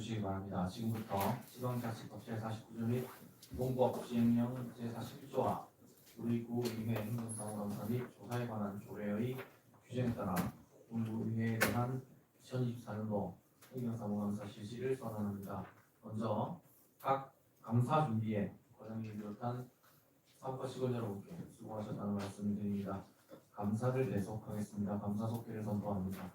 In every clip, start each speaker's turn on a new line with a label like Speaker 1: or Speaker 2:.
Speaker 1: 주시기 바랍니다. 지금부터 지방자치법 제49조 및 공법 시행령 제41조와 우리구 의회 행정사무감사 및 조사에 관한 조례의 규정에 따라 본부 의회에 대한 2024년도 행정사무감사 실시를 선언합니다. 먼저 각 감사 준비에 과장님을 비롯한 사무과 직원 여러분께 수고하셨다는 말씀을 드립니다. 감사를 계속하겠습니다. 감사 속기를 선포합니다.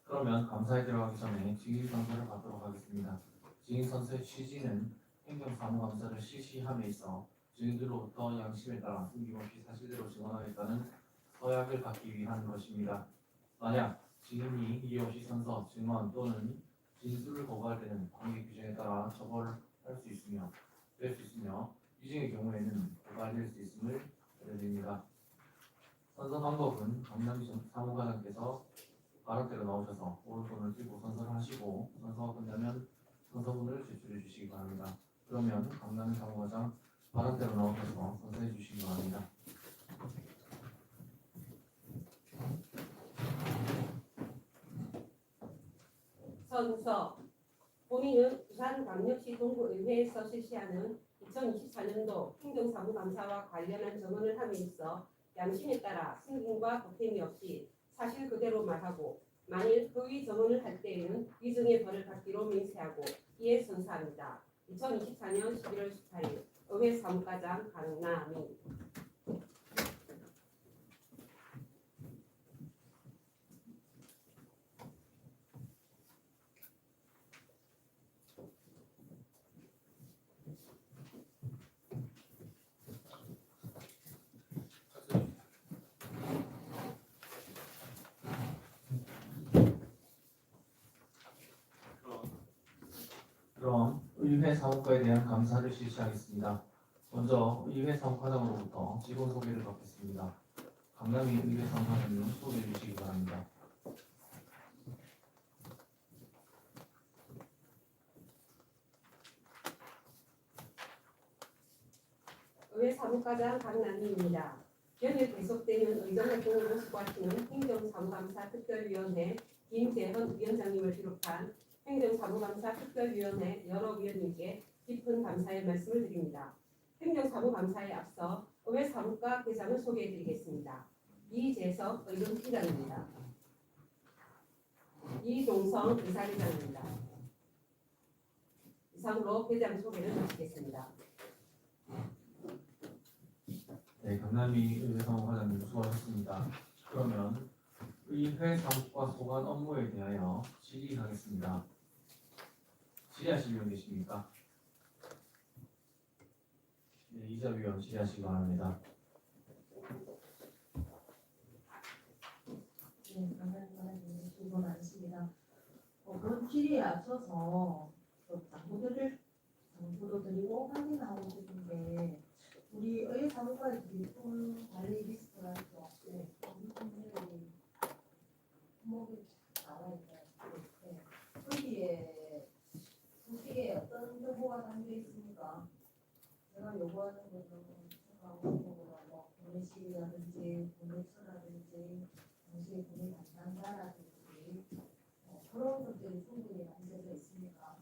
Speaker 1: 그러면 감사에 들어가기 전에 증인선서를 받도록 하겠습니다. 증인선서의 취지는 행정사무감사를 실시함에 있어 증인들로부터 양심에 따라 숨김없이 사실대로 증언하겠다는 서약을 받기 위한 것입니다. 만약 증인이 이의 없이 선서, 증언 또는 진술을 거부할 때는 관계 규정에 따라 처벌할 수 있으며 위증의 경우에는 고발될 수 있음을 알려드립니다. 선서 방법은 강남기 사무과장께서 발언대로 나오셔서 오른손을 들고 선서를 하시고 선서가 끝나면 선서문을 제출해 주시기 바랍니다. 그러면 강남기 사무과장 발언대로 나오셔서 선서해 주시기 바랍니다.
Speaker 2: 선서. 본인은 부산광역시 동구의회에서 실시하는 2024년도 행정사무감사와 관련한 증언을 함에 있어 양심에 따라 승인과 보탬이 없이 사실 그대로 말하고 만일 허위 증언을 할 때에는 위증의 벌을 받기로 맹세하고 이에 선서합니다. 2024년 11월 18일 의회 사무과장 강남희.
Speaker 1: 그럼 의회 사무과에 대한 감사를 실시하겠습니다. 먼저 의회 사무과장으로부터 직원 소개를 받겠습니다. 강남희 의회 사무과장님 소개해 주시기 바랍니다.
Speaker 2: 의회 사무과장 강남희입니다. 연일 계속되는 의정활동으로 수고하시는 행정사무감사 특별위원회 김재헌 위원장님을 비롯한 행정사무감사 특별위원회 여러 위원님께 깊은 감사의 말씀을 드립니다. 행정사무감사에 앞서 의회 사무과 회장을 소개해드리겠습니다. 이재석 의정팀장입니다. 이동성 이사회장입니다. 이상으로 회장 소개를 마치겠습니다.
Speaker 1: 네, 강남희 의회 사무과장님 수고하셨습니다. 그러면 의회 사무과 소관 업무에 대하여 질의하겠습니다. 질의하실 분 계십니까? 네, 이사위원 질의하시기 바랍니다.
Speaker 3: 네, 감사합니다. 수고 많으십니다. 그런 질의에 앞서서 정보도 드리고 확인하고 싶은데 우리 의회 사무과의 비품 관리 리스트가 있죠. 네, 비품들이 목이 나와 있는데 거기에 소식에 어떤 정보가 담겨 있습니까? 제가 요구하는 것은 뭐 보내시라든지 보내서라든지 당시에 보내 담당자라든지 그런 것들이 충분히 담겨져 있습니까?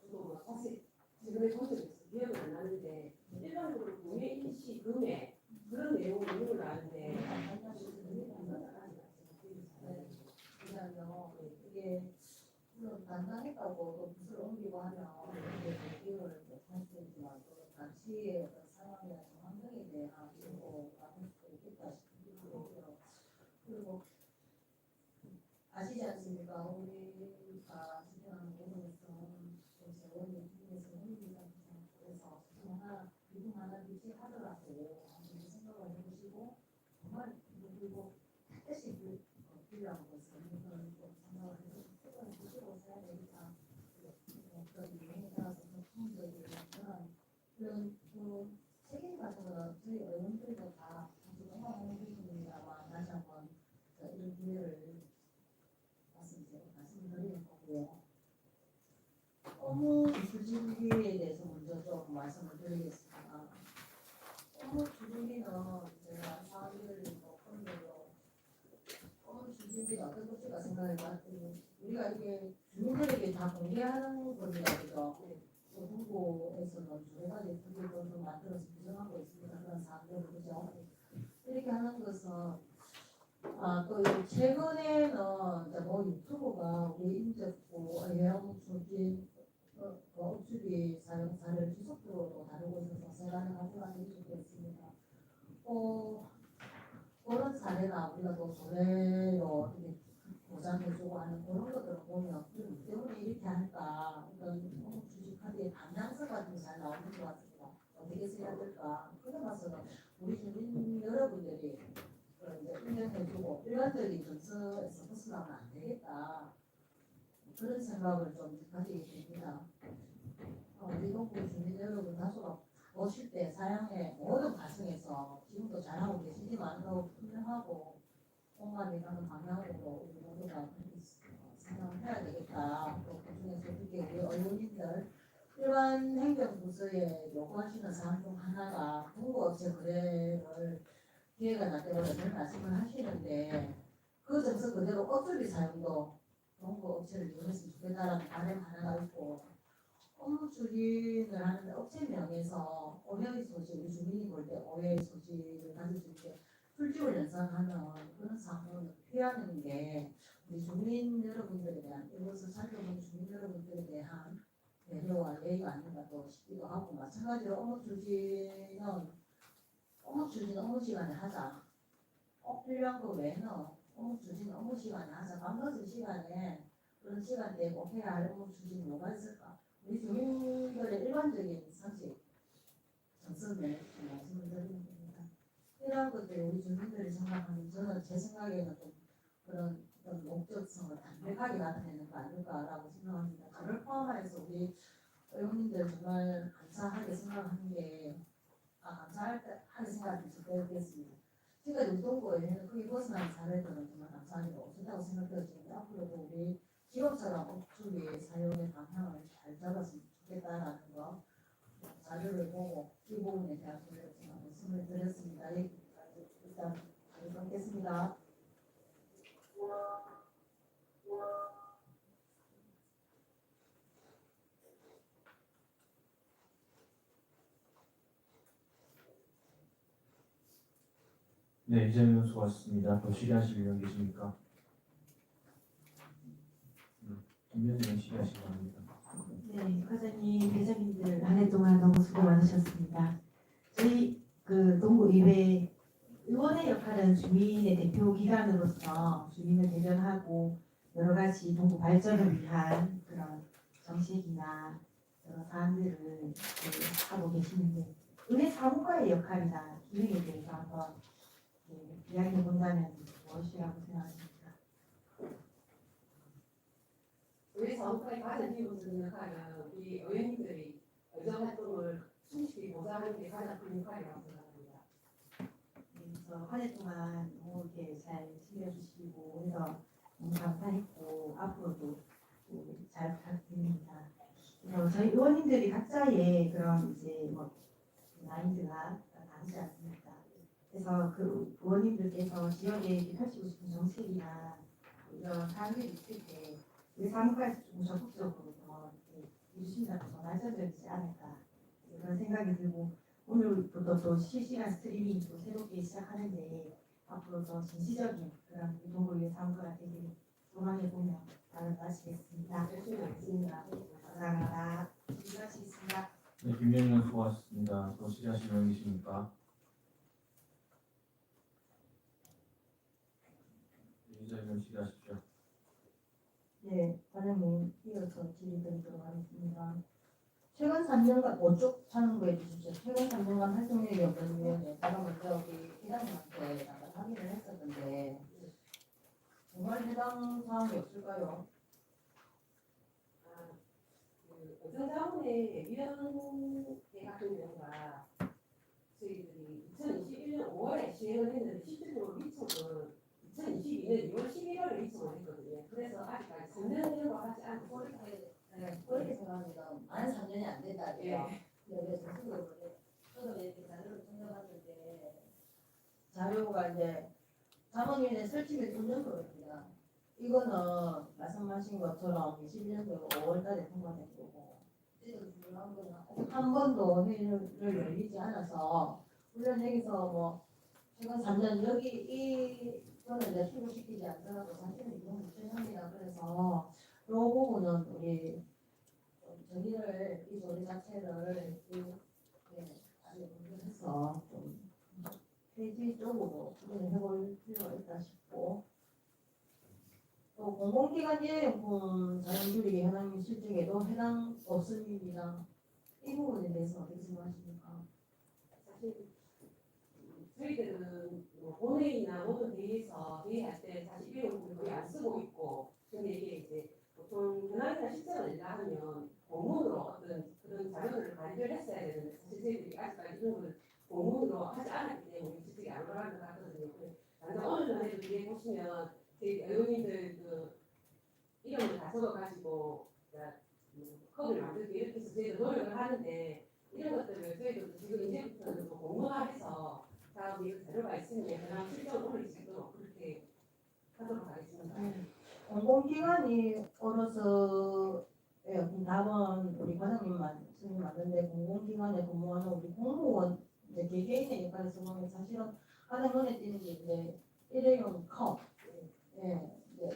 Speaker 2: 저도 사실 지금의 정책에서 기억은 안 나는데 일반적으로 구매 인시 금액 그런 내용을 있는 걸 아는데
Speaker 3: 그러면 이게 물론 간단했다고 또 붓을 옮기고 하면 이게 기억을 못할 수 있지만 또 당시의 어떤 상황이나 정황등에 대한 정보가 될 수도 있겠다 싶고요. 그리고 아시지 않습니까? 우리가 집행하는 부분에서는 재원이 국내에서 흔들리는 그래서 비중 하나 유지하더라도 한번 생각을 해보시고 정말 그리고 뜻이 필요한 것은 이건 좀 생각을 해보시고 표현을 보시고 써야 되니까 그런 유행에 따라서 전통적인 그런 책임 같은 거는 저희 의원들도 다 공부하는 부분입니다만 다시 한번 이런 기회를 말씀드리는 거고요. 업무 추진비에 대해서 먼저 좀 말씀을 드리겠습니다. 업무 추진비는 제가 사업을 건대로 업무 추진비가 어떤 것일까 생각해봤더니 우리가 이게 주민들에게 다 공개하는 겁니다. 그죠? 또 정부에서는 여러 가지 특별도 좀 만들어서 규정하고 있습니다. 그런 사항들을 그죠? 이렇게 하는 것은 또 최근에는 이제 뭐 유튜브가 우리 인접부 해양수진 업주비 사용사를 지속적으로 다루고 있어서 세간의 가져가 주셨습니다. 그런 사례나 우리가 또 조례로 이렇게 보장해주고 하는 그런 것들을 보면 좀 때문에 이렇게 할까 이런 주식카드의 방향성 같은 게 잘 나오는 것 같습니다. 어떻게 써야 될까? 그래 봐서는 우리 주민 여러분들이 이제 인정해주고 일반적인 점수에서 벗어나면 안 되겠다. 그런 생각을 좀 가지게 됩니다. 우리 동구 주민 여러분 다소 보실 때 사양의 모든 과정에서 지금도 잘하고 계시지만 더 분명하고 공감이 가는 방향으로 우리 모두가 생각을 해야 되겠다. 또 그중에서 특히 우리 언론인들 일반 행정부서에 요구하시는 사항 중 하나가 동구업체 거래를 기회가 날 때마다 그런 말씀을 하시는데 그 정서 그대로 업주비 사용도 동구업체를 이용했으면 좋겠다라는 바람 하나가 있고 업무 추진을 하는데 업체명에서 오해의 소지, 우리 주민이 볼 때 오해의 소지를 가질 수 있게 풀집을 연상하는 그런 상황을 피하는 게 우리 주민 여러분들에 대한 이것을 살펴보는 주민 여러분들에 대한 배려와 예의가 아닌가 또 싶기도 하고 마찬가지로 업무 추진은 업무 시간에 하자. 필요한 거 외에는 업무 추진 업무 시간에 하자. 반드시 시간에 그런 시간대에 꼭 해야 할 업무 추진이 뭐가 있을까? 우리 주민들의 일반적인 상식, 정성을 말씀을 드리는 겁니다. 이러한 것들이 우리 주민들이 생각하는 저는 제 생각에는 좀 그런 목적성을 담백하게 나타내는 거 아닐까라고 생각합니다. 저를 포함해서 우리 의원님들 정말 감사하게 생각하는 게 감사하게 생각하면 좋겠습니다. 지금까지 우리 동구에는 크게 벗어나는 사례들은 정말 감사하게 없었다고 생각되어지는데 앞으로도 우리 기업처럼 업주비 사용의 방향을 잘 잡았으면 좋겠다라는 거 자료를 보고 이 부분에 대한 말씀을 드렸습니다. 여기까지 일단 자료 끊겠습니다.
Speaker 1: 네, 이재명 수고하셨습니다. 더 질의하실 의원 계십니까? 김현정 질의하시기 바랍니다.
Speaker 4: 네, 과장님, 회장님들 한 해 동안 너무 수고 많으셨습니다. 저희 동구의회 의원의 역할은 주민의 대표 기관으로서 주민을 대변하고 여러 가지 동구 발전을 위한 그런 정책이나 여러 사안들을 하고 계시는데 의회 사무과의 역할이나 기능에 대해서 한번 이야기해 본다면 무엇이라고 생각하십니까?
Speaker 2: 우리 사업가의 가장 기본적인 역할은 우리 의원님들이 의정 활동을 충실히 보장하는 게 가장 큰 역할이라고 생각합니다.
Speaker 4: 그래서 한 해 동안 너무 이렇게 잘 챙겨주시고 해서 너무 감사했고 앞으로도 잘 부탁드립니다. 그래서 저희 의원님들이 각자의 그런 이제 마인드가 다르지 않습니까? 그래서 그 의원님들께서 지역에 펼치고 싶은 정책이나 이런 사안들이 있을 때 우리 사무과에서 좀 적극적으로 더 이루신다면 더 발전되지 않을까 그런 생각이 들고 오늘부터 또 실시간 스트리밍 또 새롭게 시작하는데 앞으로 더 진취적인 그런 동구의회 사무과가 되기를 소망해 보며 다들 마치겠습니다.
Speaker 2: 열심히 하겠습니다.
Speaker 4: 감사합니다. 수고하시겠습니다.
Speaker 1: 네, 김현정 수고하셨습니다. 더 질의하실 의원 계십니까? 이재명 질의하십시오.
Speaker 3: 네, 과장님 이어서 질의드리도록 하겠습니다. 최근 3년간 오쪽 참고해 주십시오. 최근 3년간 활동력이 없는 위원회 제가 먼저 우리 회장님한테 잠깐 확인을 했었는데 정말 해당 사항이 없을까요?
Speaker 2: 의정자원회 위원회 같은 경우가 저희들이 2021년 5월에 시행을 했는데 실질적으로 위촉은 2022년 2월 11월에 위촉을 했거든요. 그래서 아직까지 3년 된 것 같지 않고
Speaker 3: 그렇게 생각합니다. 만 3년이 안 된다.
Speaker 2: 예.
Speaker 3: 여기 저도 이렇게 자료를 챙겨봤는데 자료가 이제 자문위원회 설치를 2년 걸립니다. 이거는 말씀하신 것처럼 21년도 5월달에 통과된 거고 제일 중요한 거는 아직 한 번도 회의를 열리지 않아서 물론 여기서 뭐 최근 3년 여기 이거는 이제 출구시키지 않더라도 사실은 이건 무죄합니다. 그래서 이 부분은 우리 좀 정의를 이 조례 자체를 아주 해서 좀 폐지 쪽으로 구분을 해볼 필요가 있다 싶고 또 공공기관 일회용품 자연줄이기 현황 실증에도 해당 없습니다. 이 부분에 대해서 어떻게 생각하십니까?
Speaker 2: 사실 저희들은 뭐 본회의나 모든 회의에서 회의할 때 사실 일회용품을 거의 안 쓰고 있고 근데 이게 이제 보통 현황이나 실적을 내려 하면 공문으로 어떤 그런 자료를 발표를 했어야 되는데 사실 저희들이 아직까지 이런 걸 공문으로 하지 않았기 때문에 실적이 안 올라가는 것 같거든요. 당장 오늘만 해도 뒤에 보시면 저희 의원님들 그 이름을 다 적어가지고 컵을 만들기 이렇게 해서 저희도 노력을 하는데 이런 것들을 저희도 지금 이제부터는 뭐 공문화해서 다음 이 자료가 있으면 그냥 실적을 올릴 수 있도록 그렇게 하도록 하겠습니다.
Speaker 3: 공공기관이 어려서 답은 우리 과장님 말씀이 맞는데 공공기관에 근무하는 우리 공무원 이제 개개인의 역할에서 보면 사실은 가장 눈에 띄는 게 이제 일회용 컵,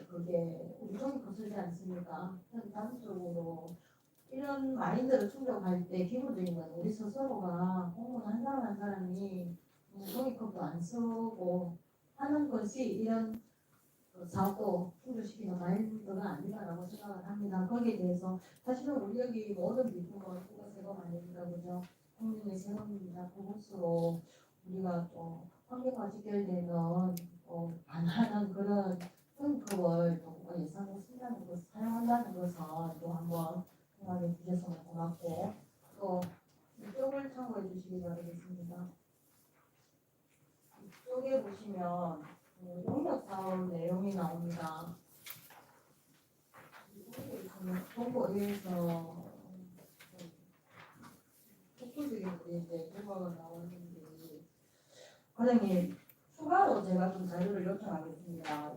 Speaker 3: 그게 우리 종이컵 쓰지 않습니까? 그래서 단적으로 이런 마인드를 충족할 때 기본적인 건 우리 스스로가 공무원 한 사람 한 사람이 종이컵도 안 쓰고 하는 것이 이런 사업도 충족시키는 마인드가 아니다라고 생각을 합니다. 거기에 대해서 사실은 우리 여기 모든 비품은 누가 세금 아닙니다. 그죠? 국민의 세금입니다. 그것으로 우리가 또 환경과 직결되는 반하는 그런 성급을 예산으로 쓴다는 것, 사용한다는 것은 또 한번 생각해 주셔서 고맙고 또 이쪽을 참고해 주시기 바라겠습니다. 이쪽에 보시면 용역 사업 내용이 나옵니다. 정부에서 속도적인 이제 결과가 나오는데 과장님 추가로 제가 좀 자료를 요청하겠습니다.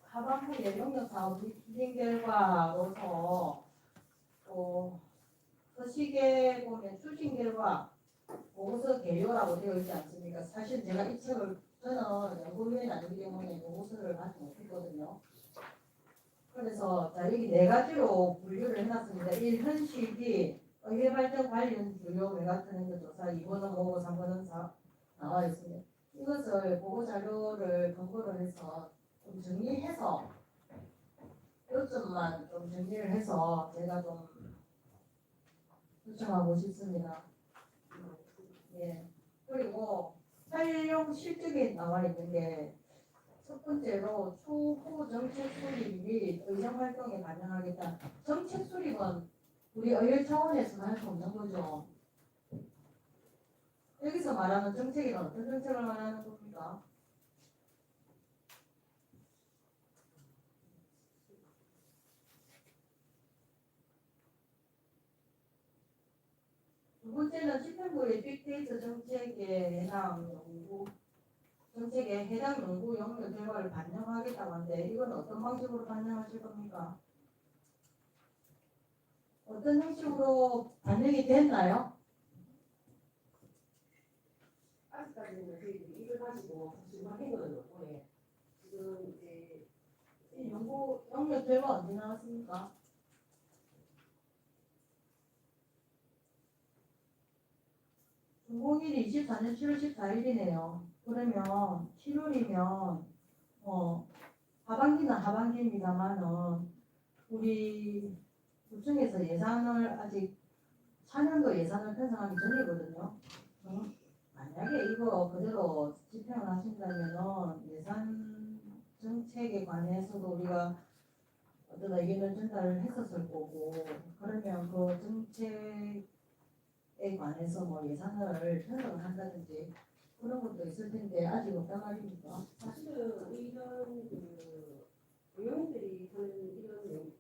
Speaker 3: 하반기에 용역 사업 진행 결과로서 서식에 보면 추진 결과 보고서 개요라고 되어 있지 않습니까? 사실 제가 이 책을 저는 연구위원이 아니기 때문에 보고서를 받지 못했거든요. 그래서 자 여기 네 가지로 분류를 해놨습니다. 1. 현실이 의회 발전 관련 주요 메가트렌드 조사 2번은 뭐고 3번은 4 나와 있습니다. 이것을 보고 자료를 근거로 해서 좀 정리해서 요점만 좀 정리를 해서 제가 좀 요청하고 싶습니다. 예. 그리고 활용 실적에 나와 있는 게 첫 번째로 추후 정책 수립 및 의정 활동에 반영하겠다. 정책 수립은 우리 의회 차원에서는 할 수 없는 거죠. 여기서 말하는 정책이란 어떤 정책을 말하는 겁니까? 두 번째는 집행부의 빅데이터 정책에 해당 연구 연구 결과를 반영하겠다고 하는데 이건 어떤 방식으로 반영하실 겁니까? 어떤 형식으로 반영이 됐나요?
Speaker 2: 아직까지는 저희들이 이걸 가지고 질문한 건 없고 지금 이제
Speaker 3: 이 연구 연구 결과 언제 나왔습니까? 공일이 24년 7월 14일이네요. 그러면 7월이면 하반기는 하반기입니다만은 우리 구청에서 예산을 아직 4년도 예산을 편성하기 전이거든요. 만약에 이거 그대로 집행을 하신다면은 예산 정책에 관해서도 우리가 어떤 의견을 전달을 했었을 거고 그러면 그 정책에 관해서 뭐 예산을 편성을 한다든지 그런 것도 있을 텐데 아직 없단 말입니까?
Speaker 2: 사실은 이런 그 의원들이 하는 이런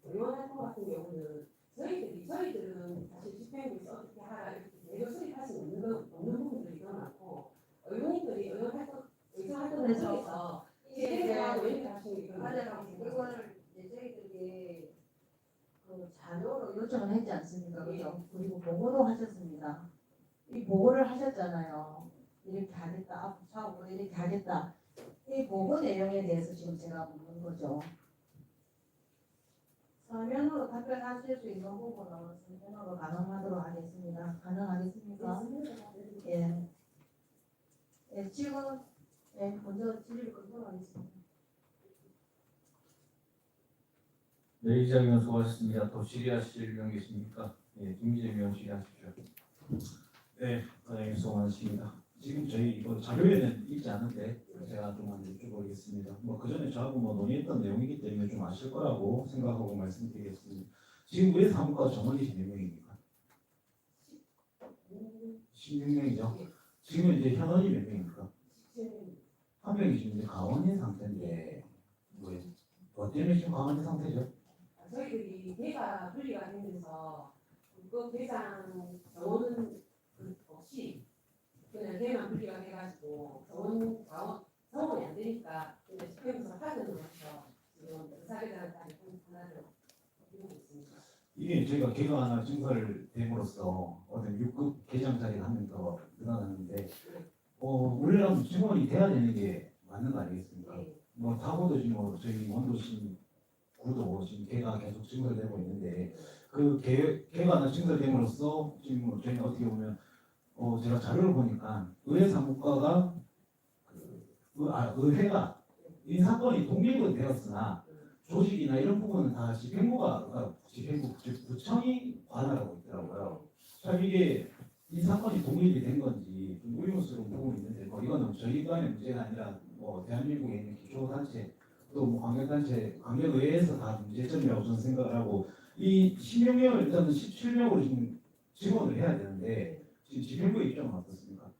Speaker 2: 의원 활동 같은 경우는 저희들은 사실 집행부에서 어떻게 하라 이렇게 내려 수립할 수 없는 부분들이 더 많고 의원님들이 의원 활동 의정 활동을 통해서
Speaker 3: 이게
Speaker 2: 제대로 하고 이렇게 하시는 게
Speaker 3: 그래서 이걸 이제 저희들이 그 자료로 요청을 했지 않습니까? 그죠? 그리고 보고도 하셨습니다. 이 보고를 하셨잖아요. 이렇게 하겠다. 앞으로 이렇게 하겠다. 이 보고 내용에 대해서 지금 제가 묻는 거죠. 서면으로 답변하실 수 있는 부분은 서면으로 가능하도록 하겠습니다. 가능하겠습니까? 예. 예, 지금 먼저 질의를 끊도록 하겠습니다.
Speaker 1: 네, 이자위원 수고하셨습니다. 또 질의하실 분 계십니까? 예, 김기재 위원 질의하십시오.
Speaker 5: 네, 과장님 수고 많으십니다. 지금 저희 이거 자료에는 있지 않은데 제가 좀 한번 여쭤보겠습니다. 뭐 그 전에 저하고 뭐 논의했던 내용이기 때문에 좀 아실 거라고 생각하고 말씀드리겠습니다. 지금 왜 사무과 정원이 몇 명입니까? 16명이죠. 지금 이제 현원이 몇 명입니까? 한 명이 지금 이제 가원인 상태인데 뭐 때문에 지금 가원인 상태죠?
Speaker 2: 저희들이 배가 분리가 되면서 그 배상 정원은 없이 그냥 배만 분리가 돼가지고 정원이 안 되니까 그냥 집행부서 파견으로서 지금 의사회장까지 하나를 이루고 있습니다.
Speaker 5: 이게 저희가 개가 하나 증설을 됨으로써 어떤 6급 개장 자리가 한 명 더 늘어났는데 원래라면 증원이 돼야 되는 게 맞는 거 아니겠습니까?
Speaker 2: 네.
Speaker 5: 뭐 타고도 지금 뭐 저희 원도심 구도 지금 개가 계속 증설되고 있는데 그 개가 하나 증설됨으로써 지금 뭐 저희는 어떻게 보면 제가 자료를 보니까 의회 사무과가 의회가 이 사건이 독립은 되었으나 조직이나 이런 부분은 다 집행부 즉 구청이 관할하고 있더라고요. 참 이게 이 사건이 독립이 된 건지 좀 의문스러운 부분이 있는데 이거는 저희 간의 문제가 아니라 뭐 대한민국에 있는 기초단체 또 뭐 관계단체 관계의회에서 다 문제점이라고 저는 생각을 하고 이 16명을 일단은 17명으로 지금 증원을 해야 되는데 지금 집행부의 입장은 어떻습니까?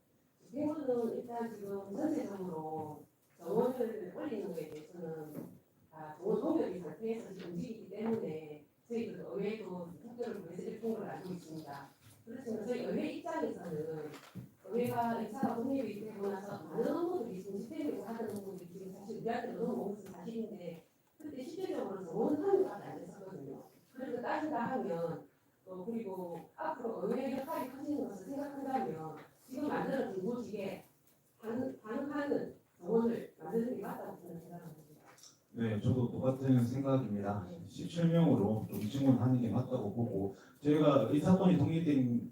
Speaker 2: 집행부는 일단 지금 전체적으로 정원을 올리는 거에 대해서는 정원 소멸이 상태에서 지금 움직이기 때문에 저희도 의회도 특별을 위해서 이렇게 걸 알고 있습니다. 그렇지만 저희 의회 입장에서는 의회가 이사가 독립이 되고 나서 많은 업무들이 지금 집행부에서 하는 업무들이 지금 사실 우리한테 너무 온 것은 사실인데 그때 실질적으로 정원 참여가 안 됐었거든요. 그래서 따진다 하면 그리고 앞으로 의회 역할이 커지는 것을 생각한다면 지금 만드는 공고지에 가능한 정원을 만드는 게 맞다고 저는 생각합니다.
Speaker 5: 네, 저도 똑같은 생각입니다. 17명으로 좀 증원하는 게 맞다고 보고 저희가 이 사건이 독립된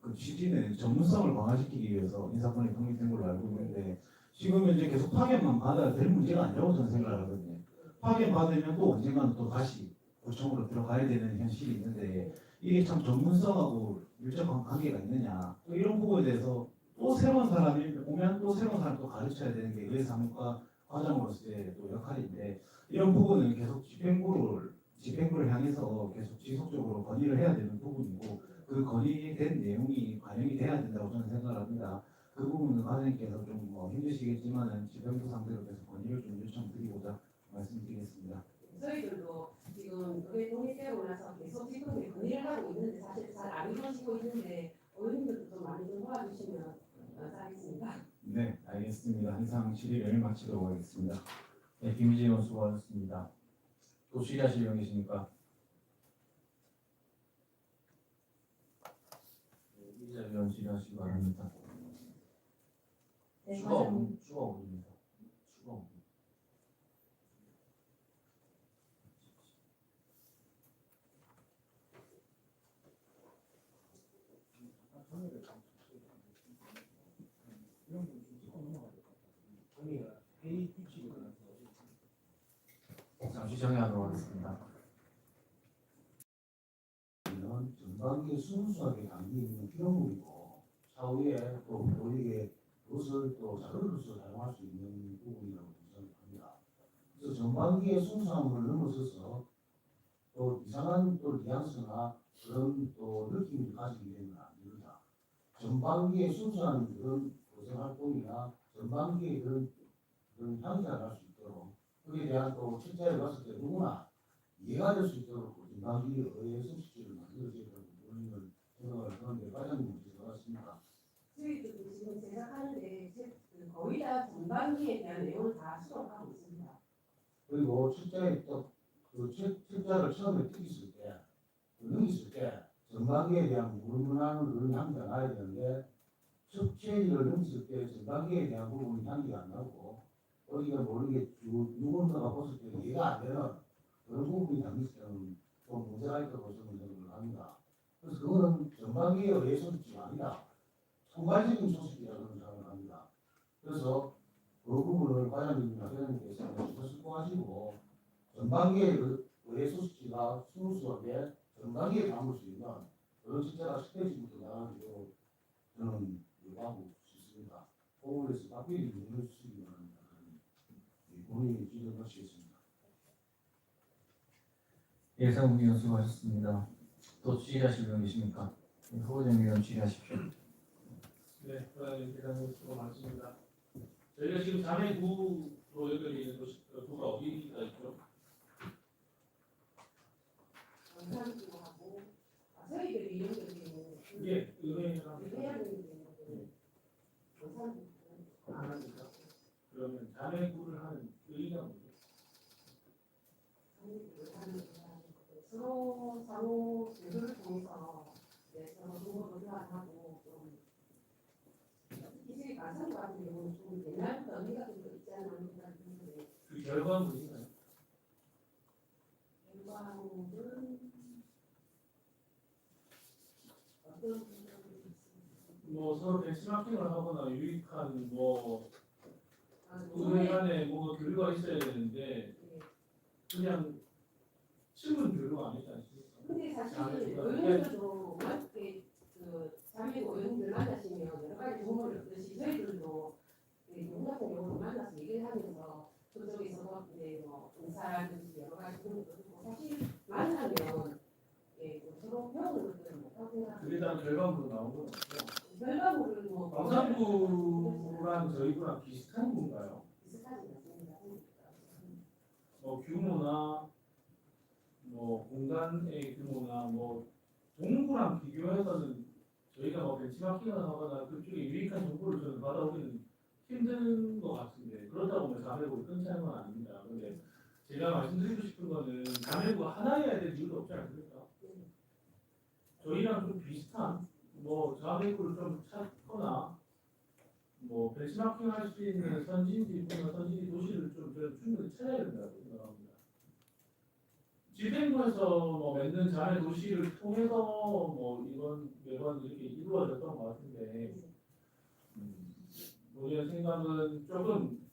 Speaker 5: 그 취지는 전문성을 강화시키기 위해서 이 사건이 독립된 걸로 알고 있는데 지금 현재 계속 파견만 받아야 될 문제가 아니라고 저는 생각을 하거든요. 파견 받으면 또 언젠가는 또 다시 구청으로 들어가야 되는 현실이 있는데 이게 참 전문성하고 밀접한 관계가 있느냐 또 이런 부분에 대해서 또 새로운 사람이 오면 또 새로운 사람을 또 가르쳐야 되는 게 의회 사무과 과장으로서의 또 역할인데 이런 부분은 계속 집행부를 향해서 계속 지속적으로 건의를 해야 되는 부분이고 그 건의된 내용이 반영이 돼야 된다고 저는 생각을 합니다. 그 부분은 과장님께서 좀 힘드시겠지만은 집행부 상대로 계속 건의를 좀 요청드리고자 말씀드리겠습니다.
Speaker 2: 저희들도 지금 의회 독립되고 나서 계속 지금 건의를 하고 있는데 사실 잘 안 이루어지고 있는데 의원님들도 좀 많이 좀 도와주시면 감사하겠습니다.
Speaker 5: 네, 알겠습니다. 이상 질의를 마치도록 하겠습니다.
Speaker 1: 네, 김기재 위원 수고하셨습니다. 또 질의하실 분 계십니까? 네, 이자위원 질의하시기 바랍니다.
Speaker 3: 네,
Speaker 1: 추가
Speaker 3: 과장님.
Speaker 1: 업무입니다. 추가 업무. 잠시 정리하도록 하겠습니다.
Speaker 6: 는 전반기에 순수하게 담겨 있는 기록물이고 차후에 또 우리에게 그것을 또 자료로서 사용할 수 있는 부분이라고 생각합니다. 그래서 전반기의 순수함을 넘어서서 또 이상한 또 뉘앙스나 그런 또 느낌을 가지게 되면 안 됩니다. 전반기의 순수한 그런 고생 활동이나 전반기의 그런 향기가 날 수 있도록 그에 대한 또 책자를 봤을 때 누구나 이해가 될 수 있도록 전반기 의회 성실을 만들어져야 되는 걸 생각을 하는데 과장님 어떻게 생각하십니까?
Speaker 2: 저희들도 지금 제작하는데 거의 다 전반기에 대한 내용을 다 수록하고 있습니다.
Speaker 6: 그리고 출자에 또그 출자를 처음에 뛰었을 때, 넘겼을 때 전반기에 대한 물문하는 향기가 나야 되는데 첩체를 넘겼을 때 전반기에 대한 부분이 향기가 안 나고 어디가 모르게 누군가가 봤을 때 이해가 안 되는 그런 부분이 담겼을 때는 좀 문제가 있다고 저는 생각을 합니다. 그래서 그거는 전반기에 의해 소식이 아니라 총괄적인 소식이라고 저는 생각을 합니다. 그래서 그 부분을 과장님이나 회장님께서 신경 쓰고 하시고 전반기에 의해 소식지가 스무스하게 전반기에 담을 수 있는 그런 진짜가 스테이지부터 나가기로 저는 요구하고 싶습니다. 호흡에서 박비리 눈을 쓰기 바랍니다. 본인이 지적하시겠습니다.
Speaker 1: 예상 위원 수고하셨습니다. 또 질의하실 분 계십니까? 후보정 위원 질의하십시오.
Speaker 7: 네, 대단히 수고 많습니다. 저희가 지금 자매구로 연결이 있는 구가 어디가 있죠?
Speaker 2: 원산구하고 저희들이 연결되는
Speaker 7: 이게 은행이랑
Speaker 2: 원산구
Speaker 7: 안 합니까? 그러면 자매구를 하는 의의가 뭐죠?
Speaker 2: 서로 상호 교류를 통해서 서로 정보를 교환하고 좀 기술이 가상 같은 경우는 좀 옛날부터 의미가 좀 있지 않나 하는 생각이 드는데
Speaker 7: 그 결과물인가요?
Speaker 2: 결과물은 어떤 생각이
Speaker 7: 뭐 서로 벤치마킹을 하거나 유익한 뭐
Speaker 2: 있습니까?
Speaker 7: 은행 간에 뭐 교류가 있어야 되는데 그냥 친분 교류가 아니지 않습니까?
Speaker 2: 근데 사실 의원들도 이렇게 그 자매고 의원들 만나시면 여러 가지 정보를 얻듯이 저희들도 용 같은 경우는 만나서 얘기를 하면서 그쪽에서 이제 뭐 인사라든지 여러 가지 그런 것도 듣고 사실 만나면 서로 배우는 것들은 못하고 생각합니다.
Speaker 7: 그게 다 결과물로 나온 건 없죠.
Speaker 2: 결과물을 뭐
Speaker 7: 광산구랑 저희구랑 비슷한 건가요?
Speaker 2: 비슷하지 않습니다.
Speaker 7: 뭐 규모나 뭐 공간의 규모나 뭐 동구랑 비교해서는 저희가 뭐 벤치마킹을 하거나 그쪽에 유익한 정보를 저는 받아오기는 힘든 것 같은데 그렇다고 뭐 자매구를 끊자는 건 아닙니다. 근데 제가 말씀드리고 싶은 거는 자매구가 하나여야 될 이유도 없지 않습니까? 저희랑 좀 비슷한 뭐 자매구를 좀 찾거나 뭐 벤치마킹 할 수 있는 선진지구나 선진지 도시를 좀 저는 충분히 찾아야 된다고 생각합니다. 집행부에서 뭐 맺는 자매 도시를 통해서 뭐 이번 매번 이렇게 이루어졌던 것 같은데 우리의 생각은 조금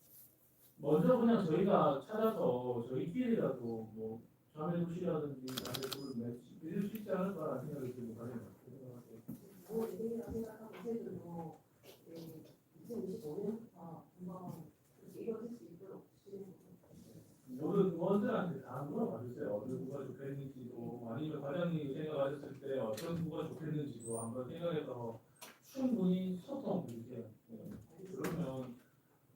Speaker 7: 먼저 그냥 저희가 찾아서 저희끼리라도 뭐 자매 도시라든지 자매 도를 맺을 수 있지 않을까라는 생각이 들고 가는 것 같아요.
Speaker 2: 뭐 얘기라고 생각하고 저희들도 2025년부터 한번 그렇게 이루어질 수 있도록
Speaker 7: 모든 의원들한테 다 물어봐 주세요. 어느 구가 좋겠는지도 아니면 과장님이 생각하셨을 때 어떤 구가 좋겠는지도 한번 생각해서 충분히 소통해 주세요. 그러면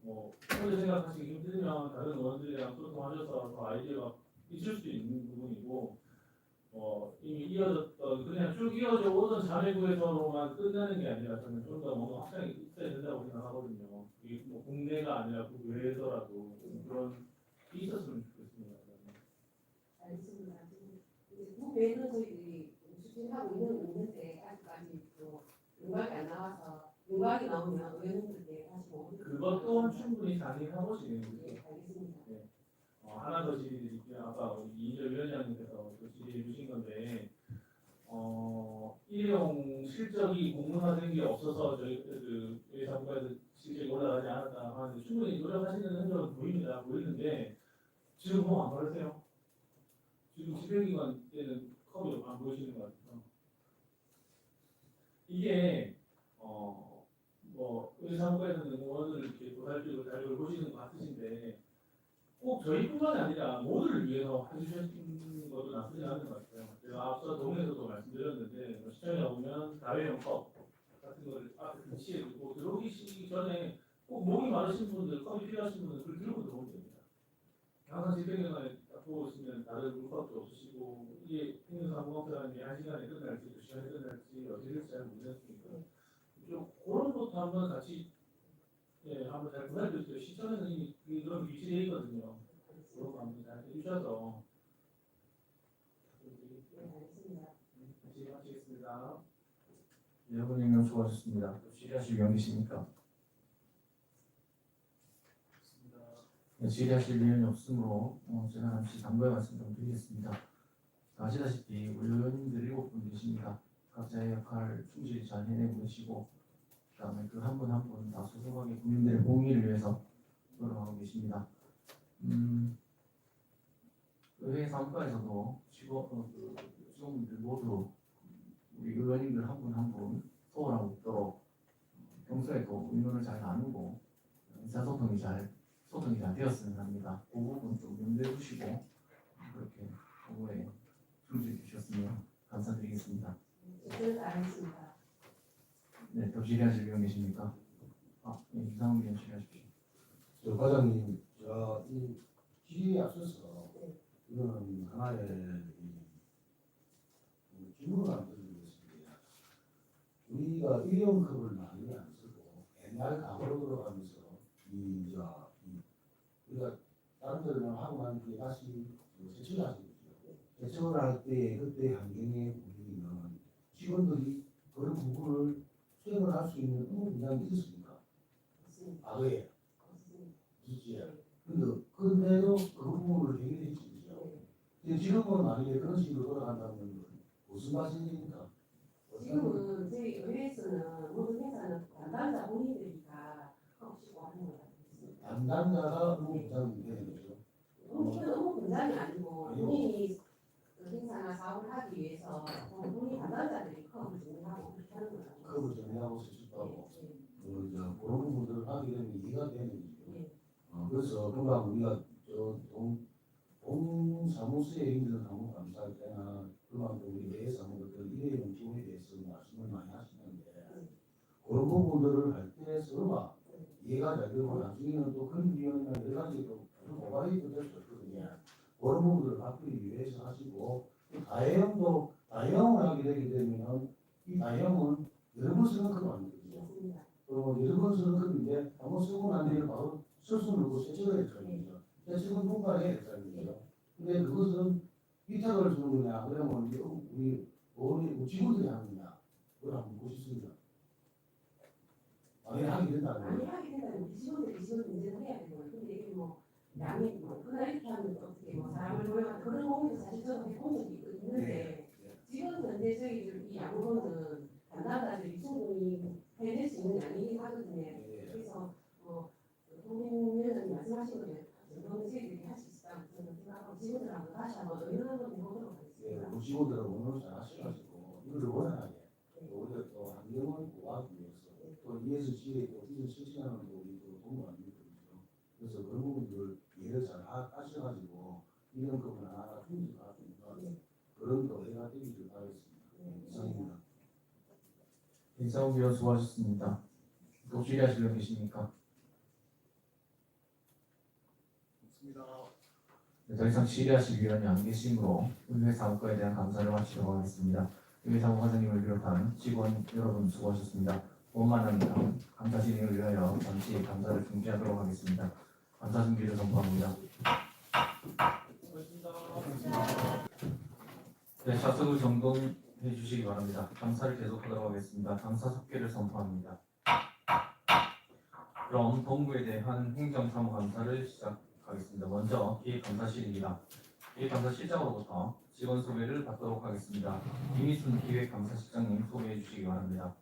Speaker 7: 뭐 혼자 생각하시기 힘들면 다른 의원들이랑 소통하셔서 더 아이디어가 있을 수 있는 부분이고 이미 이어졌던 그냥 쭉 이어져 오던 자매구에서만 끝나는 게 아니라 저는 좀 더 뭔가 확장이 있어야 된다고 생각하거든요. 이게 뭐 국내가 아니라 국외에서라도 그런 게 있었으면 좋겠습니다.
Speaker 2: 알겠습니다. 이제 국외에는 저희들이 추진하고 있는데 아직까지 또 윤곽이 안 나와서 윤곽이 나오면 의원님들께 다시 뭐
Speaker 7: 그것 또한 충분히 상의해보시는 거죠.
Speaker 2: 네, 알겠습니다.
Speaker 7: 하나 더 질의드릴게요. 아까 우리 이인철 위원장님께서 또 질의해 주신 건데 일용 실적이 공론화된 게 없어서 저희 그 사무과에서 실적이 올라가지 않았다 하는데 충분히 노력하시는 흔적은 보이는데 지금 뭐 안 그러세요? 지금 집행기관 때는 컵이 안 보이시는 것 같아요. 이게 뭐 의사무과에서는 의원을 이렇게 도달적으로 자료를 보시는 것 같으신데 꼭 저희뿐만이 아니라 모두를 위해서 해주시는 것도 나쁘지 않은 것 같아요. 제가 앞서 동에서도 말씀드렸는데 시청에 오면 다회용 컵 같은 거를 앞에 배치해 두고 들어오기 전에 꼭 목이 마르신 분들, 컵이 필요하신 분들 그걸 들고 들어오면 됩니다. 항상 집행기관에 딱 보고 있으면 다른 물컵도 없으시고 이게 행정사무관사라는 게 1시간에 끝날지 2시간에 끝날지 어떻게 될지 잘 모르겠으니까 좀 그런 것도 한번 같이 한번 잘 부탁드릴게요. 시청에는 이미 그런 위치되어 있거든요. 그런 거 한번 잘 해주셔서
Speaker 2: 네, 알겠습니다.
Speaker 7: 다시 마치겠습니다.
Speaker 1: 여러분 임명 수고하셨습니다. 또 질의하실 의원 계십니까? 네, 질의하실 의원이 없으므로 제가 잠시 당부의 말씀 좀 드리겠습니다. 아시다시피 우리 의원님들 7분 계십니다. 각자의 역할 충실히 잘 해내고 계시고 그다음에 그 한 분 한 분 다 소소하게 국민들의 공익을 위해서 노력하고 계십니다. 의회 사무과에서도 직원분들 모두 우리 의원님들 한 분 한 분 소홀함 없도록 평소에도 의논을 잘 나누고 의사소통이 잘 되었으면 합니다. 그 부분 좀 염두에 두시고 그렇게 업무에 충실해 주셨으면 감사드리겠습니다.
Speaker 2: 네, 알겠습니다.
Speaker 1: 네, 더 질의하실 의원 계십니까? 네, 이상훈 의원 질의하십시오.
Speaker 6: 저 과장님, 제가 이 질의에 앞서서 이거는 하나의 질문을 안 드리겠습니다. 우리가 일회용컵을 많이 안 쓰고 옛날 과거로 돌아가면서 우리가 다른 데는 하고 난 뒤에 다시 세척을 하시죠. 세척을 할 때 그때 환경에 보이는 직원들이 그런 부분을 수행을 할 수 있는 의무 분량이 있었습니까?
Speaker 2: 없습니다.
Speaker 6: 과거에
Speaker 2: 없습니다.
Speaker 6: 있지요. 근데도 그 부분을 해결해 주시죠. 지금은 만약에 그런 식으로 돌아간다면 무슨 말씀입니까?
Speaker 2: 지금은 저희 의회에서는 모든 회사는 담당자 본인들이니까 없이 하는 거 같습니다.
Speaker 6: 담당자가 의무 분장이 되는 거죠.
Speaker 2: 너무 분장이 아니고 본인이 그 행사나 사업을 하기 위해서 본인 담당자들이 컵을 정리하고 그렇게 하는 거예요.
Speaker 6: 컵을 정리하고 세척하고
Speaker 2: 네,
Speaker 6: 그런 부분들을 하게 되면 이해가 되는 거죠.
Speaker 2: 네.
Speaker 6: 그래서 금방 우리가 동사무소에 있는 사무감사할 때나 그만 우리 내 사무들 일회용 지원에 대해서 말씀을 많이 하시는데 그런 부분들을 할 때 서로가 이해가 잘 되고 나중에는 또 그런 위원이나 여러 가지 또 고발이 될 수 있거든요. 그런 부분들을 바꾸기 위해서 하시고 다회용을 하게 되게 되면 이 다회용은 여러 번 쓰는 건 아니거든요.
Speaker 2: 맞습니다.
Speaker 6: 여러 번 쓰는 건데 한번 쓰고 난 뒤에 바로 쓸수 없고 세척을 해야 되는 거죠. 세척은 통과해야 되는 거죠. 근데 그것은 위탁을 주는 거냐, 그러면 우리 직원들이 하는 거냐, 그걸 한번 보시습니다. 만약에 하게 된다면.
Speaker 2: 많이 하게 된다면 우리 직원들이 지원 문제를 해야 되는 거예요. 근데 이게 뭐 양이 뭐 그날 이렇게 하면 어떻게 뭐 사람을 모여가 그런 공유도 사실 저도 해본 적이 있는데 지금 현재 저희들 이 양호는 담당자들이 충분히 해낼 수 있는 양이 하거든요. 그래서 국민은 말씀하신 거에 정도는 저희들이 할 수 있다고 저는 생각하고 직원들하고 다시 한번 의논을 해보도록 하겠습니다.
Speaker 6: 우리 직원들하고 오늘 잘 하셔가지고 이거를 원활하게 우리가 또 환경을 보호하기 위해서 또 이에서 지에 또 이를 실천하는 데 우리 또 도움을 안 되거든요. 그래서 그런 부분들을 이해를 잘 하셔가지고 이런 부분 하나 충족하니까 그런 또 해가 되기를 바라겠습니다. 이상입니다.
Speaker 1: 이상훈 의원 수고하셨습니다. 또 질의하실 의원 계십니까? 네, 더 이상 질의하실 의원이 안 계시므로 의회 사무과에 대한 감사를 마치도록 하겠습니다. 의회 사무과장님을 비롯한 직원 여러분 수고하셨습니다. 원만합니다. 감사 진행을 위하여 잠시 감사를 중지하도록 하겠습니다. 감사 중지를 선포합니다. 네, 좌석을 정돈해 주시기 바랍니다. 감사를 계속하도록 하겠습니다. 감사 석계를 선포합니다. 그럼 본부에 대한 행정사무감사를 시작하겠습니다. 먼저 기획감사실입니다. 기획감사실장으로부터 직원 소개를 받도록 하겠습니다. 김희순 기획감사실장님 소개해 주시기 바랍니다.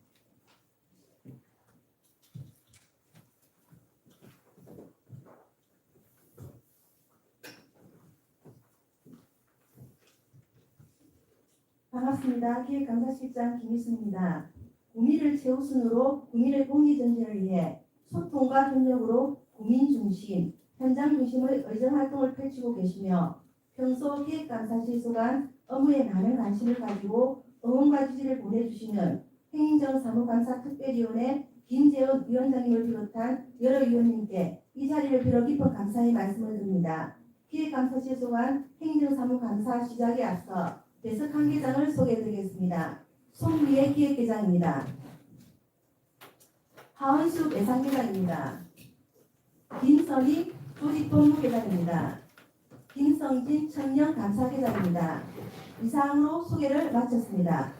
Speaker 4: 반갑습니다. 기획감사실장 김희순입니다. 국민을 최우선으로 국민의 복리 전진을 위해 소통과 협력으로 국민 중심, 현장 중심의 의정 활동을 펼치고 계시며 평소 기획감사실 소관 업무에 많은 관심을 가지고 응원과 지지를 보내주시는 행정사무감사특별위원회 김재원 위원장님을 비롯한 여러 위원님께 이 자리를 빌어 깊은 감사의 말씀을 드립니다. 기획감사실 소관 행정사무감사 시작에 앞서 배석 관계장을 소개해드리겠습니다. 송미애 기획계장입니다. 하원숙 예상계장입니다. 김선희 조직본부계장입니다.
Speaker 8: 김성진 청년 감사계장입니다. 이상으로 소개를 마쳤습니다.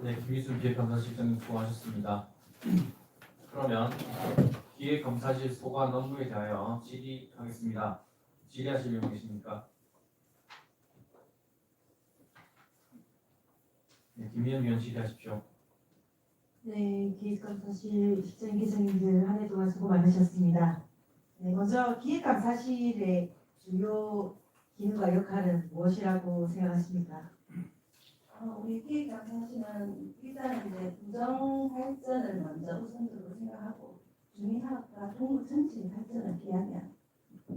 Speaker 1: 네, 김희순 기획감사실장님 수고하셨습니다. 그러면 기획감사실 소관 업무에 대하여 질의하겠습니다. 질의하실 분 계십니까? 네, 김희연 위원 질의하십시오.
Speaker 4: 네, 기획감사실 실장 기자님들 한 해 동안 수고 많으셨습니다. 네, 먼저 기획감사실의 주요 기능과 역할은 무엇이라고 생각하십니까?
Speaker 3: 우리 기획감사실은 일단 이제 구정 발전을 먼저 우선적으로 생각하고 주민사업과 동구 전체 발전을 기하면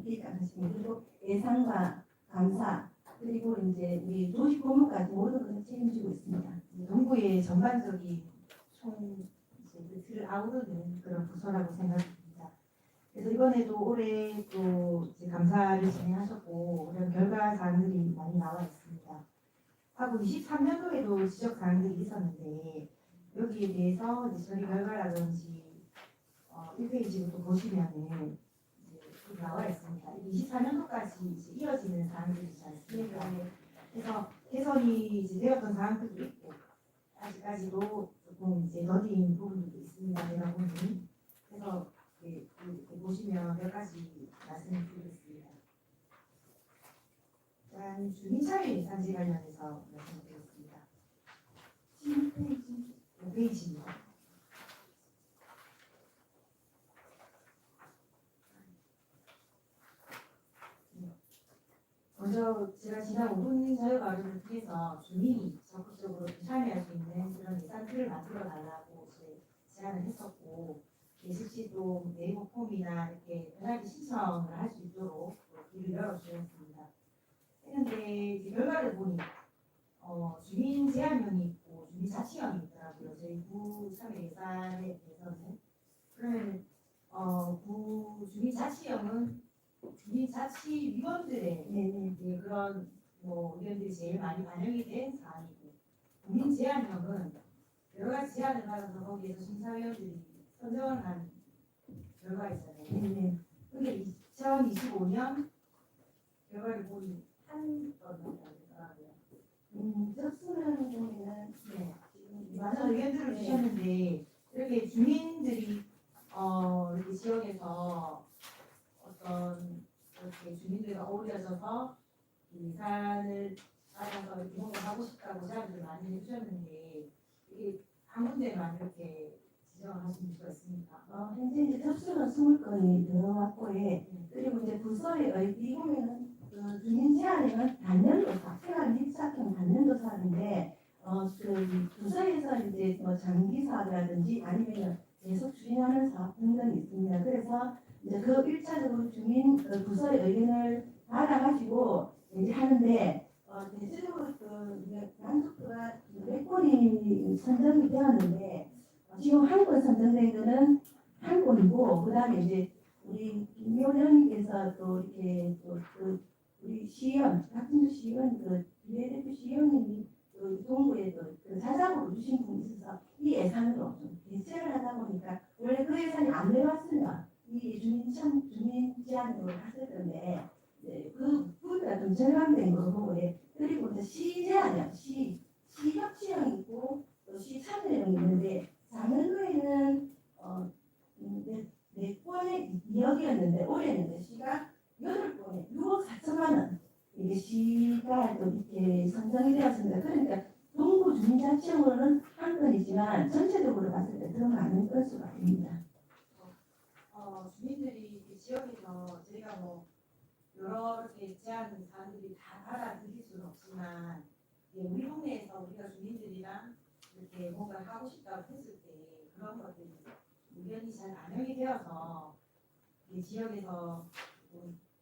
Speaker 3: 기획감사실 그리고 예산과 감사 그리고 이제 우리 도시 공무까지 모든 것을 책임지고 있습니다.
Speaker 4: 동구의 전반적인 총 이제 틀을 아우르는 그런 부서라고 생각합니다. 그래서 이번에도 올해 또 이제 감사를 진행하셨고 그런 결과 사항들이 많이 나와 있습니다. 하고 23년도에도 지적 사항들이 있었는데 여기에 대해서 이제 처리 결과라든지 1페이지부터 보시면은 이제 나와 있습니다. 24년도까지 이제 이어지는 사항들이 있지 않습니까? 그래서 개선이 이제 되었던 사항들도 있고 아직까지도 조금 이제 더딘 부분도 있습니다. 내가 보니 그래서 이렇게 보시면 몇 가지 말씀을 드리겠습니다. 일단 주민참여 예산제 관련해서 말씀드리겠습니다. 10페이지, 5페이지입니다. 먼저 제가 지난 5분 자유 발언을 통해서 주민이 적극적으로 참여할 수 있는 그런 예산 틀을 만들어 달라고 제안을 했었고 실시도 네이버 폼이나 이렇게 편하게 신청을 할 수 있도록 길을 열어주셨습니다. 했는데 이제 결과를 보니 주민 제한령이 있고 주민 자치령이 있더라고요. 저희 구 참여 예산에 대해서는 그러면 구 주민 자치령은 주민 자치위원들의 이제 그런 뭐 의견들이 제일 많이 반영이 된 사안이고 국민 제한령은 여러 가지 제안을 받아서 거기에서 심사위원들이 선정한 결과가 있잖아요. 근데 2025년 결과를 보니 한 건만 나오더라고요.
Speaker 3: 접수를 보면은
Speaker 4: 많은 의견들을 주셨는데 이렇게 주민들이 이렇게 지역에서 어떤 이렇게 주민들과 어우러져서 예산을 받아서 이렇게 뭔가 하고 싶다고 제안을 많이 해주셨는데 이게 한 군데만 이렇게 지정하신 수가 있습니까?
Speaker 3: 현재 이제 접수는 20건이 들어왔고 그리고 이제 부서에 이 보면은 그 주민 제한에는 단년도사, 생활 밀착형 단년도사인데 그 부서에서 이제 뭐 장기 사업이라든지 아니면 계속 추진하는 사업 등등이 있습니다. 그래서 이제 그 1차적으로 주민 부서의 의견을 받아가지고 이제 하는데 대체적으로 그 만족도가 100건이 선정이 되었는데 지금 한 건 선정된 거는 한 건이고 그 다음에 이제 우리 김효련님께서 또 이렇게 또 우리 시의원 박진주 시의원 그 비례대표 시의원님이 그 동구에 그 자작으로 주신 분이 있어서 이 예산으로 좀 대체를 하다 보니까 원래 그 예산이 안 내려왔으면 이 주민 제한으로 갔을 건데 그 부분이 좀 절감된 거 보고 그리고 이제 시 제한이요 시 협치형이 있고 또 시 참여형이 있는데 작년도에는 네 건에 2억이었는데 올해는 시가 8건에 6억 4천만 원 이게 시가 또 이렇게 선정이 되었습니다. 그러니까 동구 주민자치형으로는 한 건이지만 전체적으로 봤을 때 그런 많은 건수가 아닙니다.
Speaker 4: 주민들이 이 지역에서 저희가 뭐 여러 이렇게 제안 사항들이 다 받아들일 수는 없지만 우리 동네에서 우리가 주민들이랑 이렇게 뭔가 하고 싶다고 했을 때 그런 것들이 의견이 잘 반영이 되어서 이 지역에서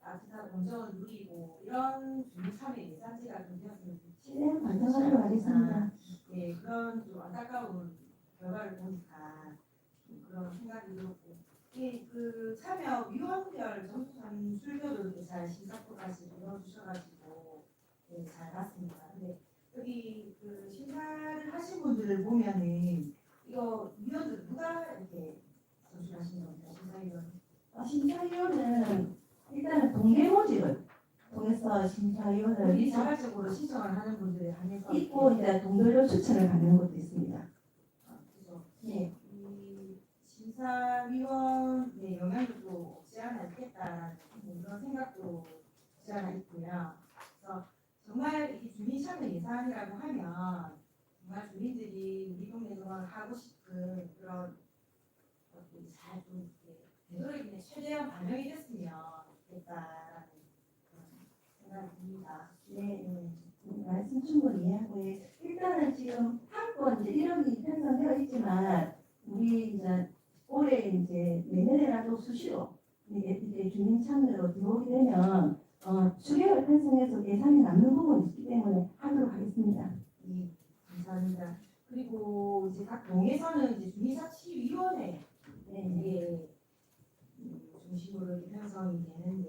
Speaker 4: 따뜻한 온정을 누리고 이런 주민 참여 예산제가 좀 되었으면
Speaker 3: 실내 반성하도록 하겠습니다.
Speaker 4: 예, 그런 좀 안타까운 결과를 보니까 좀 그런 생각이 들었고 그 참여 위원별 점수 산술표를 잘 심사표까지 넣어주셔가지고 잘 봤습니다. 근데 여기 그 심사를 하신 분들을 보면은 이거 위원들 누가 이렇게 도출하신 겁니다. 심사위원.
Speaker 8: 심사위원은 일단은 동계모집을 통해서 심사위원을
Speaker 4: 우리 자발적으로 신청을 하는 분들에 한해서
Speaker 8: 있고 이제 동별로 추천을 받는 것도 있습니다.
Speaker 4: 그래서
Speaker 8: 예.
Speaker 4: 이 심사위원의 영향력도 없지 않아 있겠다라는 그런 생각도 없지 않아 있고요. 그래서 정말 이 주민참여 예산이라고 하면 정말 주민들이 우리 동네 정말 하고 싶은 그런 것들이 잘좀 되도록이면 최대한 반영이 됐으면 좋겠다라는 그런 생각이 듭니다.
Speaker 8: 네, 말씀 충분히 이해하고요. 일단은 지금 한건 이제 1억이 편성되어 있지만 우리 이제 올해 이제 내년에라도 수시로 이제 주민 참여로 들어오게 되면 추계를 편성해서 예산이 남는 부분이 있기 때문에 하도록 하겠습니다.
Speaker 4: 예, 감사합니다. 그리고 이제 각 동에서는 이제 주민사치위원회
Speaker 8: 네,
Speaker 4: 중심으로 이렇게 편성이 되는데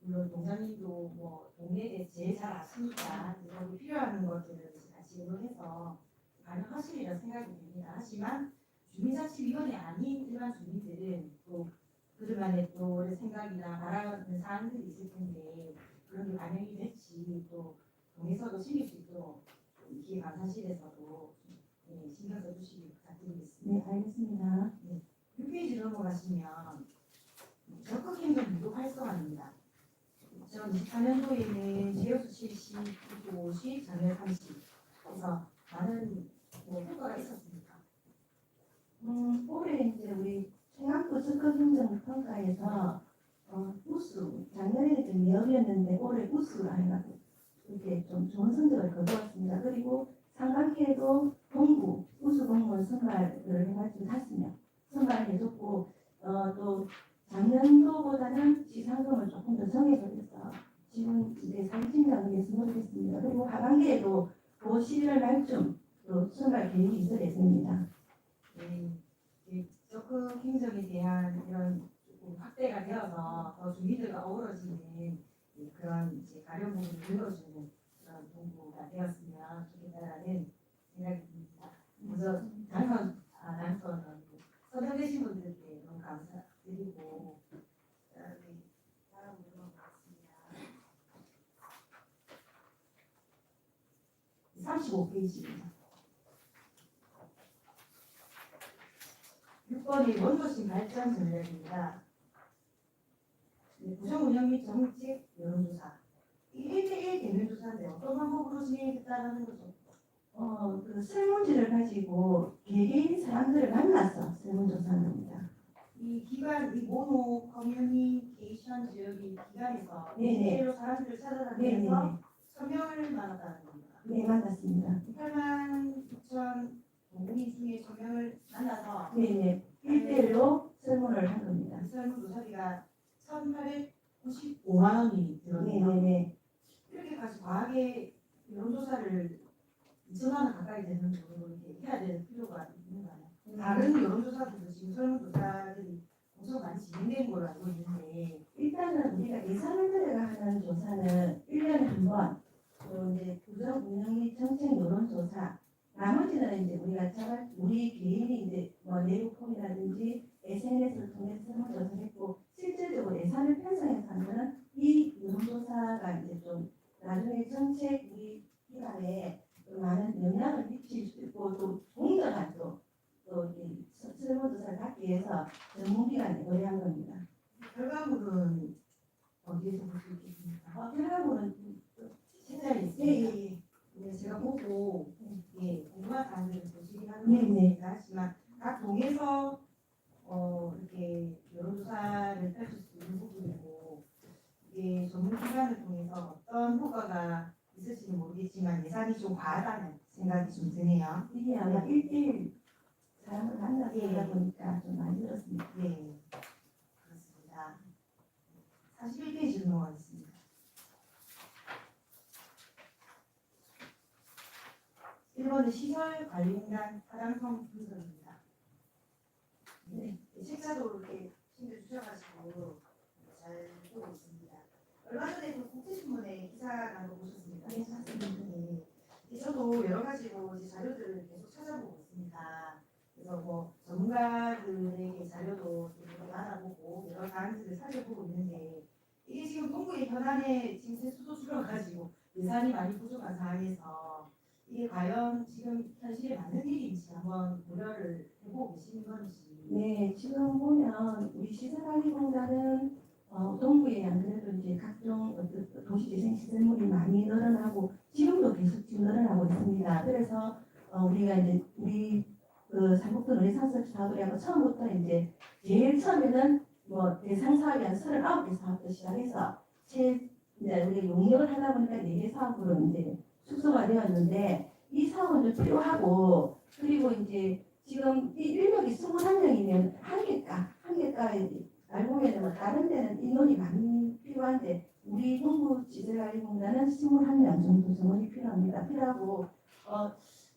Speaker 4: 물론 동장님도 뭐 동네에 대해서 제일 잘 아시니까 이제 거기 필요한 것들을 이제 같이 의논해서 반영하시리라 생각이 됩니다. 하지만 주민자치위원회 아닌 일반 주민들은 또 그들만의 또 생각이나 바라는 사항들이 있을 텐데 그런 게 반영이 될지 또 동에서도 챙길 수 있도록 기획감사실에서도 신경 써주시기 부탁드리겠습니다.
Speaker 8: 네, 알겠습니다.
Speaker 4: 6페이지 넘어가시면 적극 행정 유도 활성화입니다. 2024년도에는 제효수 70, 50, 장려 30 그래서 많은 효과가 있었습니다.
Speaker 8: 올해 이제 우리 청양도 적극행정 평가에서 우수, 작년에는 좀 미흡이었는데 올해 우수를 해가지고 이렇게 좀 좋은 성적을 거두었습니다. 그리고 상반기에도 공부, 우수 공무원 선발을 해가지고 5명 선발해줬고 또 작년도보다는 시상금을 조금 더 정해서 지금 이제 사회팀장을 위해서 노력했습니다. 그리고 하반기에도 그 11월 말쯤 또 선발 계획이 있을 예정입니다.
Speaker 4: 적극 행정에 대한 이런 조금 확대가 되어서 더 주민들과 어우러지는 그런 이제 가령 부분을 늘어주는 그런 동부가 되었으면 좋겠다라는 생각이 듭니다. 먼저 당선 선정되신 분들께 너무 감사드리고 다음으로 넘어가겠습니다. 35페이지입니다. 6번이 원도심 발전 전략입니다. 구정 운영 및 정책 여론조사. 이 1대1 대면 조사인데 어떤 방법으로 진행했다라는 거죠?
Speaker 8: 그 설문지를 가지고 개개인 사람들을 만나서 설문조사하는 겁니다.
Speaker 4: 이 기관, 이 모노 커뮤니케이션 지역이 기관에서
Speaker 8: 네네.
Speaker 4: 실제로 사람들을
Speaker 8: 네네.
Speaker 4: 찾아다니면서 서명을 만났다는 겁니다.
Speaker 8: 네, 만났습니다.
Speaker 4: 8만 9천 국민 중에 서명을 만나서
Speaker 8: 네네. 1대1로 설문을 한 겁니다.
Speaker 4: 이 설문조사비가 1,895만 원이 들었네요.
Speaker 8: 네네네.
Speaker 4: 이렇게까지 과하게 여론조사를 2천만 원 가까이 되는 정도로 이렇게 해야 될 필요가 있는가요? 다른 여론조사들도 지금 설문조사들이 엄청 많이 진행되는 걸로 알고 있는데
Speaker 8: 일단은 우리가 예산을 들여가 하는 조사는 1년에 한 번, 또 이제 구정 운영 및 정책 여론조사, 나머지는 이제 우리 개인이 이제 뭐 내부폼이라든지 SNS를 통해서 설문조사를 했고, 실질적으로 예산을 편성해서 하면은 이 여론조사가 이제 좀 나중에 정책 우리 기관에 많은 영향을 미칠 수 있고, 또 공정한 또 이 설문조사를 받기 위해서 전문기관에 의뢰한 겁니다.
Speaker 4: 결과물은 어디에서 볼 수 있겠습니까?
Speaker 8: 결과물은
Speaker 4: 책자에 있습니다.
Speaker 8: 예예예.
Speaker 4: 네, 제가 보고 궁금한 사항들을 보시긴 하는
Speaker 8: 네네.
Speaker 4: 것입니다. 하지만 각 동에서 이렇게 여론조사를 펼칠 수 있는 부분이고 이게 전문기관을 통해서 어떤 효과가 있을지는 모르겠지만 예산이 좀 과하다는 생각이 좀 드네요.
Speaker 8: 이게 아마 1대1 사람을 만나서
Speaker 4: 예.
Speaker 8: 하다 보니까 좀 많이 들었습니다.
Speaker 4: 네, 그렇습니다. 41페이지 넘어가겠습니다. 1번은 시설관리인간 타당성 분석입니다. 네, 책자도 이렇게 챙겨주셔가지고 잘 보고 있습니다. 얼마 전에 그 국제신문에 기사가 난 거 보셨습니까?
Speaker 8: 네, 맞습니다.
Speaker 4: 네. 저도 여러 가지로 이제 자료들을 계속 찾아보고 있습니다. 그래서 그래서 뭐 전문가들에게 자료도 좀 받아보고 여러 사항들을 살펴보고 있는데 이게 지금 동구의 현안에 지금 세수도 줄어가지고 예산이 많이 부족한 상황에서 이게 과연 지금 현실에 맞는 일인지 한번 고려를 해보고 계시는 건지.
Speaker 8: 네, 지금 보면 우리 시설관리공단은 동구에 안 그래도 이제 각종 어떤 도시재생 시설물이 많이 늘어나고 지금도 계속 지금 늘어나고 있습니다. 그래서 우리가 이제 우리 그 삼북도 논의산업 사업이라고 처음부터 이제 제일 처음에는 뭐 대상 사업이 한 39개 사업부터 시작해서 이제 우리가 용역을 하다 보니까 4개 사업으로 이제 축소가 되었는데 이 사업은 좀 필요하고 그리고 이제 지금 이 인력이 21명이면 한 개가 알고 보면 뭐 다른 데는 인원이 많이 필요한데 우리 동부지질관리공단은 21명 정도 정원이 필요합니다. 필요하고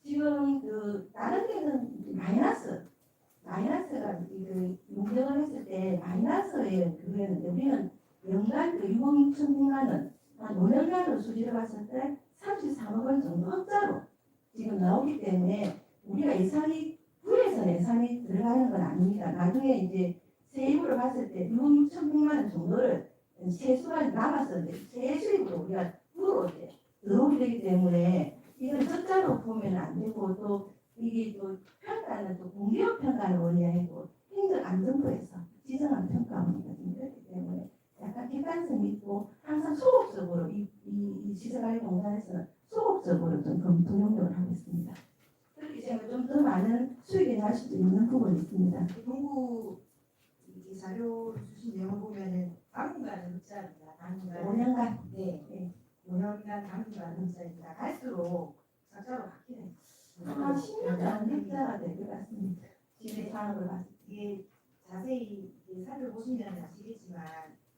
Speaker 8: 지금 그 다른 데는 마이너스가 그 용역을 했을 때 마이너스에 그랬는데 우리는 연간 그 6억 6천만 원, 한 5년간으로 수지를 봤을 때 33억 원 정도 흑자로 지금 나오기 때문에 우리가 구에서 예산이 들어가는 건 아닙니다. 나중에 이제 세입으로 봤을 때 6억 6천만 원 정도를 세수가 남았었는데 세수입으로 우리가 구로 이제 들어오게 되기 때문에 이건 적자로 보면 안 되고 또 이게 또 평가는 또 공기업 평가는 원리이고 행정안전부에서 지정한 평가원이거든요. 그렇기 때문에 약간 객관성이 있고 항상 소극적으로 이 시설관리공단에서는 소극적으로 좀 검토 용역을 하고 있습니다. 그렇기 때문에 좀 더 많은 수익이 날 수도 있는 부분이 있습니다.
Speaker 4: 동구 이 자료 주신 내용을 보면은 당분간은 흑자입니다. 당분간
Speaker 8: 5년간
Speaker 4: 네, 5년간 당분간 흑자입니다. 갈수록 적자로 바뀌는
Speaker 8: 한 10년간 흑자가 될 것 같습니다. 지금 상황을 봤을 때.
Speaker 4: 이게 자세히 살펴보시면 아시겠지만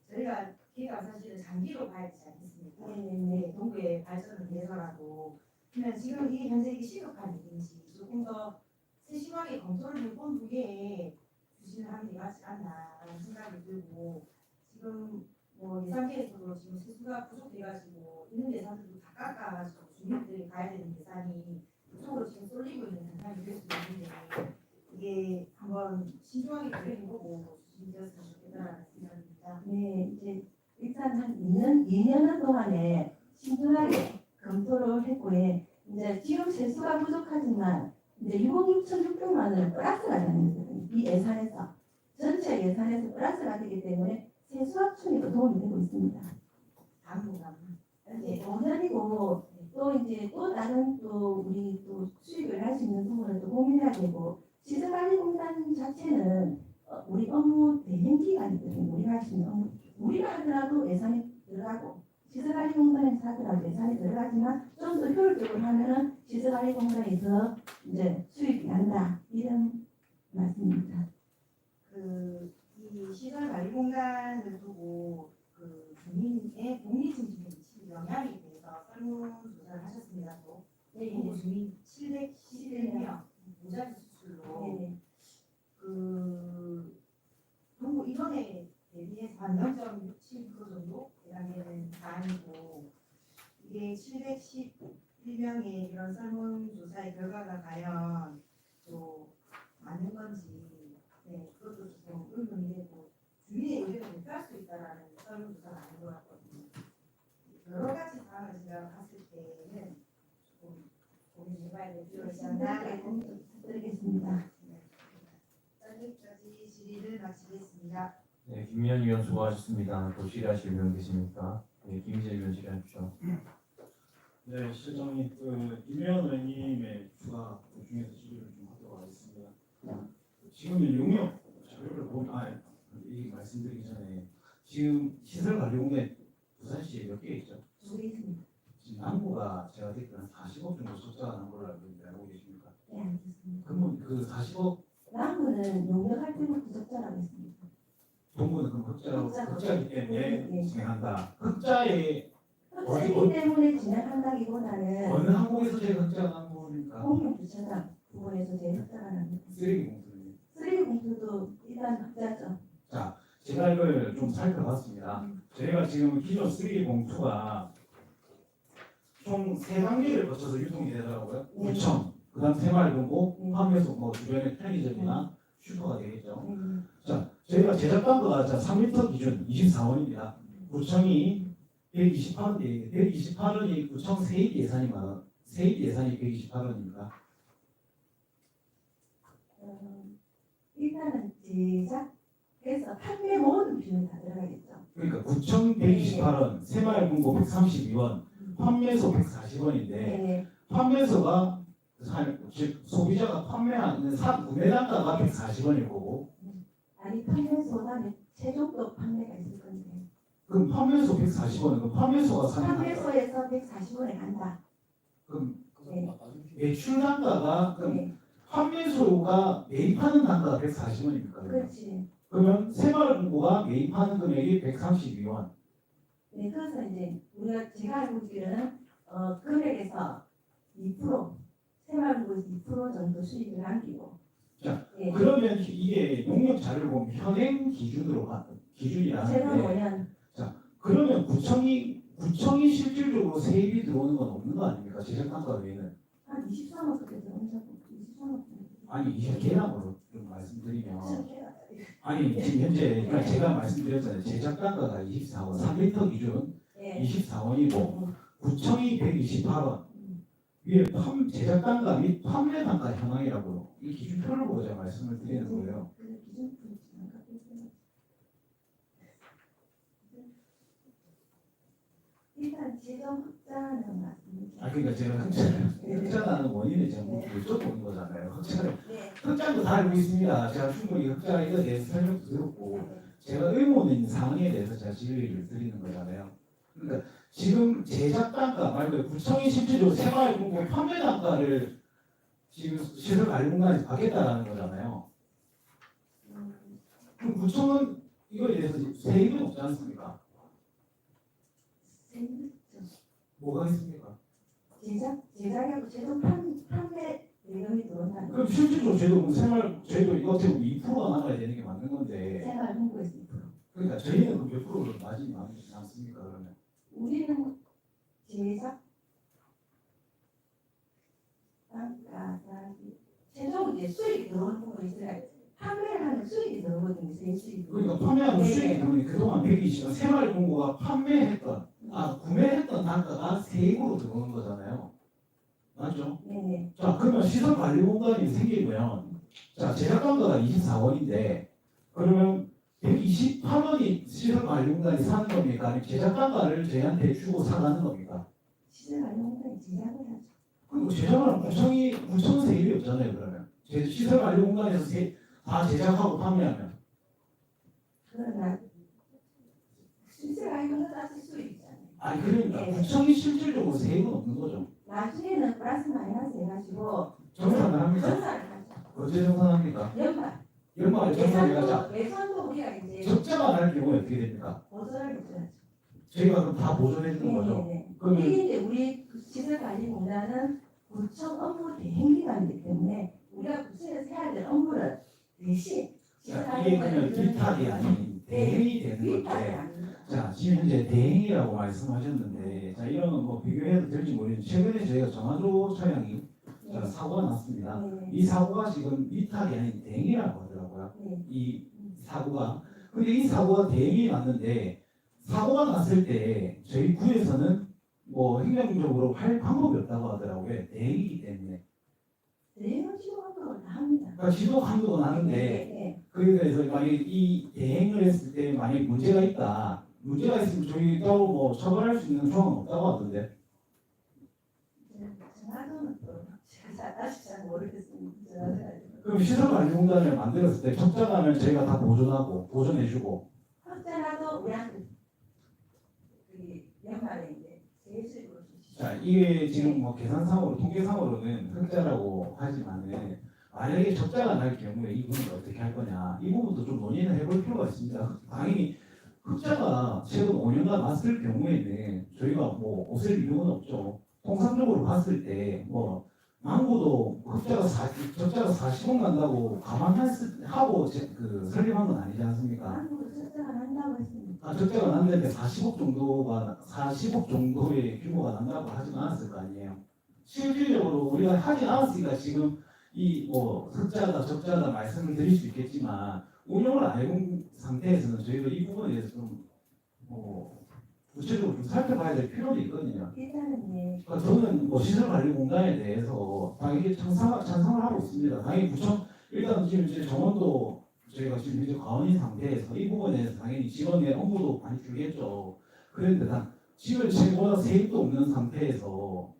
Speaker 4: 저희가 기회가 사실은 장기로 봐야 되지 않겠습니까? 네, 동구의 발전을 위해서라도 그러면 지금 이게 현재 이게 시급한 일인지 조금 더 세심하게 검토를 해본 후에 주시는 하는 게 맞지 않나라는 생각이 들고 지금 뭐 예산계획으로 지금 세수가 부족해가지고 있는 예산들도 다 깎아가지고 주민들이 가야 되는 예산이 그쪽으로 지금 쏠리고 있는 현상이 될 수 있는데 이게 한번 신중하게 고려해보고 주시면 좋겠다라는 생각입니다.
Speaker 8: 네, 이제 일단 한 2년 동안에 신중하게 검토를 했고요. 이제 지금 세수가 부족하지만 이제 6억 6,600만 원은 플러스가 되는 거거든요. 이 예산에서 전체 예산에서 플러스가 되기 때문에 세수 확충에도 도움이 되고 있습니다.
Speaker 4: 당분간
Speaker 8: 네, 5년이고 또 이제 또 다른 또 우리 또 수익을 할 수 있는 부분을 또 고민해야 되고 시설관리공단 자체는 우리 업무 대행 기관이거든요. 우리가 할 수 있는 업무 우리가 하더라도 예산이 들어가고 시설관리공단에서 하더라도 예산이 들어가지만 좀 더 효율적으로 하면은 시설관리공단이 더 이제 수익이 난다 이런 말씀입니다.
Speaker 4: 이 시설관리공단을 두고 그 주민의 복리증진에 미치는 영향에 대해서 설문조사를 하셨습니다. 또 동구 주민 711명 무자리 수출로
Speaker 8: 네.
Speaker 4: 그 동구 인원에 대비해서 한 0.67% 정도 해당되는 사안이고 이게 711명의 이런 설문조사의 결과가 과연 또 맞는 건지 그것도 조금 의문이 되고 주민의 의견을 대표할 수 있다라는 설문조사가 아닌 것 같거든요. 여러 가지 사안을 제가 봤을 때는 조금 고민해봐야 될 필요가 있지 않나
Speaker 8: 드리겠습니다.
Speaker 4: 여기까지 질의를 마치겠습니다.
Speaker 1: 네, 김미연 의원 수고하셨습니다. 또 질의하실 의원 계십니까? 네, 김희재 의원 질의하십시오.
Speaker 5: 네, 실장님, 김혜원 의원님의 추가 중에서 질의를 좀 하도록 하겠습니다. 지금 용역 자료를 보면, 이 말씀드리기 전에 지금 시설관리공단 부산시에 몇 개 있죠?
Speaker 8: 두개 있습니다.
Speaker 5: 지금 남부가 제가 듣기로 한 40억 정도 적자가 난 걸로 알고 있는데 알고 계십니까?
Speaker 8: 네, 알겠습니다.
Speaker 5: 그러면 그 40억
Speaker 8: 남부는 용역할 때는 부적자라고 했습니다.
Speaker 5: 동부는 그럼 흑자이기 때문에
Speaker 8: 네.
Speaker 5: 진행한다. 흑자에
Speaker 8: 흑자이기 때문에 진행한다기보다는
Speaker 5: 어느 항목에서 제일 흑자가 난 겁니까?
Speaker 8: 공용주차장 부분에서 제일 흑자가 납니다.
Speaker 5: 쓰레기 봉투는.
Speaker 8: 쓰레기 공투도 일단 흑자죠.
Speaker 5: 자, 제가 이걸 좀 살펴봤습니다. 저희가 지금 기존 쓰레기 봉투가 총 3단계를 거쳐서 유통이 되더라고요.
Speaker 8: 네.
Speaker 5: 구청, 그다음 새마을금고,
Speaker 8: 네.
Speaker 5: 포함해서 뭐 주변의 편의점이나 슈퍼가 되겠죠.
Speaker 8: 네.
Speaker 5: 자, 저희가 제작단가가 3m 기준 24원입니다. 구청이 128원인데 128원이 구청 세입 예산이면 세입 예산이 128원입니다.
Speaker 8: 일단은 제작해서 판매 모든 비용이 다 들어가겠죠.
Speaker 5: 그러니까 구청 128원, 새마을금고 132원, 판매소 140원인데
Speaker 8: 네.
Speaker 5: 판매소가 즉 소비자가 판매하는 구매 단가가 140원일 거고
Speaker 8: 아니 판매소나 최종도 판매가 있을 건데
Speaker 5: 그럼 판매소 140원은 그럼 판매소가 사는 단가
Speaker 8: 판매소에서 140원에 간다.
Speaker 5: 그럼
Speaker 8: 네.
Speaker 5: 매출 단가가 그럼
Speaker 8: 네.
Speaker 5: 판매소가 매입하는 단가가 140원입니까?
Speaker 8: 그렇지.
Speaker 5: 그러면 새마을금고가 매입하는 금액이 132원.
Speaker 8: 네, 그래서 이제 제가 알고 있기로는 금액에서 2% 새마을금고에서 2% 정도 수익을 남기고.
Speaker 5: 자,
Speaker 8: 네.
Speaker 5: 그러면 이게 용역 자료를 보면 현행 기준으로 기준이라는데
Speaker 8: 최근 5년
Speaker 5: 그러면 구청이 실질적으로 세입이 들어오는 건 없는 거 아닙니까? 제작 단가 외에는
Speaker 8: 한 23억 그때 들어온다고 23억.
Speaker 5: 아니 이게 계량으로 좀 말씀드리면
Speaker 8: 그렇게
Speaker 5: 아니 지금 현재 그러니까 제가 말씀드렸잖아요. 제작 단가가 24원, 3m 기준
Speaker 8: 네.
Speaker 5: 24원이고 구청이 128원. 위에 제작 단가 및 판매 단가 현황이라고 이 기준표를 보고 제가 말씀을 드리는 거예요.
Speaker 8: 그 기준표 지금 일단 재정 흑자는 맞습니다.
Speaker 5: 아 그러니까 제가 흑자라는 원인을 제가 여쭤보는 거잖아요.
Speaker 8: 네.
Speaker 5: 흑자도 다 알고 있습니다. 제가 충분히 흑자에 대해서 설명도 들었고 제가 의문 있는 상황에 대해서 제가 질의를 드리는 거잖아요. 그러니까 지금 제작 단가 말고 구청이 실질적으로 새마을금고 판매 단가를 지금 시설 관리 공간에서 받겠다라는 거잖아요. 그럼 구청은 이거에 대해서 세입은 없지 않습니까? 뭐가 있습니까?
Speaker 8: 제작하고 최종 판매 내용이 들어온다는
Speaker 5: 그럼 실질적으로 저희도 이거 어떻게 보면 2%가 나가야 되는 게 맞는 건데
Speaker 8: 생활 홍보에서 2%.
Speaker 5: 그러니까 저희는 그 몇 프로를 많지 않습니까 그러면?
Speaker 8: 우리는 제작 단가 최종 이제 수익이 들어오는 부분이 있어야 판매를 하면 수익이 들어오거든요. 수익이.
Speaker 5: 그러니까 판매하는
Speaker 8: 네.
Speaker 5: 수익이 들어오니 그동안 120원 새마을금고가 구매했던 단가가 세입으로 들어오는 거잖아요. 맞죠?
Speaker 8: 네네.
Speaker 5: 자 그러면 시설 관리 공간이 생기면 자 제작 단가가 24원인데 그러면 128원이 시설 관리 공간이 사는 겁니까? 아니면 제작 단가를 저희한테 주고 사가는 겁니까?
Speaker 8: 시설 관리공단이 제작을 하죠.
Speaker 5: 그리고 제작은 구청 세입이 없잖아요. 그러면 시설 관리 공간에서 다 제작하고 판매하면
Speaker 8: 그러나 시설 관리공단 따서 수익이잖아요.
Speaker 5: 아니 그러니까
Speaker 8: 네.
Speaker 5: 구청이 실질적으로 세입은 없는 거죠.
Speaker 8: 나중에는 플러스 마이너스 해가지고
Speaker 5: 정산을 합니까?
Speaker 8: 정산을 하죠.
Speaker 5: 어째 정산합니까?
Speaker 8: 연말
Speaker 5: 정산해가지고
Speaker 8: 예산도 우리가 이제
Speaker 5: 적자가 날 경우에 어떻게 됩니까?
Speaker 8: 보전을 해줘야죠.
Speaker 5: 저희가 그럼 다 보존해 주는 거죠.
Speaker 8: 네네네.
Speaker 5: 그러면
Speaker 8: 이게 이제 우리 시설관리공단은 구청 업무 대행기관이기 때문에 우리가 구청에서 해야 될 업무를 대신
Speaker 5: 자, 이게 그냥 뒷탈이 아닌 대행이 되는
Speaker 8: 윗탈이
Speaker 5: 건데
Speaker 8: 아닙니다.
Speaker 5: 자 지금 현재 대행이라고 말씀하셨는데 자 이런 건 뭐 비교해도 될지 모르겠는데 최근에 저희가 정화조 차량이 자, 사고가 났습니다.
Speaker 8: 네.
Speaker 5: 이 사고가 지금 위탁이 아닌 대행이라고 하더라고요.
Speaker 8: 네.
Speaker 5: 이 사고가 근데 이 사고가 대행이 났는데 사고가 났을 때 저희 구에서는 뭐 행정적으로 할 방법이 없다고 하더라고요. 대행이기 때문에
Speaker 8: 대행은 지금 업무를 다 합니다.
Speaker 5: 그러니까 지도 감독은 하는데
Speaker 8: 네.
Speaker 5: 그래서 만약에 이 대행을 했을 때 만약에 문제가 있으면 저희 따로 뭐 처벌할 수 있는 조항은 없다고 하던데
Speaker 8: 전화도는 또 제가 아직 잘 모르겠습니다.
Speaker 5: 그럼 시설관리공단을 만들었을 때 적자가면 저희가 다 보존해주고
Speaker 8: 확자라도 우리한테 연말에 이제 세수익으로 주시죠.
Speaker 5: 자 이게 지금 뭐 계산상으로 통계상으로는 흑자라고 하지만은 만약에 적자가 날 경우에 이 부분을 어떻게 할 거냐 이 부분도 좀 논의를 해볼 필요가 있습니다. 당연히 흑자가 최근 5년간 났을 경우에는 저희가 뭐 없앨 이유는 없죠. 통상적으로 봤을 때 뭐 망고도 적자가 40억 난다고 하고 설립한 건 아니지 않습니까?
Speaker 8: 한국은 적자가 난다고 했습니다.
Speaker 5: 적자가 났는데 40억 정도의 규모가 난다고 하진 않았을 거 아니에요. 실질적으로 우리가 하진 않았으니까 지금 이 뭐 흑자다 적자다 말씀을 드릴 수 있겠지만 운영을 안 해본 상태에서는 저희가 이 부분에 대해서 좀뭐 구체적으로 좀 살펴봐야 될 필요도 있거든요.
Speaker 8: 일단은 네.
Speaker 5: 그러니까 저는 뭐 시설관리공단에 대해서 당연히 찬성을 하고 있습니다. 당연히 구청 일단 지금 이제 정원도 저희가 지금 이제 과원인 상태에서 이 부분에 대해서 당연히 직원의 업무도 많이 줄겠죠. 그런데 지금 최고나 세입도 없는 상태에서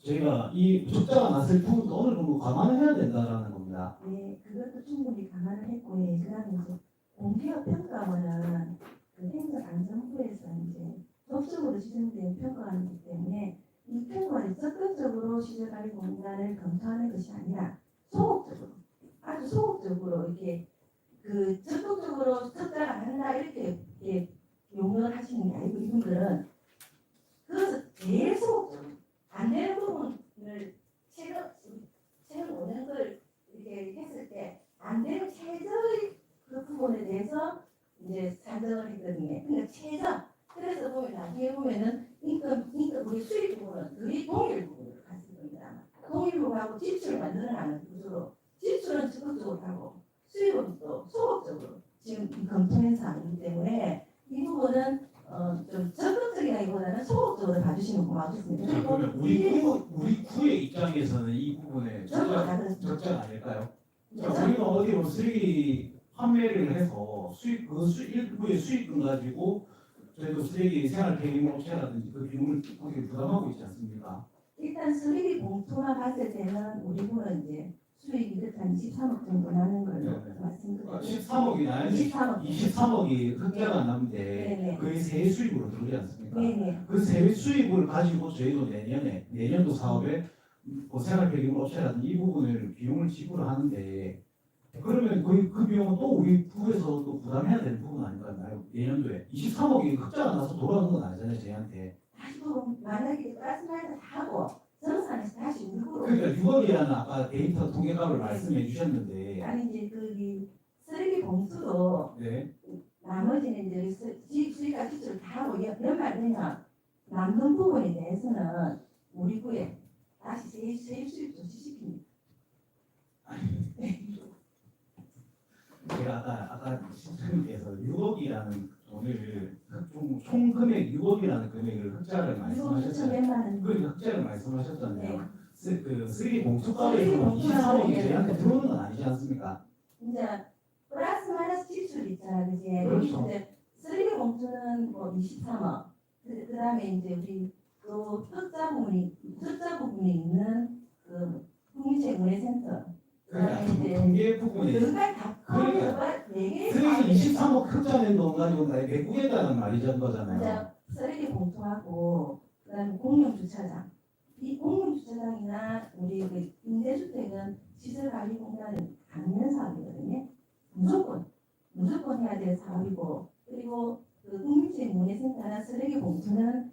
Speaker 5: 저희가 이 적자가 났을 부분도 어느 정도 감안을 해야 된다라는 겁니다.
Speaker 8: 네, 그것도 충분히 감안을 했고, 예, 그다음에 이제 공기업 평가원은 그 행정안전부에서 이제 법적으로 지정된 평가원이기 때문에 이 평가원이 적극적으로 시설관리공단을 검토하는 것이 아니라 소극적으로, 아주 소극적으로 이렇게 그 적극적으로 적자가 난다 이렇게 용어를 하시는 게 아니고 이분들은 그것을 제일 소극적으로 안 되는 부분을 책을 오는 걸 이렇게 했을 때 안 되는 최저의 그 부분에 대해서 이제 산정을 했거든요. 그러니까 최저. 그래서 보면 나중에 보면은 인건 우리 수익 부분은 거의 동일 부분으로 갔을 겁니다. 동일 부분하고 지출을 만들어가는 구조로 지출은 적극적으로 하고 수익은 또 소극적으로 지금 검토한 사항이기 때문에 이 부분은 좀 적극적이라기보다는 소극적으로 봐주시면 고맙겠습니다.
Speaker 5: 자,
Speaker 8: 그리고
Speaker 5: 그러면 우리 구의 입장에서는 이 부분에 적자가 아닐까요? 자, 우리가 어디 보면 쓰레기 판매를 해서 일부의 수익금 가지고 저희도 쓰레기 생활 폐기물업체라든지 그 비용을 거기에 부담하고 있지 않습니까?
Speaker 8: 일단 쓰레기 봉투만 봤을 때는 우리 부는 이제 수익이 한 23억 정도 나는 걸로
Speaker 5: 네.
Speaker 8: 말씀드려요.
Speaker 5: 13억이 나야지 23억이 흑자가 남는데
Speaker 8: 네네.
Speaker 5: 그게 세외 수입으로 들어오지 않습니까?
Speaker 8: 네네.
Speaker 5: 그 세외 수입을 가지고 저희도 내년도 사업에 뭐 생활 폐기물 업체라든지 이 부분을 비용을 지불을 하는데 그러면 그 비용은 또 우리 부에서 또 부담해야 되는 부분 아닌가요? 내년도에 23억이 흑자가 나서 돌아오는 건 아니잖아요, 저희한테.
Speaker 8: 다시 또 만약에 가스라이터 다 하고 정산해서 다시 울고로
Speaker 5: 그러니까 6억이라는 아까 데이터 통계값을 말씀해 주셨는데,
Speaker 8: 아니 이제 그 쓰레기 봉투도
Speaker 5: 네,
Speaker 8: 나머지는 이제 수익과 지출을 다 하고 연말되면 남는 부분에 대해서는 우리 구에 다시 세입 수입 조치시킵니다.
Speaker 5: 제가 아까 시청님께서 6억이라는 돈을 총 금액 6억이라는 금액을 흑자를
Speaker 8: 6억
Speaker 5: 말씀하셨잖아요.
Speaker 8: 6천몇만 원.
Speaker 5: 그 흑자를 말씀하셨잖아요.
Speaker 8: 네.
Speaker 5: 그 쓰레기 봉투값에서 23억이 저희한테 들어오는 건 아니지 않습니까?
Speaker 8: 이제 플러스 마이너스 지출 있잖아, 그지?
Speaker 5: 그렇죠.
Speaker 8: 근데 쓰레기 봉투는 뭐 23억. 그다음에 이제 우리 또 흑자 부분이 있는 그 국민체육문화센터.
Speaker 5: 그러니까
Speaker 8: 그다음에 이제
Speaker 5: 통계 부분에
Speaker 8: 그걸 다
Speaker 5: 그러니까
Speaker 8: 포함해서 4개
Speaker 5: 쓰레기 23억 흑자 낸 돈 가지고 몇 국에다는 말이죠 거잖아요.
Speaker 8: 이제 쓰레기 봉투하고 그다음에 공용 주차장. 이 공용 주차장이나 우리 그 임대주택은 시설관리공단은 강면 사업이거든요. 무조건 해야 될 사업이고 그리고 그 국민체육문화센터나 쓰레기 봉투는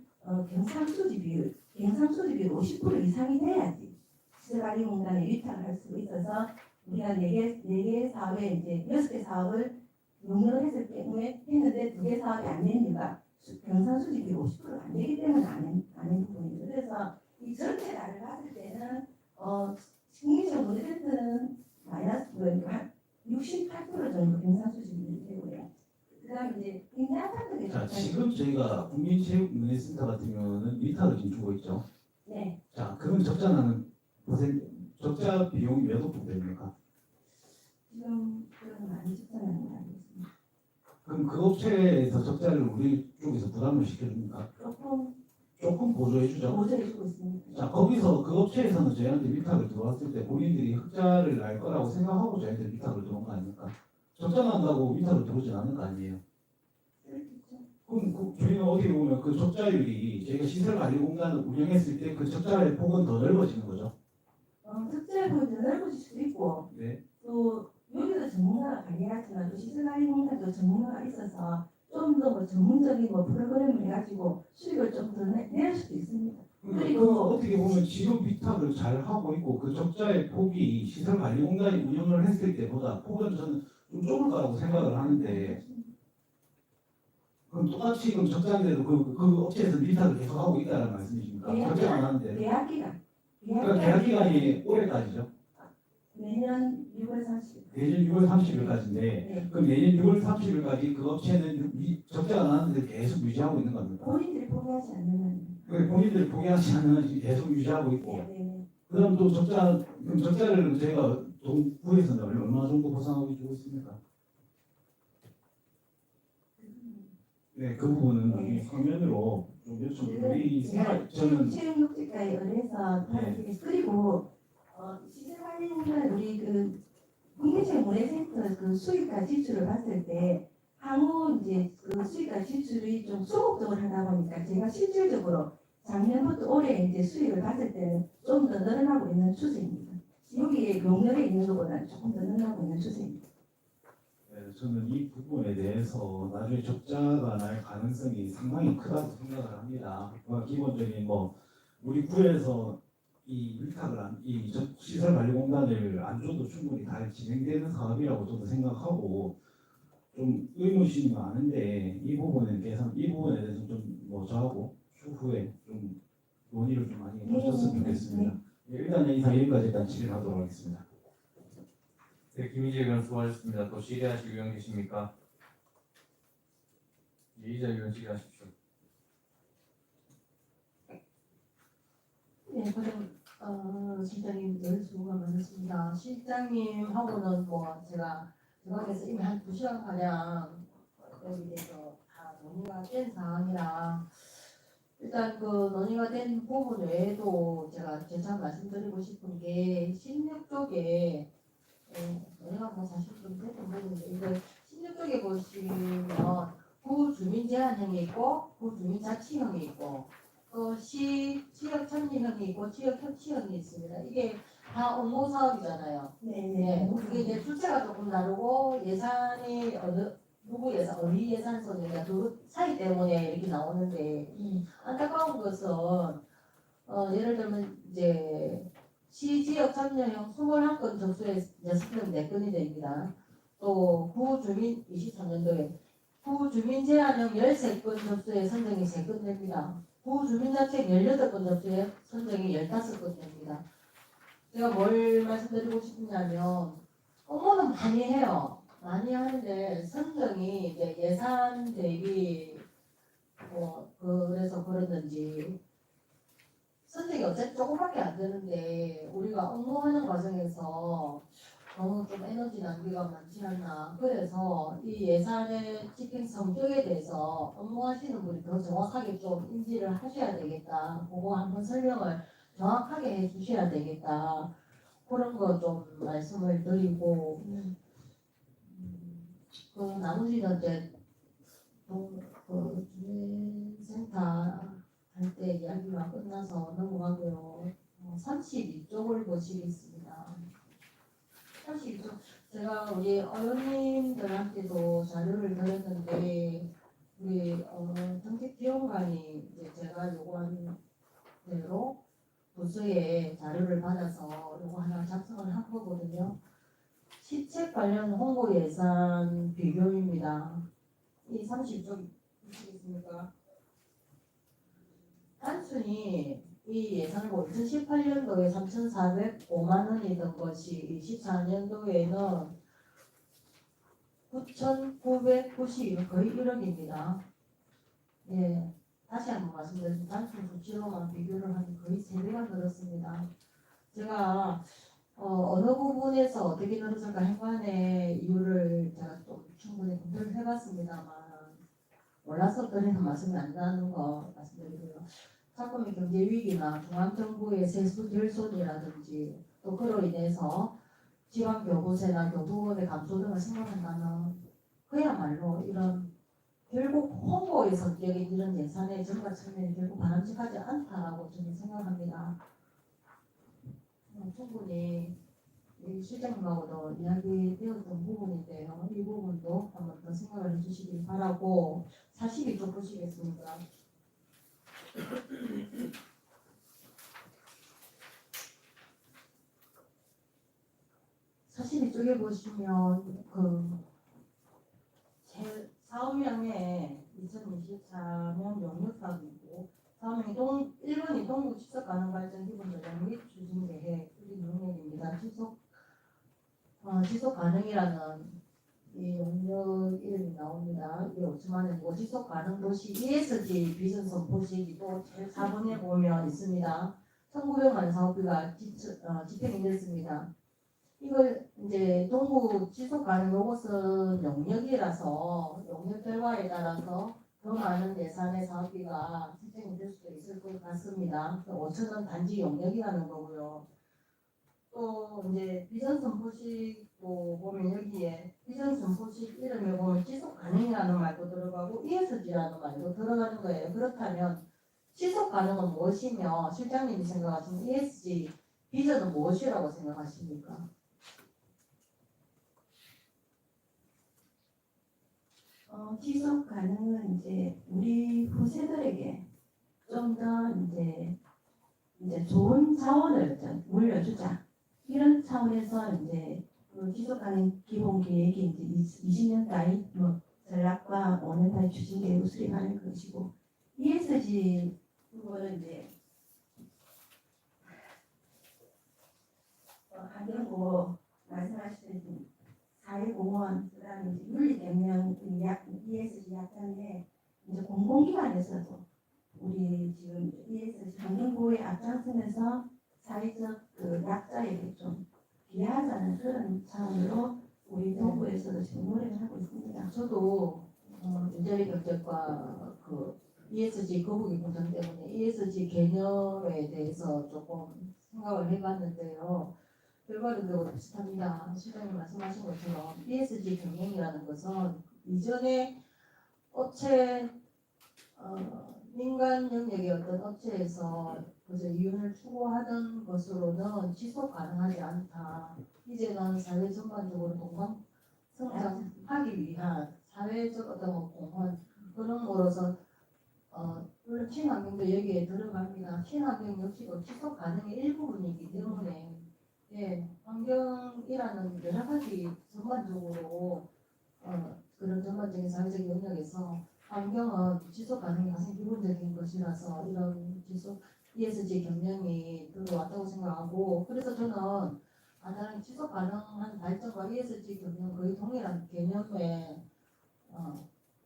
Speaker 8: 경상수지 비율 50% 이상이 돼야지 시설관리공단에 위탁을 할 수 있어서 우리가 4개 사업에 이제 6개 사업을 용역을 했을 경우에 했는데 2개 사업이 안 된 이유가 경상수지 비율 50%가 안 되기 때문에 안 된 부분이죠. 그래서 이 전체 나를 봤을 때는 국민체육문화센터는 마이너스 한 68% 정도 경상수지 비율이 되고요. 그다음에 이제 임대아파트가
Speaker 5: 자, 지금 저희가 국민체육문화센터 같은 경우는 위탁을 지금 주고 있죠.
Speaker 8: 네.
Speaker 5: 자, 그럼 적자 나는 적자 비용이 몇 억 정도 됩니까?
Speaker 8: 지금 그런 많이 적자나는 거 알겠습니다.
Speaker 5: 그럼 그 업체에서 적자를 우리 쪽에서 부담을 시켜줍니까? 조금 보조해주죠.
Speaker 8: 보조해주고 있습니다.
Speaker 5: 자, 거기서 그 업체에서는 저희한테 위탁을 들어왔을 때 본인들이 흑자를 날 거라고 생각하고 저희한테 위탁을 들어온 거 아닙니까? 적자 난다고 위탁을 들어오진 않는 거 아니에요? 그럼 저희는 어디 보면 그 적자율이 저희가 시설관리공단을 운영했을 때 그 적자의 폭은 더 넓어지는 거죠.
Speaker 8: 적자의 폭이 더 넓어질 수도 있고
Speaker 5: 네.
Speaker 8: 또 여기도 전문가가 관리하지만 또 시설관리공단도 전문가가 있어서 좀 더 뭐 전문적인 뭐 프로그램을 해가지고 수익을 좀 더 낼 수도 있습니다.
Speaker 5: 그리고 어떻게 보면 지금 위탁을 잘 하고 있고 그 적자의 폭이 시설관리공단이 운영을 했을 때보다 폭은 저는 좀 좁을 거라고 생각을 하는데 그럼 똑같이 그럼 적자인데도 그 업체에서 위탁을 계속 하고 있다는 말씀이십니까?
Speaker 8: 네.
Speaker 5: 적자 안 하는데.
Speaker 8: 계약기간
Speaker 5: 그러니까 계약 기간이 올해까지죠.
Speaker 8: 내년 6월 30일.
Speaker 5: 내년 6월 30일까지인데
Speaker 8: 네.
Speaker 5: 그럼 내년 6월 30일까지 그 업체는 적자가 나는데 계속 유지하고 있는 겁니까?
Speaker 8: 본인들이 포기하지 않는.
Speaker 5: 그 본인들이 포기하지 않는 계속 유지하고 있고
Speaker 8: 네.
Speaker 5: 그럼 또 적자를 저희가 돈 구해서는 얼마 정도 보상하게 주고 있습니까? 네, 그 부분은
Speaker 8: 네.
Speaker 5: 서면으로 좀 요청 우리 생활 저는
Speaker 8: 체육육지과에 의해서
Speaker 5: 네.
Speaker 8: 그리고 시설 관리는 우리 그 국민체육문화센터 그 수익과 지출을 봤을 때 향후 이제 그 수익과 지출이 좀 소극적으로 하다 보니까 제가 실질적으로 작년부터 올해 이제 수익을 봤을 때는 좀 더 늘어나고 있는 추세입니다. 여기에 용역에 있는 것보다는 조금 더 늘어나고 있는 추세입니다.
Speaker 5: 네, 저는 이 부분에 대해서 나중에 적자가 날 가능성이 상당히 크다고 생각을 합니다. 기본적인 우리 구에서 이 위탁을 이 시설관리공단을 안 줘도 충분히 잘 진행되는 사업이라고 저도 생각하고 좀 의문심이 많은데 이 부분에 대해서 좀 저하고 추후에 좀 논의를 좀 많이 해주셨으면 좋겠습니다. 네, 일단 이상 여기까지 일단 진행하도록 하겠습니다.
Speaker 1: 네, 김희재 의원 수고하셨습니다. 또 질의하실 의원 계십니까? 이희재 의원 질의하십시오.
Speaker 9: 네, 그럼 실장님 늘 수고가 많으십니다. 실장님하고는 제가 대박에서 이미 한 2시간 가량 여기 대해서 다 논의가 된 상황이라 일단 그 논의가 된 부분 외에도 제가 재차 말씀드리고 싶은 게 16쪽에 논의가 사실 좀 됐던 부분인데 이제 16쪽에 보시면 구주민 제한형이 있고 구주민 자치형이 있고 시 지역 참여형이 있고 지역 협치형이 있습니다. 이게 다 업무 사업이잖아요. 네. 이게 이제 주체가 조금 다르고 예산이 누구 예산, 어디 예산 손이냐 그 사이 때문에 이렇게 나오는데 안타까운 것은 예를 들면 이제 시 지역 참여형 21건 접수에 6명 4건이 됩니다. 또 구주민 23년도에 구주민 제한형 13건 접수에 선정이 3건 됩니다. 구주민자책 18건 접수에 선정이 15건 됩니다. 제가 뭘 말씀드리고 싶냐면 업무는 많이 해요. 많이 하는데 선정이 이제 예산 대비 그래서 그러는지 선정이 어차피 조금밖에 안 되는데 우리가 업무하는 과정에서 너무 좀 에너지 낭비가 많지 않나. 그래서 이 예산의 집행 성격에 대해서 업무하시는 분이 더 정확하게 좀 인지를 하셔야 되겠다. 그거 한번 설명을 정확하게 해 주셔야 되겠다. 그런 거 좀 말씀을 드리고 그 나머지는 이제 그 주민센터 할 때 이야기가 끝나서 넘어가고요. 32쪽을 보시겠습니다. 32쪽 제가 우리 의원님들한테도 자료를 드렸는데 우리 정책지원관이 이제 제가 요구한 대로 부서에 자료를 받아서 요거 하나 작성을 한 거거든요. 시책 관련 홍보 예산 비교입니다. 이 30쪽 보시겠습니까? 단순히 이 예산을 2018년도에 3,405만 원이던 것이 24년도에는 9,990 거의 1억입니다. 예, 다시 한번 말씀드리면 단순 수치로만 비교를 하면 거의 3배가 늘었습니다. 제가 어느 부분에서 어떻게 늘어질까 행간의 이유를 제가 좀 충분히 검토를 해봤습니다만 몰라서 드리는 말씀이 안 나는 거 말씀드리고요. 자꾸의 경제 위기나 중앙정부의 세수 결손이라든지 또 그로 인해서 지방 교부세나 교부업의 감소 등을 생각한다면 그야말로 이런 결국 홍보의 성격인 이런 예산의 증가 측면이 결국 바람직하지 않다라고 저는 생각합니다. 충분히 실장님하고도 이야기되었던 부분인데요. 이 부분도 한번 더 생각을 해주시기 바라고 42쪽 보시겠습니다. 42쪽에 보시면 그 사업량의 2024년 용역사업이고 다음에 1번이 동구 지속 가능 발전 기본 조정 및 추진 계획 우리 능력입니다. 지속 가능이라는 이 용역 이름이 나옵니다. 이게 5천만 원이고 지속 가능 도시 ESG 비전 선포식이 또 4번에 보면 있습니다. 1,900만 원 사업비가 집행이 됐습니다. 이걸 이제 동구 지속 가능 요것은 용역이라서 용역 결과에 따라서 더 많은 예산의 사업비가 집행이 될 수도 있을 것 같습니다. 5천 원 단지 용역이라는 거고요. 또 이제 비전 선포식도 보면 여기에 비전 선포식 이름에 보면 지속 가능이라는 말도 들어가고 ESG라는 말도 들어가는 거예요. 그렇다면 지속 가능은 무엇이며 실장님이 생각하시는 ESG 비전은 무엇이라고 생각하십니까?
Speaker 8: 지속 가능은 이제 우리 후세들에게 좀 더 이제 좋은 자원을 좀 물려주자 이런 차원에서 이제 그 지속 가능 기본 계획이 이제 20년 따위 뭐 전략과 5년 따위 추진 계획을 수립하는 것이고 ESG 그거는 이제 환경보호 말씀하시듯이 사회공헌 그다음에 이제 윤리경영 ESG 약간의 이제 공공기관에서도 우리 지금 ESG 환경보호에 앞장서면서 사회적 그 약자에게 좀 비하하자는 그런 차원으로 우리 동부에서도 지금 노력을 하고 있습니다.
Speaker 9: 저도 인재리 경쟁과 그 ESG 거북이 공장 때문에 ESG 개념에 대해서 조금 생각을 해봤는데요. 결과적으로 비슷합니다. 시장님 말씀하신 것처럼 ESG 경영이라는 것은 이전에 업체 민간 영역의 어떤 업체에서 그저 이윤을 추구하던 것으로는 지속 가능하지 않다. 이제는 사회 전반적으로 동방 성장하기 위한 사회적 어떤 공헌 그런 거로서 물론 친환경도 여기에 들어갑니다. 친환경 역시도 지속 가능의 일부분이기 때문에 예, 환경이라는 여러 가지 전반적으로 그런 전반적인 사회적 영역에서 환경은 지속 가능이 가장 기본적인 것이라서 이런 지속 ESG 경영이 들어왔다고 생각하고 그래서 저는 간단하게 지속 가능한 발전과 ESG 경영 거의 동일한 개념에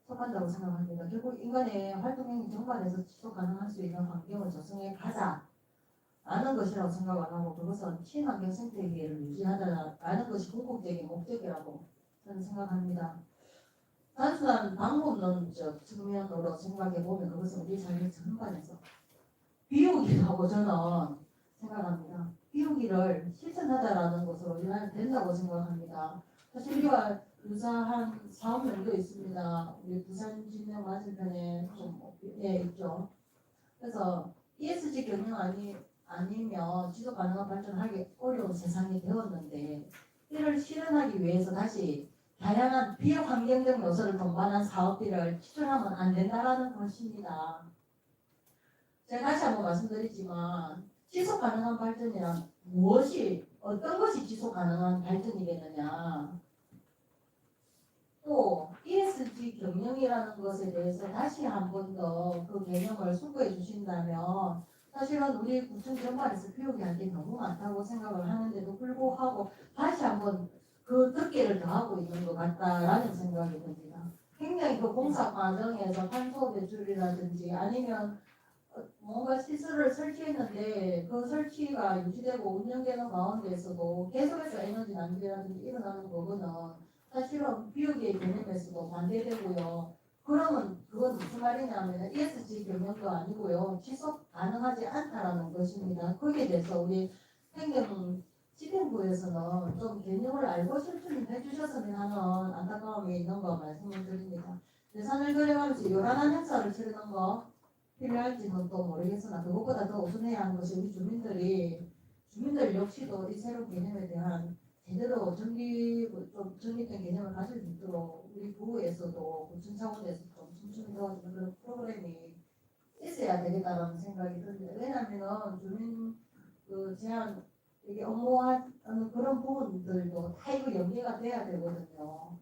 Speaker 9: 속한다고 생각합니다. 결국 인간의 활동행위 전반에서 지속 가능할 수 있는 환경을 조성해 가자. 라는 것이라고 생각을 하고 그것은 친환경 생태계를 유지하자라는 것이 궁극적인 목적이라고 저는 생각합니다. 단순한 방법론적 측면으로 생각해 보면 그것은 우리 삶의 전반에서 비우기라고 저는 생각합니다. 비우기를 실천하자라는 것으로 이해하면 된다고 생각합니다. 사실 우리와 유사한 사업명도 있습니다. 우리 부산 진명 맞은편에 좀 있죠. 그래서 ESG 경영 아니면 지속 가능한 발전하기 어려운 세상이 되었는데 이를 실현하기 위해서 다시 다양한 비환경적 요소를 동반한 사업비를 지출하면 안 된다라는 것입니다. 제가 다시 한번 말씀드리지만 지속 가능한 발전이란 무엇이 어떤 것이 지속 가능한 발전이겠느냐 또 ESG 경영이라는 것에 대해서 다시 한 번 더 그 개념을 수고해 주신다면 사실은 우리 구청 전반에서 교육이 할 게 너무 많다고 생각을 하는데도 불구하고 다시 한번 그 덮개를 더하고 있는 것 같다라는 생각이 듭니다. 굉장히 그 공사 과정에서 탄소 배출이라든지 아니면 뭔가 시설을 설치했는데 그 설치가 유지되고 운영되는 가운데에서도 계속해서 에너지 낭비라든지 일어나는 부분은 사실은 비우기의 개념에서도 반대되고요. 그러면 그건 무슨 말이냐면 ESG 경영도 아니고요. 지속 가능하지 않다라는 것입니다. 거기에 대해서 우리 집행부에서는 좀 개념을 알고 실천을 해주셨으면 하는 안타까움이 있는 거 말씀을 드립니다. 예산을 들여가면서 요란한 행사를 치르는 거 필요할지는 또 모르겠으나 그것보다 더 우선해야 하는 것이 우리 주민들 역시도 이 새로운 개념에 대한 제대로 정립된 개념을 가질 수 있도록 우리 부에서도 구청 차원에서 좀 촘촘히 도와주는 그런 프로그램이 있어야 되겠다라는 생각이 듭니다. 왜냐하면 주민 그 제한 이게 업무하는 그런 부분들도 다 이거 연계가 돼야 되거든요.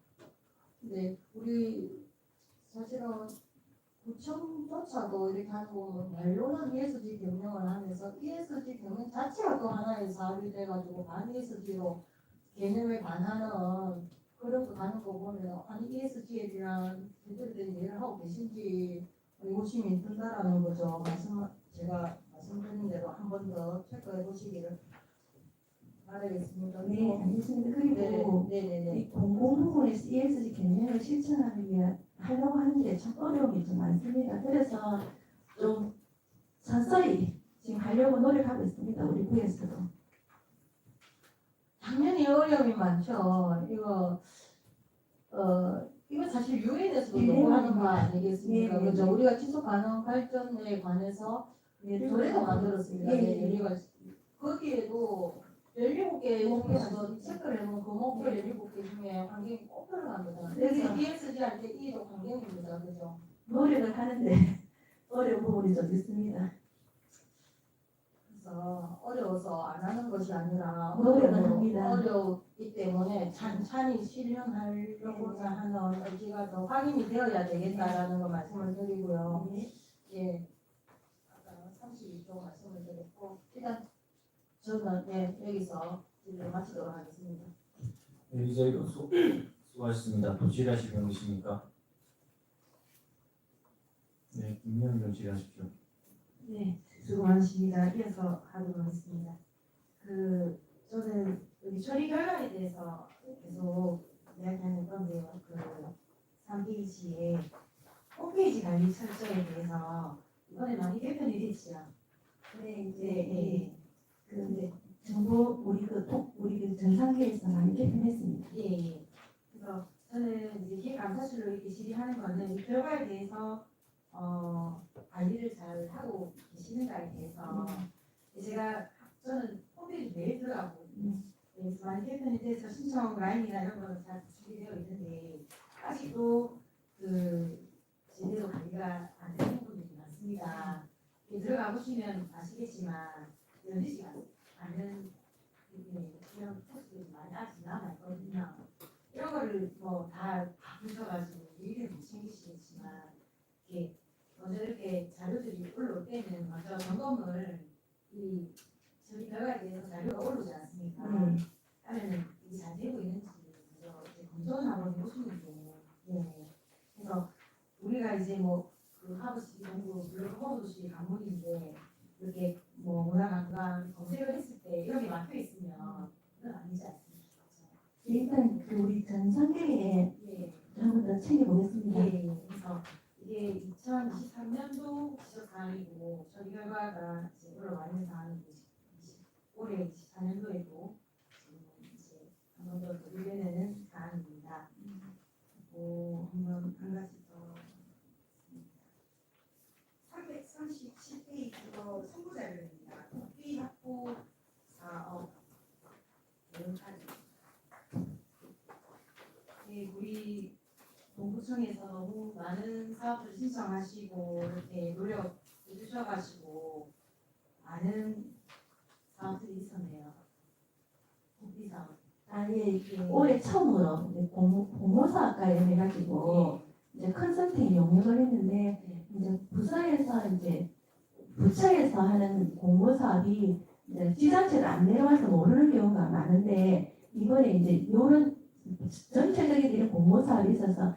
Speaker 9: 근데 우리 사실은 구청조차도 이렇게 하는 거 보면 말로는 ESG 경영을 하면서 ESG 경영 자체가 또 하나의 사업이 돼가지고 반 ESG로 개념을 반하는 그런 거 가는 거 보면 아니 ESG에 대한 제대로 된 이해를 하고 계신지 의구심이 든다라는 거죠. 제가 말씀드린 대로 한 번 더 체크해 보시기를 바라겠습니다.
Speaker 8: 네, 알겠습니다. 그리고
Speaker 9: 네네네.
Speaker 8: 이 공공부문에서 ESG 경영을 실천하기 위해 하려고 하는데 참 어려움이 좀 많습니다. 그래서 좀 서서히 지금 하려고 노력하고 있습니다. 우리 부에서도.
Speaker 9: 당연히 어려움이 많죠. 이거 사실 유엔에서도 요구하는 거 아니겠습니까?
Speaker 8: 네, 네,
Speaker 9: 그죠?
Speaker 8: 네.
Speaker 9: 우리가 지속 가능 발전에 관해서 조례도 만들었습니다.
Speaker 8: 네,
Speaker 9: 네,
Speaker 8: 네.
Speaker 9: 연리가 거기에도 17개 중에서 체크를 해보면 그 목표 17개 중에 환경이 꼭 들어간 거잖아요. 그래서 ESG 할 때 E도 환경입니다. 그죠?
Speaker 8: 노력을 하는데 어려운 부분이 좀 있습니다.
Speaker 9: 그래서 어려워서 안 하는 것이 아니라
Speaker 8: 노력은 합니다.
Speaker 9: 어렵기 때문에 찬찬히 실현하려고자 하는 의지가 더 확인이 되어야 되겠다라는 거 말씀을 드리고요. 예, 아까 32조 말씀을 드렸고 일단 저는 여기서 질문 마치도록 하겠습니다.
Speaker 1: 네, 이제 수고하셨습니다. 도질하실 병이십니까? 네, 김명경 질의하십시오.
Speaker 4: 네, 수고 많으십니다. 이어서 하도록 하겠습니다. 저는 여기 처리 결과에 대해서 계속 이야기하는 건데요. 3페이지에 홈페이지 관리 철저에 대해서 이번에 많이 개편이 됐죠.
Speaker 8: 근데 이제
Speaker 4: 네,
Speaker 8: 근데 정보 우리 그 전산계에서 많이 개편했습니다.
Speaker 4: 예. 그래서 저는 이제 기획감사실로 이렇게 질의하는 거는 이 결과에 대해서 관리를 잘 하고 계시는가에 대해서 저는 홈페이지 매일 들어가고 그래서 많이 개편이 돼서 신청 라인이나 이런 거는 잘 구축이 되어 있는데 아직도 제대로 관리가 안 되는 부분들이 많습니다. 들어가 보시면 아시겠지만 열리지가 않는 그런 코스들이 많이 아직 남아 있거든요. 이런 거를 다 바꾸셔가지고 일일이 못 챙기시겠지만 먼저 이렇게 자료들이 올라올 때는 먼저 점검을 저희 결과에 대해서 자료가 올라오지 않습니까? 그러면은 이게 잘 되고 있는지 먼저 이제 검토를 한번 해보시는 게 그래서 우리가 이제 그 하버시티 정부 물론 허브도시 강문인데 이렇게 문화관광 검색을 했을 때 이런 게 막혀 있으면 그건 아니지 않습니까?
Speaker 8: 일단 우리 전산계에
Speaker 4: 예.
Speaker 8: 한번 더 챙겨보겠습니다.
Speaker 4: 예. 그래서 이게 2023년도 지적사항이고 처리 결과가 이제 올라와 있는 사항이고 올해 24년도에도 이제 한 번 더 돌려내는 사항입니다. 한번 한 가지 더 337페이지로 청구자료입니다. 국비 확보 사업 내용까지. 우리 동구청에서 너무 많은 사업을 신청하시고 이렇게 노력해 주셔가지고 많은 사업들이 있었네요. 국비 사업.
Speaker 8: 아니 올해 처음으로 이제 공모사학과에 해가지고 이제 컨설팅 용역을 했는데 이제 부처에서 하는 공모사업이 이제 지자체를 안 내려와서 모르는 경우가 많은데 이번에 이제 이런 전체적인 이런 공모사업이 있어서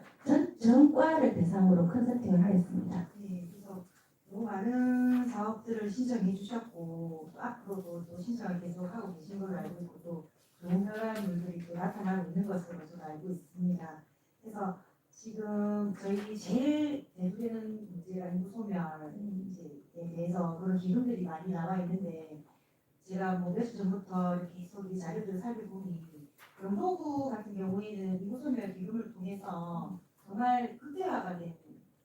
Speaker 8: 전과를 대상으로 컨설팅을 하겠습니다.
Speaker 4: 네, 그래서 너무 많은 사업들을 신청해 주셨고 또 앞으로도 또 신청을 계속 하고 계신 걸로 알고 있고 또 좋은 결과물들이 또 나타나고 있는 것으로 저도 알고 있습니다. 그래서 지금 저희 제일 대두되는 문제가 인구소멸에 대해서 그런 기금들이 많이 나와 있는데 제가 몇 주 전부터 이렇게 계속 이 자료들을 살펴보니 영도구 같은 경우에는 인구소멸 기금을 통해서 정말 극대화가 된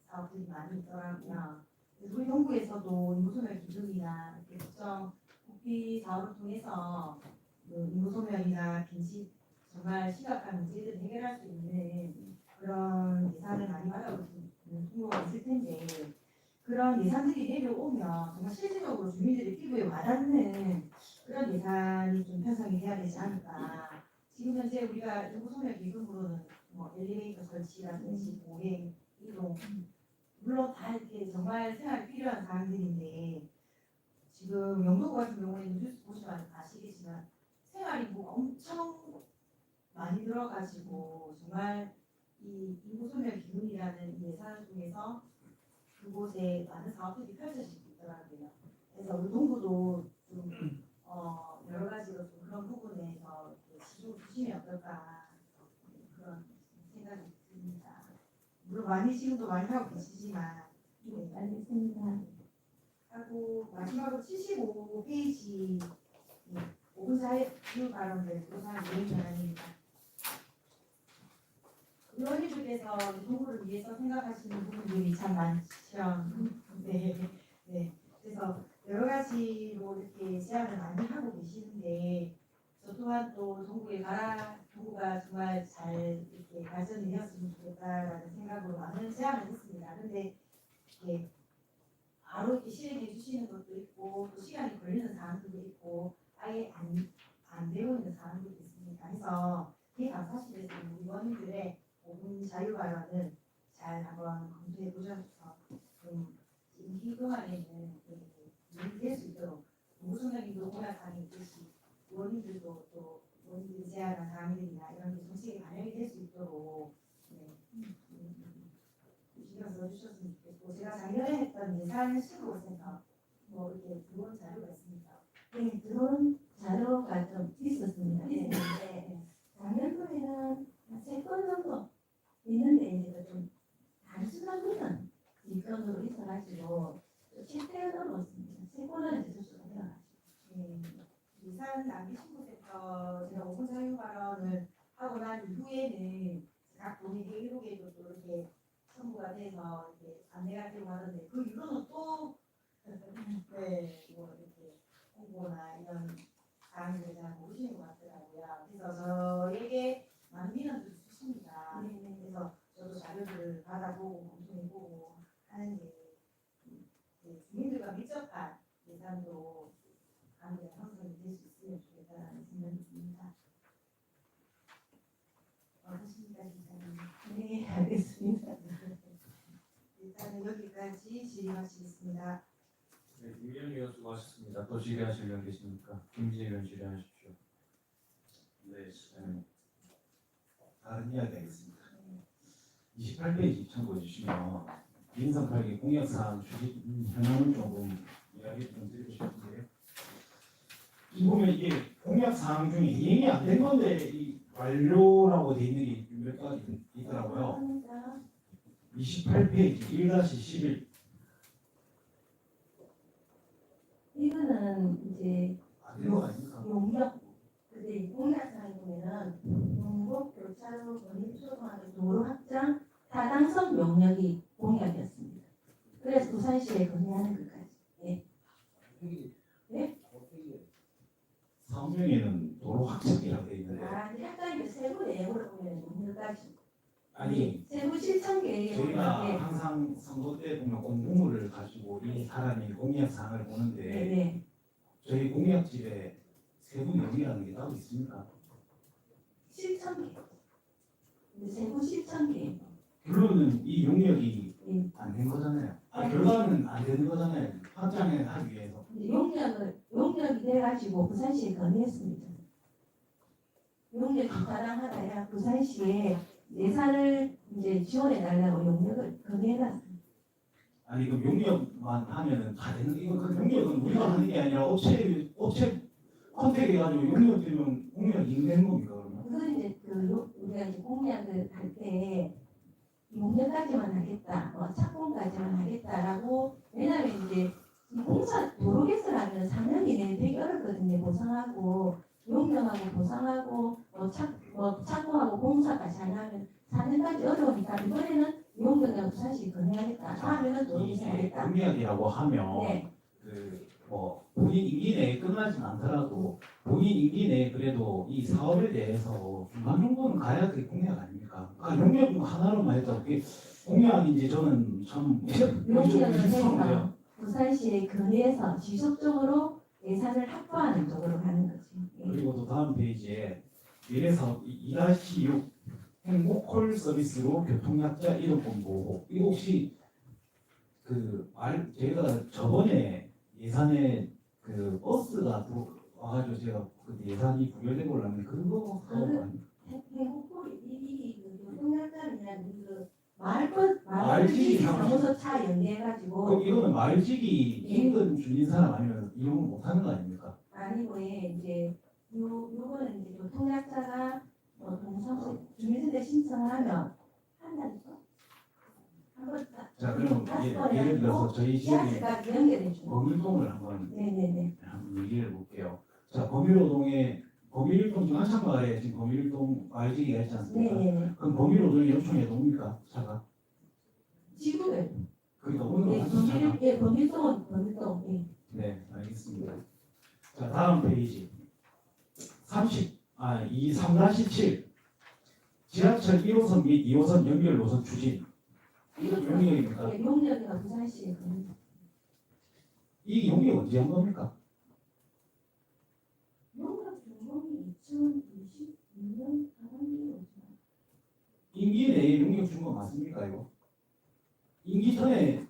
Speaker 4: 사업들이 많이 있더라고요. 그래서 우리 동구에서도 인구소멸 기금이나 특정 국비 사업을 통해서 인구소멸이나 빈집 정말 심각한 문제들을 해결할 수 있는 그런 예산을 많이 받아오는 통로가 있을 텐데 그런 예산들이 내려오면 정말 실질적으로 주민들의 피부에 와닿는 그런 예산이 좀 편성이 돼야 되지 않을까. 지금 현재 우리가 인구소멸 기금으로는 엘리베이터 설치라든지 보행, 이동 물론 다 이렇게 정말 생활에 필요한 사항들인데 지금 영도구 같은 경우에는 뉴스 보시면 아시겠지만 생활 인구가 엄청 많이 들어가지고 정말 이 인구 소멸 기준이라는 이 예산을 통해서 그곳에 많은 사업들이 펼쳐지고 있더라고요. 그래서 우리 동구도 좀 여러 가지로 좀 그런 부분에서 지중을 주시면 어떨까 그런 생각이 듭니다. 물론 많이 지금도 많이 하고 계시지만
Speaker 8: 네, 알겠습니다.
Speaker 4: 하고 마지막으로 75페이지 5분 사회 기후 발언들 조사한 내용입니다. 의원님들께서 동구를 위해서 생각하시는 부분들이 참 많죠. 네. 그래서 여러 가지로 이렇게 제안을 많이 하고 계시는데 저 또한 또 동구가 정말 잘 이렇게 발전이 되었으면 좋겠다라는 생각으로 많은 제안을 했습니다. 근데 이렇게 바로 이렇게 실행해 주시는 것도 있고 또 시간이 걸리는 사항들도 있고 아예 안 되고 있는 사항들도 있습니다. 해서 대감사실에서 의원님들의 5분 자유 발언을 잘 한번 검토해 보셔서 좀 임기 동안에는 이행될 수 있도록 노무선생님도 공약사항이 있듯이 의원님들도 또 의원님들이 제안한 사항들이나 이런 게 정책에 반영이 될 수 있도록 신경 써주셨으면 좋겠고 제가 작년에 했던 예산 실무센터 뭐 이렇게 들어온 자료가 있습니다.
Speaker 8: 네, 들어온 자료가 좀 있었습니다. 있었는데 작년도에는 한 3건 정도 있는데 이제 좀 단순한 거는 2건으로 있어가지고 실패를 넘었습니다. 3건은 이제 수수가 되어가지고
Speaker 4: 예산 낭비 신고센터 제가 5분 사유 발언을 하고 난 이후에는 각 본인 회의록에도 또 이렇게 첨부가 돼서 이렇게 안내가 되고 하는데 그 이후로는 또 뭐 이렇게 홍보나 이런 사항들을 잘 모르시는 것 같더라고요. 그래서 저에게 많은 민원들을 주십니다. 그래서 저도 자료들을 받아보고 검토해보고 하는 게 주민들과 밀접한 예산도 가능한 형성이 될 수 있으면 좋겠다는 생각이 듭니다. 어떠십니까, 기자님?
Speaker 8: 네, 알겠습니다.
Speaker 4: 일단은 여기까지 질의하시겠습니다.
Speaker 1: 네, 김기현 의원 수고하셨습니다. 또 질의하실 의원 계십니까? 김진애 의원 질의하십시오.
Speaker 6: 네, 다른 이야기 하겠습니다. 28페이지 참고해 주시면 민선 8기 공약사항 추진 현황을 조금 이야기 좀 드리고 싶은데요. 이 보면 이게 공약사항 중에 이행이 안 된 건데 이 완료라고 돼 있는 게 몇 가지 있더라고요. 28페이지 1-11
Speaker 8: 이거는 이제
Speaker 6: 안 된 거 아닙니까?
Speaker 8: 용역 근데 공약상에 보면은 용역 교차로 건립 초등학교 도로 확장 타당성 용역이 공약이었습니다. 그래서 부산시에 건의하는 것까지.
Speaker 6: 상명에는 도로 확장이라고 돼 있는데
Speaker 8: 약간 세부 내용을 보면 용역까지.
Speaker 6: 아니
Speaker 8: 세부 실천 계획에
Speaker 6: 저희가
Speaker 8: 보면
Speaker 6: 항상 선거 때 보면 공보물을 가지고 이 사람이 공약사항을 보는데
Speaker 8: 네.
Speaker 6: 저희 공약집에 세부 내용이라는 게 따로 있습니까?
Speaker 8: 실천 계획. 세부 실천 계획.
Speaker 6: 결론은 이 용역이
Speaker 8: 네.
Speaker 6: 안 된 거잖아요. 결과는 안 되는 거잖아요. 확장을 하기 위해서.
Speaker 8: 용역이 돼가지고 부산시에 건의했습니다. 용역이 타당하다야 부산시에 예산을 이제 지원해 달라고 용역을 건의해놨습니다.
Speaker 6: 아니 그럼 용역만 하면은 다 되는 이거 그 용역은 우리가 하는 게 아니라 업체 컨택해가지고 용역 되면 공약 인되는 겁니까 그러면?
Speaker 8: 그건 이제 우리가 이제 공약을 할 때 용역까지만 하겠다, 착공까지만 하겠다라고 왜냐하면 이제 이 공사 도로 개설하면 4년 이내에 되게 어렵거든요. 보상하고 용역하고 보상하고 착공하고 공사까지 하려면 4년까지 어려우니까 이번에는 용역을 부산시 건의하겠다. 하면은 도로 개설하겠다.
Speaker 6: 공약이라고 하면
Speaker 8: 네.
Speaker 6: 본인 임기 내에 끝나진 않더라도 본인 임기 내에 그래도 이 사업에 대해서 중간 정도는 가야 그게 공약 아닙니까? 용역 하나로만 했다고 그게 공약인지 저는 참
Speaker 8: 용역을 해서 부산시에 건의해서 지속적으로 예산을 확보하는 쪽으로 가는 거지.
Speaker 6: 그리고 또 다음 페이지에 미래사업 2-6 행복콜 서비스로 교통약자 이동권 보호 이거 혹시
Speaker 5: 제가 저번에 예산에 버스가 와가지고 제가 그때 예산이 부결된 걸로 아는데 그거
Speaker 8: 해국고리 이 교통약자는
Speaker 5: 말지기
Speaker 8: 말지기 사무소 차 연계해가지고
Speaker 5: 그럼 이거는 말지기 인근 주민 사람 아니면 이용을 못하는 거 아닙니까?
Speaker 8: 아니고 이제 요거는 이제 교통약자가 동사무소 주민센터 신청을 하면 한다니까. 한번
Speaker 5: 자 그럼 예를 들어서 저희 지역에
Speaker 8: 계약서까지 연결해 주는.
Speaker 5: 범일동을 한번
Speaker 8: 네네네.
Speaker 5: 얘기를 볼게요. 자 범일동 중 한참마을에 지금 범일동 말지기가 있지 않습니까?
Speaker 8: 네네네.
Speaker 5: 그럼 범일동이 요청해 옵니까 차가?
Speaker 8: 지구를.
Speaker 5: 그러니까 오는 건 차가.
Speaker 8: 범일동은 범일동. 예.
Speaker 5: 네, 알겠습니다. 자, 다음 페이지. 3-7. 지하철 1호선 및 2호선 연결 노선 추진. 이거 용역입니까?
Speaker 8: 예, 용역이가 부산시에 겁니다.
Speaker 5: 이 용역 언제 한 겁니까?
Speaker 8: 용역 준공이 2022년 하반기에
Speaker 5: 임기 내에 용역 준 거 맞습니까, 이거? 임기 전에,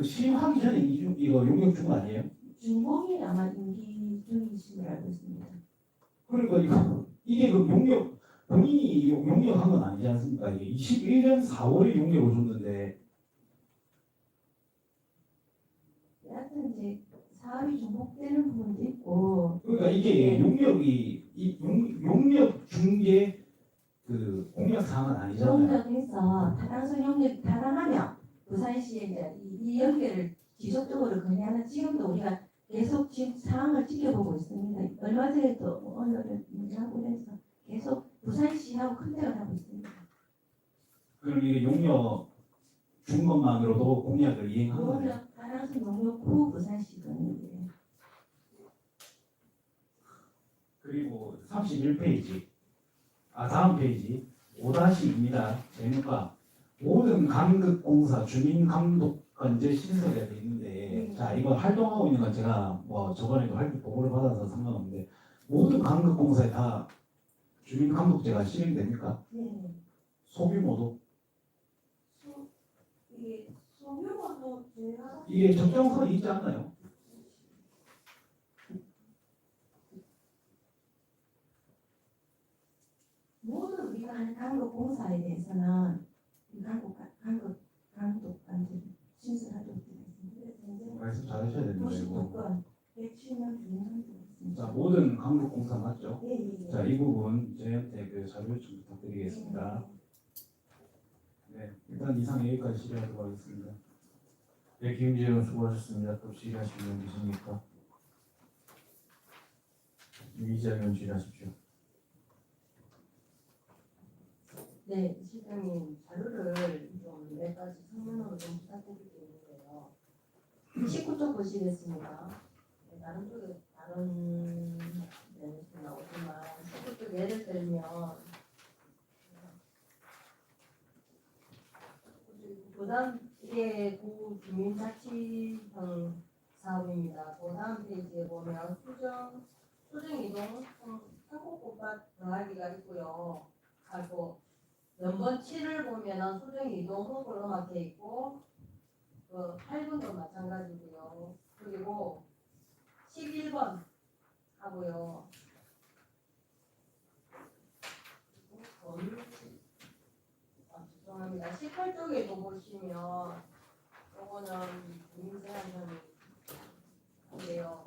Speaker 5: 시행하기 전에 이거 용역 준 거 아니에요?
Speaker 8: 준공이 아마 임기 중이신 걸 알고 있습니다.
Speaker 5: 그러니까 이게 용역, 본인이 용역한 건 아니지 않습니까? 이게 21년 4월에 용역을 줬는데,
Speaker 8: 약간 이제 사업이 중복되는 부분도 있고.
Speaker 5: 그러니까 이게 용역 중개 공약 사항은 아니잖아요.
Speaker 8: 용역해서 타당성 용역 타당하면 부산시에 이제 이 연계를 지속적으로 건의하는 지금도 우리가 계속 지금 상황을 지켜보고 있습니다. 얼마 전에도 오늘은 문제하고 해서 계속 부산시하고 컨택을 하고 있습니다.
Speaker 5: 그럼 이게 용역 준 것만으로도 공약을 이행한 거예요.
Speaker 8: 용역 타당성 용역 후 부산시 건의예요.
Speaker 5: 그리고 31페이지. 다음 페이지 5-2입니다. 제목과 모든 강극공사 주민감독관제 신설이 되어 있는데 자 이거 활동하고 있는 건 제가 저번에도 활동 보고를 받아서 상관없는데 모든 강극공사에 다 주민감독제가 실행됩니까?
Speaker 8: 네.
Speaker 5: 소규모도?
Speaker 8: 이게 소규모도 제가
Speaker 5: 이게 적정선이 있지 않나요?
Speaker 8: 모든 우리가 하는 강독공사에 대해서는 강독관제를 신설하도록 되어 있습니다.
Speaker 5: 말씀 잘하셔야 되는데 이거.
Speaker 8: 99건 107명 주민감독이 있습니다.
Speaker 5: 자 모든 강극공사 맞죠?
Speaker 8: 예.
Speaker 5: 자 이 부분 저희한테 자료 요청 부탁드리겠습니다. 네, 일단 이상 여기까지 실행하도록 하겠습니다.
Speaker 1: 네, 김재 의원 수고하셨습니다. 또 질의하실 분 계십니까? 이재 의원 질의하십시오.
Speaker 9: 네, 실장님 자료를 좀 몇 가지 성명으로 좀 부탁드릴 게 있는데요. 19쪽 보시겠습니다. 네, 다른 쪽에 다른 데서 나오지만 19쪽 예를 들면 그다음 이게 구 주민자치형 사업입니다. 그다음 페이지에 보면 수정 이동 한국꽃밭 동아리가 있고요. 하고 연번 7을 보면은 수정 이동 홍보로 막혀 있고 8번도 마찬가지고요. 그리고 11번 하고요. 죄송합니다. 18쪽에도 보시면 요거는 주민제한형인데요.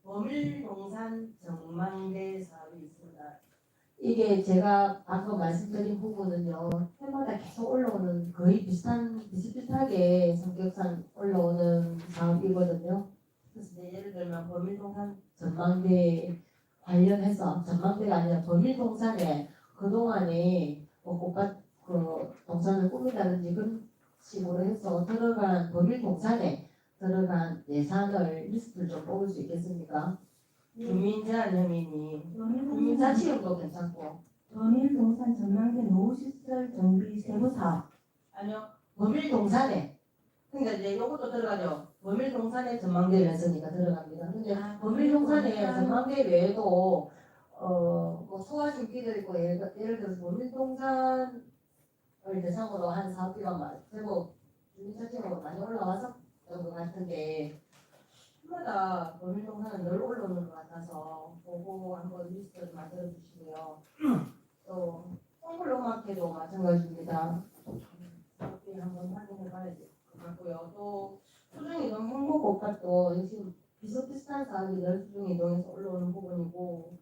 Speaker 9: 범일동산 전망대 사업이 있습니다. 이게 제가 방금 말씀드린 부분은요, 해마다 계속 올라오는 거의 비슷비슷하게 성격상 올라오는 사업이거든요. 그래서 예를 들면 범일동산 전망대 관련해서 전망대가 아니라 범일동산에 그동안에 꽃밭 동산을 꾸민다든지 그런 식으로 해서 들어간 범일동산에 들어간 예산을 리스트를 좀 뽑을 수 있겠습니까? 주민제한형이니 주민자치형도 괜찮고
Speaker 8: 범일동산 전망대 노후시설 정비 세부사업.
Speaker 9: 아니요 범일동산에 그러니까 이제 요것도 들어가죠. 범일동산에 전망대를 했으니까 들어갑니다. 근데 범일동산에 전망대 외에도 뭐 소화중기도 있고 예를 들어서 범일동산을 대상으로 한 사업비가 제법 주민자치형으로 많이 올라와서 것 같은데 해마다 범위동산은 늘 올라오는 것 같아서 보고 한번 리스트 만들어 주시고요. 또 콩글로마켓도 마찬가지입니다. 이렇게 한번 확인해 봐야 될 것 같고요. 또 수중이동 행복고plat도 역시 비슷비슷한 사업이 늘 수중이동에서 올라오는 부분이고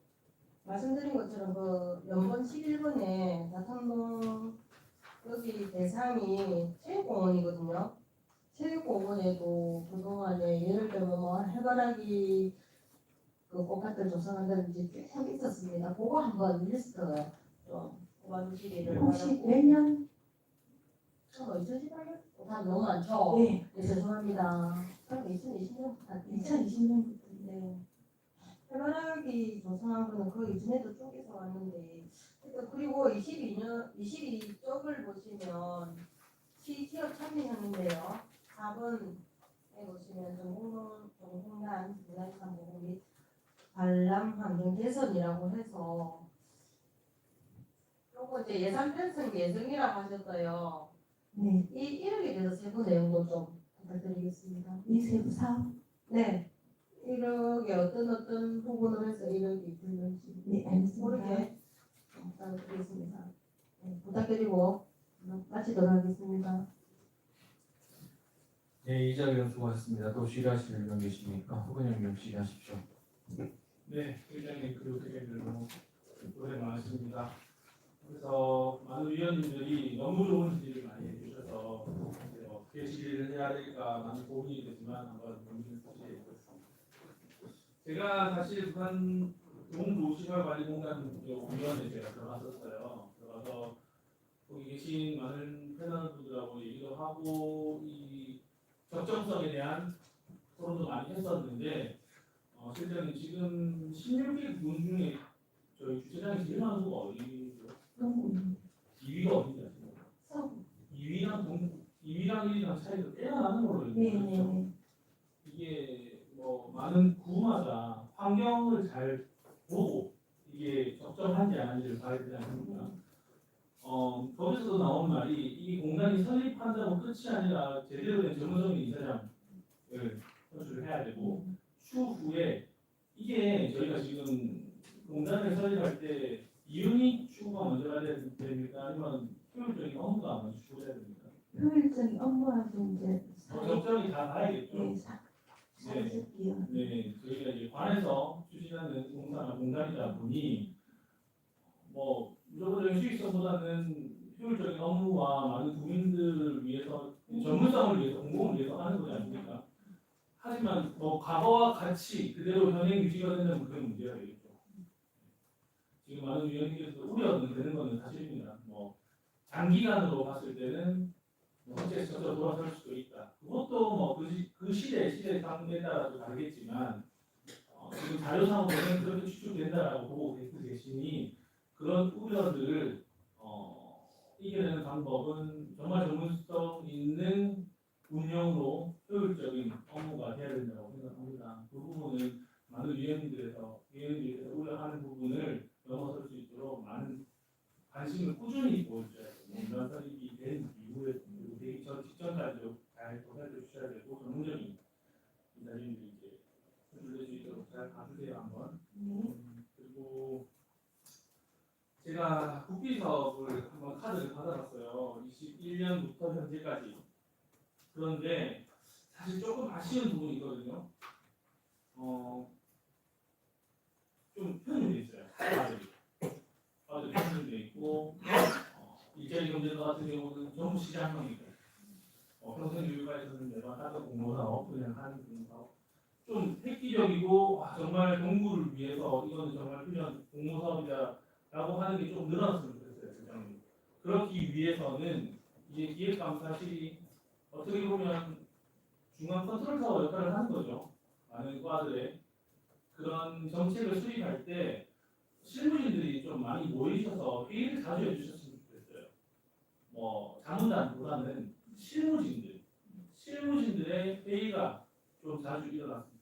Speaker 9: 말씀드린 것처럼 그 연번 11번에 나탕동 여기 대상이 체육공원이거든요. 체육공원에도 그동안에 예를 들면 뭐 해바라기 그 꽃밭을 조성한다든지 쭉 있었습니다. 그거 한번 리스트 좀 뽑아주시기를
Speaker 8: 혹시
Speaker 9: 바라고.
Speaker 8: 매년
Speaker 9: 2018년? 다 너무 많죠?
Speaker 8: 네,
Speaker 9: 네, 죄송합니다. 그럼 2020년부터
Speaker 8: 2020년부터
Speaker 9: 네. 해바라기 조성한 거는 그 이전에도 쪼개서 왔는데 그리고 22쪽을 보시면 시티업 참여했는데요. 4번에 보시면 전공단 문화유산 보호 및 관람 환경 개선이라고 해서 요거 이제 예산 편성 예정이라고 하셨어요.
Speaker 8: 네,
Speaker 9: 이 1억에 대해서 세부 내용도 좀 부탁드리겠습니다.
Speaker 8: 이 세부 사업
Speaker 9: 네. 1억에 어떤 부분을 해서 1억이 들는지
Speaker 8: 네 알겠습니다.
Speaker 9: 모르게 부탁드리겠습니다. 네, 부탁드리고 마치도록 하겠습니다.
Speaker 1: 네, 이자 의원 수고하셨습니다. 또 질의하실 분 계십니까? 허근영 의원 질의하십시오.
Speaker 7: 네, 회장님 그리고 대표님들 너무 고생 많으십니다. 그래서 많은 위원님들이 너무 좋은 질의를 많이 해주셔서 이제 어떻게 질의를 해야 될까 많은 고민이 되지만 한번 고민을 해보겠습니다. 제가 사실 북한 동도시설관리공단 위원회에 제가 들어갔었어요. 들어가서 거기 계신 많은 패널분들하고 얘기도 하고 이 적정성에 대한 토론도 많이 했었는데 실제로 지금 16개 군 중에 저희 주최장이 제일 많은 수가 어디죠? 2위가 어딘지 아시나요?
Speaker 8: 서구
Speaker 7: 2위랑 1위랑 차이가 꽤나 나는 걸로 알고 있어요.
Speaker 8: 네네네
Speaker 7: 이게 뭐 많은 구마다 환경을 잘 보고 이게 적정한지 아닌지를 봐야 되지 않습니까? 거기서도 나온 말이 이 공단이 설립한다고 끝이 아니라 제대로 된 전문적인 이사장을 선출을 해야 되고 추후에 이게 저희가 지금 공단을 설립할 때 이윤이 추구가 먼저 가야 됩니까? 아니면 효율적인 업무가 먼저 추구해야 됩니까?
Speaker 8: 효율적인 업무하고 이제
Speaker 7: 적절히 다 봐야겠죠.
Speaker 8: 네, 사업기업
Speaker 7: 네, 저희가 이제 관에서 추진하는 공단이다 보니 뭐 무조건적인 수익성보다는 효율적인 업무와 많은 국민들을 위해서 전문성을 위해서 공공을 위해서 하는 거지 않습니까? 하지만 뭐 과거와 같이 그대로 현행 유지가 된다면 그게 문제가 되겠죠. 지금 많은 위원님께서 우려는 되는 것은 사실입니다. 뭐 장기간으로 봤을 때는 현재 적으로 돌아설 수도 있다. 그것도 뭐 그 시대 상황에 따라서 다르겠지만 지금 자료상으로는 그렇게 추측된다라고 보고 계시니 그런 우려들을 이겨내는 방법은 정말 전문성 있는 운영으로 효율적인 업무가 돼야 된다고 생각합니다. 그 부분은 많은 위원님들께서 우려하는 부분을 넘어설 수 있도록 많은 관심을 꾸준히 보여주셔야 돼요. 이런 설립이 된 이후에 그리고 되기 전 직전까지도 잘 도와줘 주셔야 되고 전문적인 기사님들이 이제 선출될 수 있도록 잘 봐주세요 한번. 그리고 제가 국비 사업을 한번 카드를 받아봤어요. 21년부터 현재까지. 그런데 사실 조금 아쉬운 부분이 있거든요. 좀 편입돼 있어요. 과들이 편입돼 있고 일자리 경제사 같은 경우는 전부 시장형이고 평생교육과에서는 매번 하던 공모사업 그냥 하는 공모사업 좀 획기적이고 정말 동구를 위해서 이거는 정말 필요한 공모사업이다라고 하는 게 좀 늘어났으면 좋겠어요. 실장님. 그렇기 위해서는 이제 기획감사실이 어떻게 보면 중앙 컨트롤타워 역할을 하는 거죠. 많은 과들의 그런 정책을 수립할 때 실무진들이 좀 많이 모이셔서 회의를 자주 해주셨으면 좋겠어요. 뭐 자문단보다는 실무진들의 회의가 좀 자주 일어났으면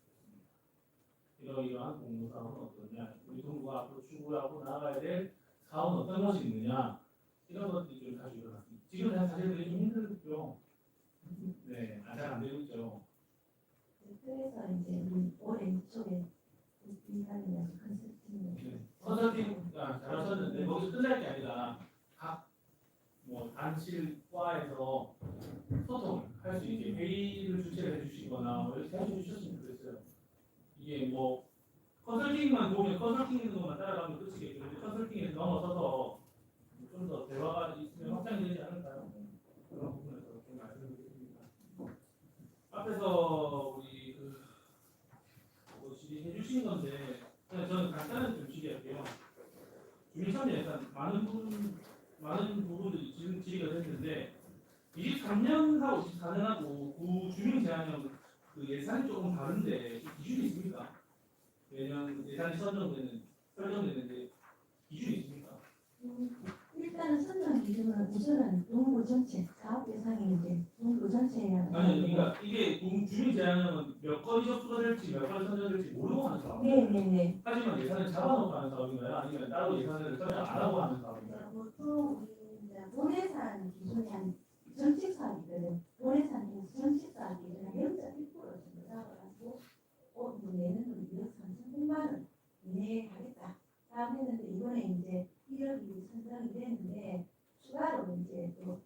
Speaker 7: 좋겠습니다. 이러한 공모사업은 어떠냐, 우리 동구가 앞으로 추구하고 나아가야 될 사업은 어떤 것이 있느냐 이런 것들이 좀 자주 일어났습니다. 지금 사실 그게 좀 힘들죠. 네, 잘 안 되고 있죠.
Speaker 8: 그래서 이제 우리 올해 초에 비관이라서 컨설팅을
Speaker 7: 컨설팅 잘하셨는데 거기서 끝날 게 아니라 각 뭐 단실과에서 소통을 할 수 있게 회의를 주최를 해주시거나 뭐 이렇게 해주셨으면 좋겠어요. 이게 뭐 컨설팅만 보면 컨설팅인 것만 따라가면 끝이겠죠. 근데 컨설팅에 넘어서서 좀 더 대화가 있으면 확장이 되지 않을까요? 그런 부분에서 좀 말씀을 드립니다. 앞에서 우리 뭐 질의해 주신 건데 그냥 저는 간단한 좀 질의할게요. 주민참여 예산 많은 부분들이 지금 질의가 됐는데 23년하고 24년하고 구 주민 제한형 그 예산이 조금 다른데 기준이 있습니까? 매년 예산이 설정되는데 기준이 있습니까?
Speaker 8: 일단은 선정 기준은 우선은 동구 전체 사업 예산이 이제 동구 전체에
Speaker 7: 아니 그러니까 이게 주민 제한형은 몇 건이 접수가 될지 몇 건이 선정될지 모르고 하는 사업이에요.
Speaker 8: 네네네.
Speaker 7: 하지만 예산을 잡아놓고 하는 사업인가요? 아니면 따로 예산을 설정 안 하고 하는 사업인가요?
Speaker 8: 보통 우리 이제 본예산 기준이 한 정책 사업이거든. 본예산 정책 사업 기준이 한 0.1% 정도 잡아가지고 뭐 내년도 2억 3,100만 원 이내에 하겠다. 다음 했는데 이번에 이제 1억이 선정이 됐는데 추가로 이제 또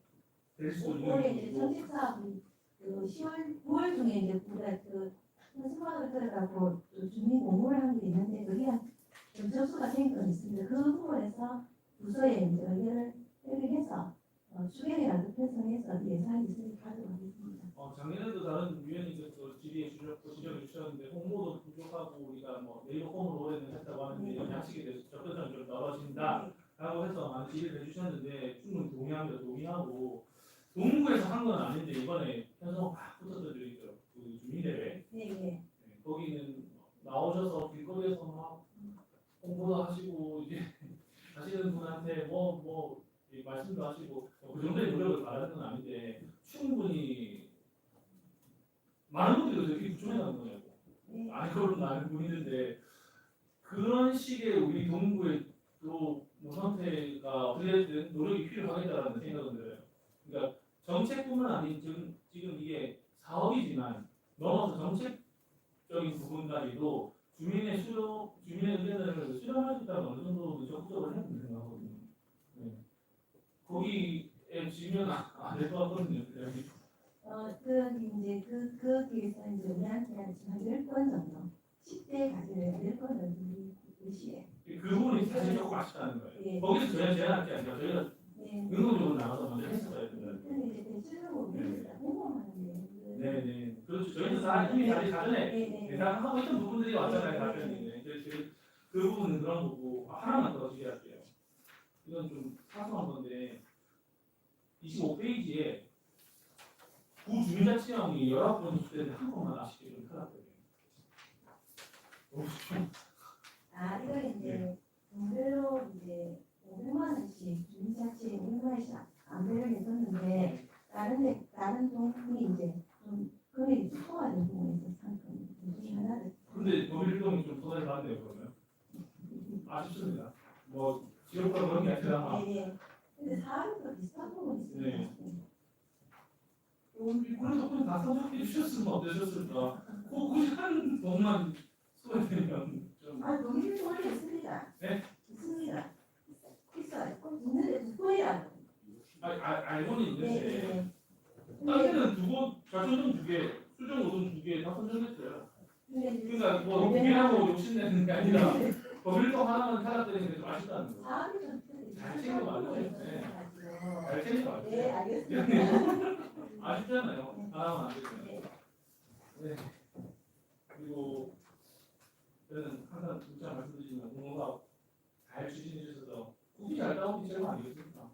Speaker 7: 될 수도
Speaker 8: 올해
Speaker 7: 있는
Speaker 8: 이제
Speaker 7: 거고.
Speaker 8: 정책 사업이 그 10월, 9월 중에 이제 우리가 그 현수막을 들어가고 또 주민 공모를 한 게 있는데 그게 좀 접수가 된 건 있습니다. 그 부분에서 부서에 이제 의견을 협의해서 추경이라도 편성해서 예산이 있으니 가져가겠습니다.
Speaker 7: 작년에도 다른 위원님께서 질의해 주셨고 지적해 주셨는데 홍보도 부족하고 우리가 뭐 네이버 홈으로 올해는 했다고 하는데 양식에 대해서 접근성이 좀 떨어진다라고 해서 많은 질의를 해주셨는데 충분히 동의하고 동구에서 한 건 아닌데 이번에 편성 막 붙었던 적이 있어요. 그 주민대회
Speaker 8: 네.
Speaker 7: 거기는 나오셔서 길거리에서 막 홍보도 하시고 이제 하시는 분한테 뭐 말씀도 하시고 그 정도의 노력을 바라는 건 아닌데 충분히 많은 분들이 저렇게 부족해가는 거냐고
Speaker 8: 네.
Speaker 7: 알고는 많은 분이는데 그런 식의 우리 동구의 또 선택가 어떻게든 노력이 필요하겠다라는 생각은 들어요. 그러니까 정책뿐만 아닌 지금 이게 사업이지만 넘어서 정책적인 부분까지도 주민의 의견을 수렴할 수 있다면 어느 정도 적극적으로 해야 된다고 생각하거든요. 네. 거기에 지면 안 될 것 같거든요.
Speaker 8: 이제 거기에서 이제 우리한테 지금 한 10건 정도 10대 가지를 10건 정도 우리 시에
Speaker 7: 그 부분이 사실 조금 아쉽다는 거예요.
Speaker 8: 예.
Speaker 7: 거기서 저희가 제안할 게 아니라 저희가
Speaker 8: 네.
Speaker 7: 능동적으로 나가서 먼저 했어야 된다는 거예요.
Speaker 8: 근데 이제 대체적으로 우리는 다 공범하는데
Speaker 7: 네네. 그렇죠. 저희도 다 이미 사실 사전에
Speaker 8: 네네.
Speaker 7: 예상하고 있던 부분들이 왔잖아요. 답변이. 그 부분은 그런 거고 하나만 더 질의할게요. 이건 좀 사소한 건데 25페이지에 구주민자치령이 19번 입수되는데 한 번만 아쉽게 좀 탈락되네요.
Speaker 8: 이거 이제 동별로 이제 500만 원씩 주민자치 500만 원씩 안배를 해줬는데 다른 동이 이제 좀 금액이 초과된 부분이 있어서 상품 중에 하나를
Speaker 7: 근데 법일동이 좀 소단이 많네요. 그러면 아쉽습니다. 뭐 지역과 그런 게 아니라
Speaker 8: 네. 근데 사업도 비슷한 부분이 있습니다.
Speaker 7: 네. 그래서 그냥 다 선정해 주셨으면 어떠셨을까? 굳이 한 돈만 소외되면 좀
Speaker 8: 동일도 원래 있습니다.
Speaker 7: 네?
Speaker 8: 있습니다. 있어요. 꼭 있는데 누구야?
Speaker 7: 알고는 있는데
Speaker 8: 네.
Speaker 7: 땅에는 좌초등 2개, 수정 5등 2개 다 선정했어요.
Speaker 8: 근데
Speaker 7: 그러니까 뭐 2개 하고 욕심내는 게 아니라 법일동 하나만 탈락되는 게 좀 아쉽다는 거.
Speaker 8: 사업이 좀
Speaker 7: 잘 챙겨 맞죠? 네. 잘 챙겨 맞죠?
Speaker 8: 네, 알겠습니다.
Speaker 7: 아쉽잖아요. 하나만 안 되죠.
Speaker 8: 네.
Speaker 7: 네. 그리고 저는 항상 진짜 말씀드리지만 공무가 잘 추진해 주셔서 국이 잘 따오기 제일 아니겠습니까?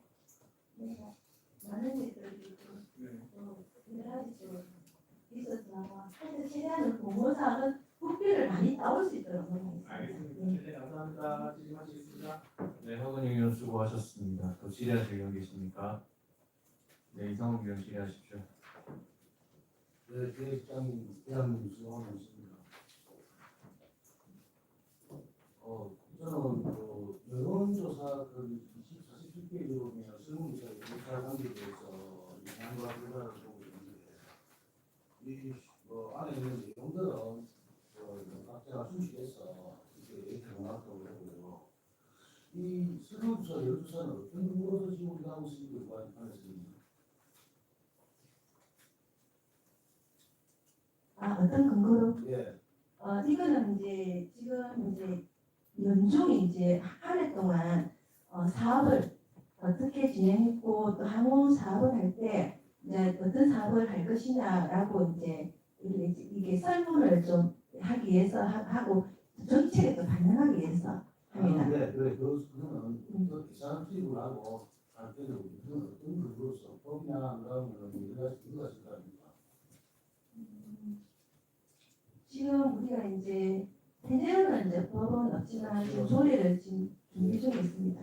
Speaker 8: 네. 많은 일들이
Speaker 7: 네.
Speaker 8: 여러 가지 좀 있어서 하여튼 최대한 공모사업은 국비를 많이 따올 수 있도록 노력하겠습니다.
Speaker 7: 알겠습니다. 네, 감사합니다. 질의하시겠습니다.
Speaker 1: 네, 허근영 의원 수고하셨습니다. 또 질의하실 의원 계십니까? 네, 이상훈 의원 질의하십시오.
Speaker 6: 네, 계획장 대한민국 수고하고 있습니다. 저는 그 여론조사 그 47페이지로 보면 설문조사 여론조사 관계에 대해서 양과 결과를 보고 있는데 이 안에 있는 내용들은 제가 순식했어. 이렇게 얘기를 나왔다고 그러고요. 이 설문조사, 여론조사는 어떤 근거로 지금 우리가 하고 있는 거 관련해서는
Speaker 8: 어떤 근거로?
Speaker 6: 예,
Speaker 8: 이거는 이제 지금 이제 연중이 이제 한 해 동안 사업을 어떻게 진행했고 또 항공 사업을 할 때 이제 어떤 사업을 할 것이냐라고 이제 이게 설문을 좀 하기 위해서 하고 정책에 또 반영하기 위해서 합니다.
Speaker 6: 네, 그래, 그거는 그 계산 투입을 하고 할 때는 그건 어떤 근거로서 법이나 그러면 여러 가지 근거가 있을 거 아닙니까?
Speaker 8: 지금 우리가 이제 현재는 이제 법은 없지만 좀 조례를 지금 준비 중에 있습니다.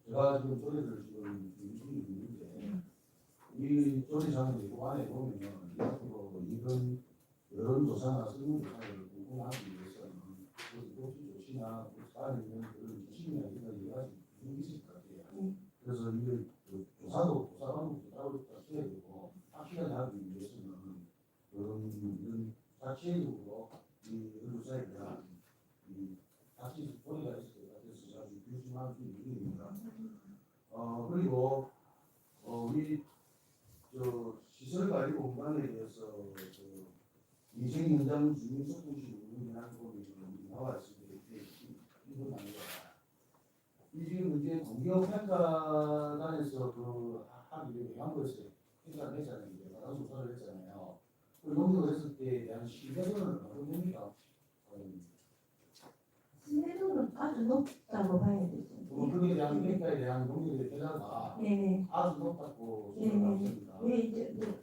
Speaker 6: 제가 지금 조례를 지금 준비 중에 있는데 이 조례상의 안에 보면 앞으로 이런 여론조사나 설문조사를 공부하기 위해서는 복지 조치나 안에 있는 그런 지식이나 이런 여러 가지 기준이 있을 것 같아요. 그래서 이걸 조사도 조사하는 것도 따로 써야 되고 확실하게 하기 위해서는 이런 자체적으로 이 여론조사에 대한 이 자체 조례가 있을 것 같아서 제가 지금 규정하는 중입니다. 그리고 우리 시설관리 공간에 대해서 위생 현장 주민 소통실 운영이라는 부분이 나와 있습니다. 이건 아니라 이 지금 이제 공기업평가단에서 하기 위해 양보에서 평가를 했잖아요. 이제 바닥 조사를 했잖아요. 그 용역을 했을 때에 대한 신뢰도는 어느 정도입니까?
Speaker 8: 신뢰도는 아주 높다고 봐야 되죠.
Speaker 6: 그에 대한 평가에 대한 용역의 변화가
Speaker 8: 네.
Speaker 6: 아주 높다고
Speaker 8: 네.
Speaker 6: 생각합니다.
Speaker 8: 네, 이제 그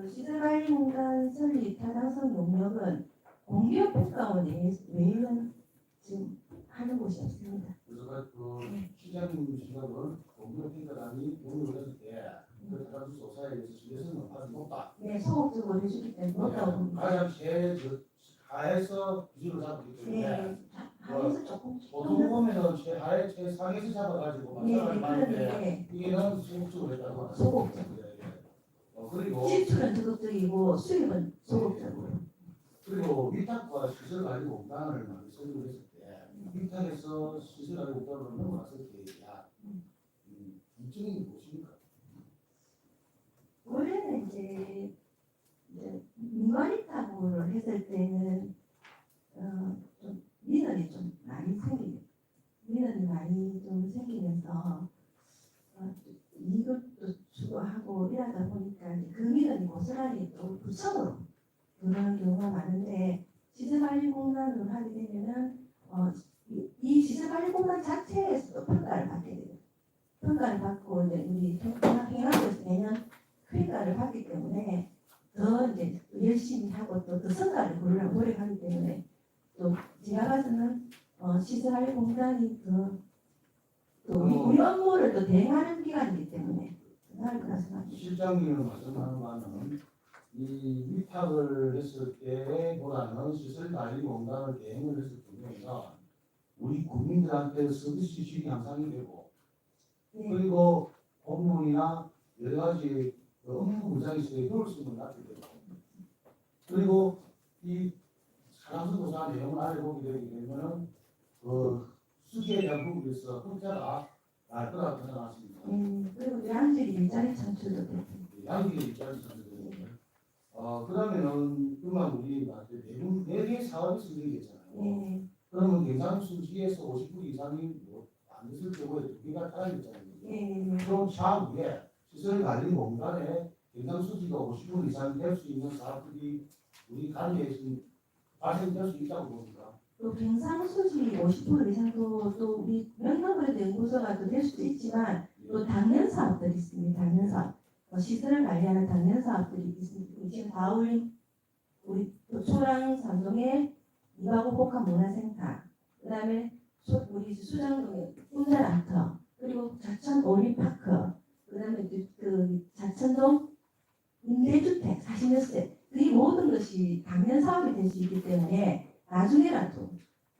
Speaker 8: 시설관리 공간 설립 타당성 용역은 공기업 평가원 외에는 지금 하는 곳이 없습니다.
Speaker 6: 그래서 시장님 생각은 공기업 평가단이 용역을 했을 때그 다른 조사에 대해서 신뢰성은 아주 높다.
Speaker 8: 네, 소극적으로 해주기 때문에 높다고 봅니다.
Speaker 6: 가장 최하에서 기준을 잡기 때문에
Speaker 8: 네, 하에서 조금
Speaker 6: 보통 보면은 최하에 최상에서 잡아가지고
Speaker 8: 네,
Speaker 6: 마찬가지 많은데
Speaker 8: 그런데
Speaker 6: 이게는 소극적으로 했다고 합니다.
Speaker 8: 소극적.
Speaker 6: 그리고
Speaker 8: 지출은 적극적이고 수입은 소극적으로.
Speaker 6: 그리고 위탁과 시설 관리 공간을 많이 설립을 했을 때 위탁에서 시설 관리 공간으로 넘어갔을 때에 대한 이점이 무엇입니까?
Speaker 8: 원래는 이제 민간 위탁을 했을 때는 좀 민원이 좀 많이 생기면서 이것도 추구하고 이러다 보니까 이제 그 민원이 고스란히 또 부처로 그런 경우가 많은데 시설관리공단으로 하게 되면은 이 시설관리공단 자체에서도 평가를 받게 돼요. 평가를 받고 이제 우리 행안부에서 매년 평가를 받기 때문에 더 이제 열심히 하고 또 그 성과를 보려고 노력하기 때문에 또 제가 봐서는 시설관리공단이 또 우리 업무를 또 대행하는 기관이기 때문에 나을 거라 생각합니다.
Speaker 6: 실장님은 말씀하는 바는 이 위탁을 했을 때보다는 시설 관리 공간을 대행을 했을 경우에는 우리 국민들한테 서비스 지식이 향상이 되고
Speaker 8: 네.
Speaker 6: 그리고 공무원이나 여러 가지 업무 분장에서의 효율성을 낮게 되고 그리고 이 사람수조사 내용을 알아보게 되게 되면은 수지에 대한 부분에서 흑자가 날 거라고 생각하십니다.
Speaker 8: 그리고 양질이 일자리 창출도 되고.
Speaker 6: 양질의 일자리 창출도 되고. 그러면은 그만 우리한테 대부분 4개 사업이 승인되잖아요.
Speaker 8: 네.
Speaker 6: 그러면 경상 수지에서 50% 이상이 안 됐을 경우에 2개가 따라있잖아요.
Speaker 8: 네.
Speaker 6: 그럼 차후에 시설 관리 공간에 경상 수지가 50% 이상 될 수 있는 사업들이 우리 관리에 지금 발생될 수 있다고 봅니다.
Speaker 8: 또 경상수지 50% 이상도 또 우리 명령거래도 연구소가 또 될 수도 있지만 또 당면 사업들이 있습니다. 당면 사업. 시설을 관리하는 당면 사업들이 있습니다. 지금 다울림 우리 초랑 삼동의 이바구 복합 문화센터, 그다음에 우리 수정동의 운전아터, 그리고 자천 올림파크, 그다음에 그 자천동 임대주택 40몇 세, 이 모든 것이 당면 사업이 될 수 있기 때문에 나중에라도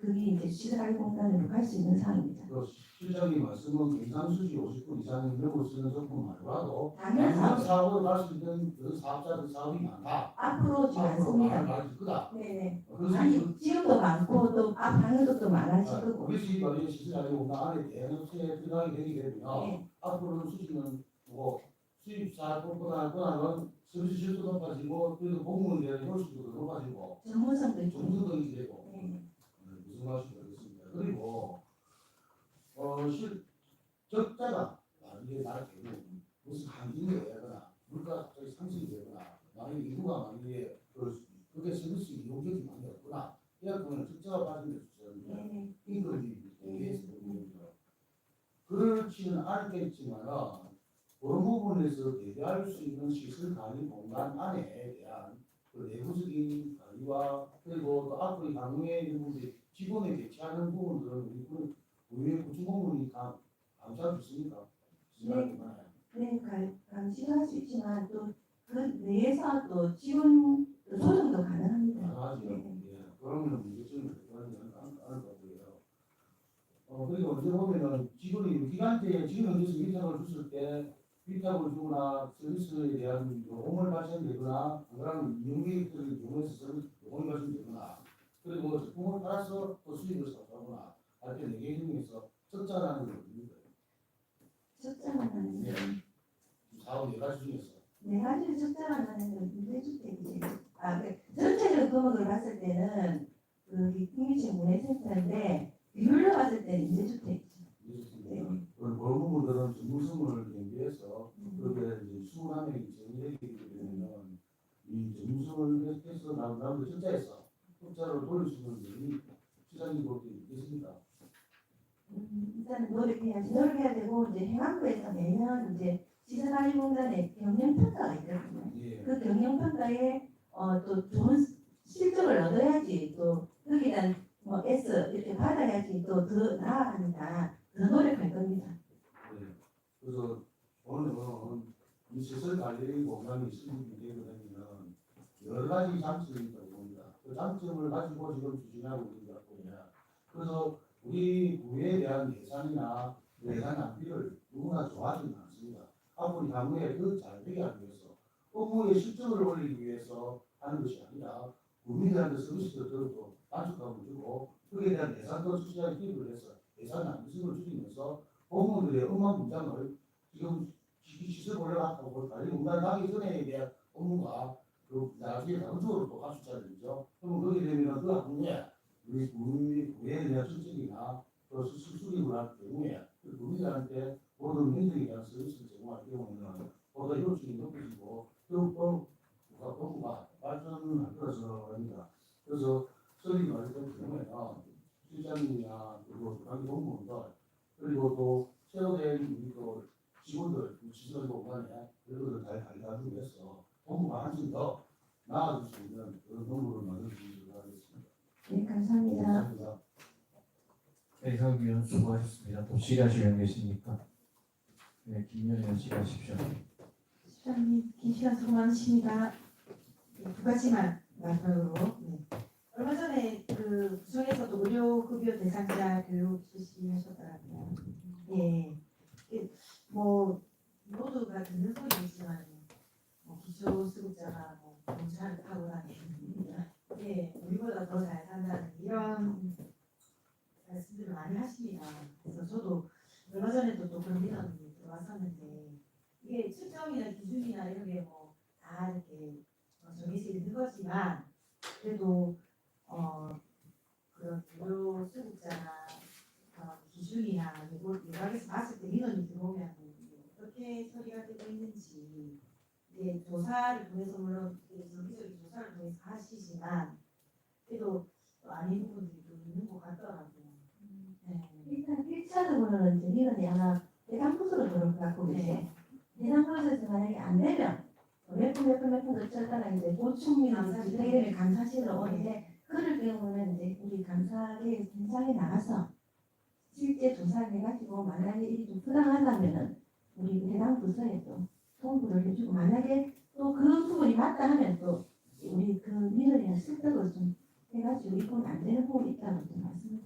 Speaker 8: 그게 이제 시설관리공단으로 갈 수 있는 상황입니다.
Speaker 6: 그 실장님 말씀은 경상수지 50분 이상의 인력을 쓰는 정부 말고라도
Speaker 8: 당연
Speaker 6: 당연
Speaker 8: 사업
Speaker 6: 사업을 갈 수 있는 그 사업자들 사업이 많다.
Speaker 8: 앞으로 지금 많습니다.
Speaker 6: 많을 거다.
Speaker 8: 네네.
Speaker 6: 그래서
Speaker 8: 아니 지금도 많고 또 앞으로도 또 많아질 거고.
Speaker 6: 우리 말이 시설관리공단 안에 대형업체에 들어가게 되게 되면
Speaker 8: 네.
Speaker 6: 앞으로는 수지는 뭐 수입사건보다는 서비스 실수도 높아지고 그래도 공무원들의 효율도 높아지고
Speaker 8: 전문성도 있고.
Speaker 6: 정수등이 되고
Speaker 8: 네.
Speaker 6: 무슨 말인지 모르겠습니다. 그리고 적자가 만약에 나라되고 무슨 한진이 되거나 물가가 갑자기 상승이 되거나 만약에 인구가 만약에 그게 서비스 이용객이 많이 없거나 이럴 경우는 적자가 빠지는 수준인데
Speaker 8: 네네.
Speaker 6: 임금이 위에서 보이죠. 그렇지는 않겠지만은 그런 부분에서 대비할 수 있는 시설 관리 공간 안에 대한 그 내부적인 관리와 그리고 또 앞으로 강릉에 있는 부분들이 직원에 대체하는 부분들은 우리 의회 구청공무원이 감시할 수 있습니까?
Speaker 8: 네. 네, 감시할 수 있지만 또 그 내에서 또 지원 조정도 가능합니다.
Speaker 6: 가능하죠.
Speaker 8: 네.
Speaker 6: 예. 그러면 문제점이 대단히 않을 거고요. 그리고 언제 보면은 직원이 기간제에 직원에서 일정을 줬을 때 비탁을 주거나 서비스에 대한 요금을 발생되거나 그러면 이용객들을 이용해서 서비스 요금을 발생되거나 그리고 제품을 팔아서 또 수익을 사거나 할 때 4개 중에서 적자라는 걸 봅니다.
Speaker 8: 적자가 나는
Speaker 6: 예. 사업 4가지 중에서
Speaker 8: 네 가지 적자가 나는 건 임대주택이지. 전체적인 금액을 봤을 때는 그 국민청 문화센터인데 비율로 봤을 때는 임대주택이죠. 네.
Speaker 6: 그런 부분들은 전문성을 경계해서 그렇게 이제 21명이 정리되기 되면 이 전문성을 해서 나름대로 적자를 돌릴 수 있는 여건이 시장이 그렇게 있습니다.
Speaker 8: 일단 노력해야지. 노력해야 되고 이제 행안부에서 매년 이제 시설관리공단의 경영평가가 있거든요.
Speaker 6: 예.
Speaker 8: 그 경영평가에 또 좋은 실적을 얻어야지 또 거기에 대한 뭐 S 이렇게 받아야지 또 더 나아가니까 더 노력할 겁니다.
Speaker 6: 네. 그래서 오늘은 이 시설 관리 공간이 승인이 되게 되면 여러 가지 장점이 있다고 봅니다. 그 장점을 가지고 지금 추진하고 있는 것 같고요. 그래서 우리 부에 대한 예산이나 예산 낭비를 누구나 좋아하지는 않습니다. 앞으로 향후에 더 잘 되게 하기 위해서 업무의 실적을 올리기 위해서 하는 것이 아니라 국민들한테 서비스를 더 만족감을 주고 거기에 대한 예산도 투자에 투입을 해서 예산 낭비성을 줄이면서 공무원들의 업무 분장을 지금 시설 올라가고 관리공단 가기 전에 대한 업무가 그 나중에 다른쪽으로 또 가수자를 되죠. 그러면 거기에 되면 그 항에 우리 국민에 대한 실적이나 또 수수입을 할 경우에 그 국민들한테 모든 민들에 대한 서비스를 제공할 경우에는 보다 효율성이 높아지고 법무가 발전할 거라서 합니다. 그래서 서울이 말했던 경우에는 실장님이나 그리고 각 공무원들 그리고 또 새로된 우리 또 직원들 시설 공간에 그런 잘 관리하기 위해서 본부가 한층 더 나아질 수 있는 그런 정보를 만들어주시기 바라겠습니다.
Speaker 8: 네, 감사합니다.
Speaker 6: 감사합니다.
Speaker 1: 네, 이상위원 수고하셨습니다. 또 질의하실 분 계시니까. 네, 김현 의원 질의하십시오.
Speaker 4: 시장님 긴 시간 수고 많으십니다. 네, 두 가지만 마지막으로. 네. 얼마 전에 그 구청에서도 의료급여 대상자 교육 실시하셨더라고요. 예. 뭐 모두가 듣는 소리이지만 기초수급자가 뭐 경찰을 타고 다니는 예, 우리보다 더 잘 산다는 이런 말씀들을 많이 하십니다. 그래서 저도 얼마 전에도 또 그런 민원이 들어왔었는데 이게 측정이나 기준이나 이런 게 뭐 다 이렇게 정해져 있는 거지만 그래도 그런 의료 수급자나 기준이나 요각에서 봤을 때 민원이 들어오면 어떻게 처리가 되고 있는지 이제 조사를 통해서 물론 정기적인 조사를 통해서 하시지만 그래도 또 아닌 부분들이 좀 있는 것 같더라고요. 네.
Speaker 8: 일단 1차적으로는 이제 민원이 아마 대상부서로 들어올 것 같고
Speaker 4: 네.
Speaker 8: 대상부서에서 만약에 안 되면 몇 분 어쩌다가 이제 보충 민원이 회계를 감사실로 오는데 그럴 경우는 이제 우리 감사계 현장에 나가서 실제 조사를 해가지고 만약에 일이 좀 부당하다면은 우리 해당 부서에 또 통보를 해주고 만약에 또 그 부분이 맞다 하면 또 우리 그 민원이나 실적을 좀 해가지고 이건 안 되는 부분이 있다고 좀 말씀을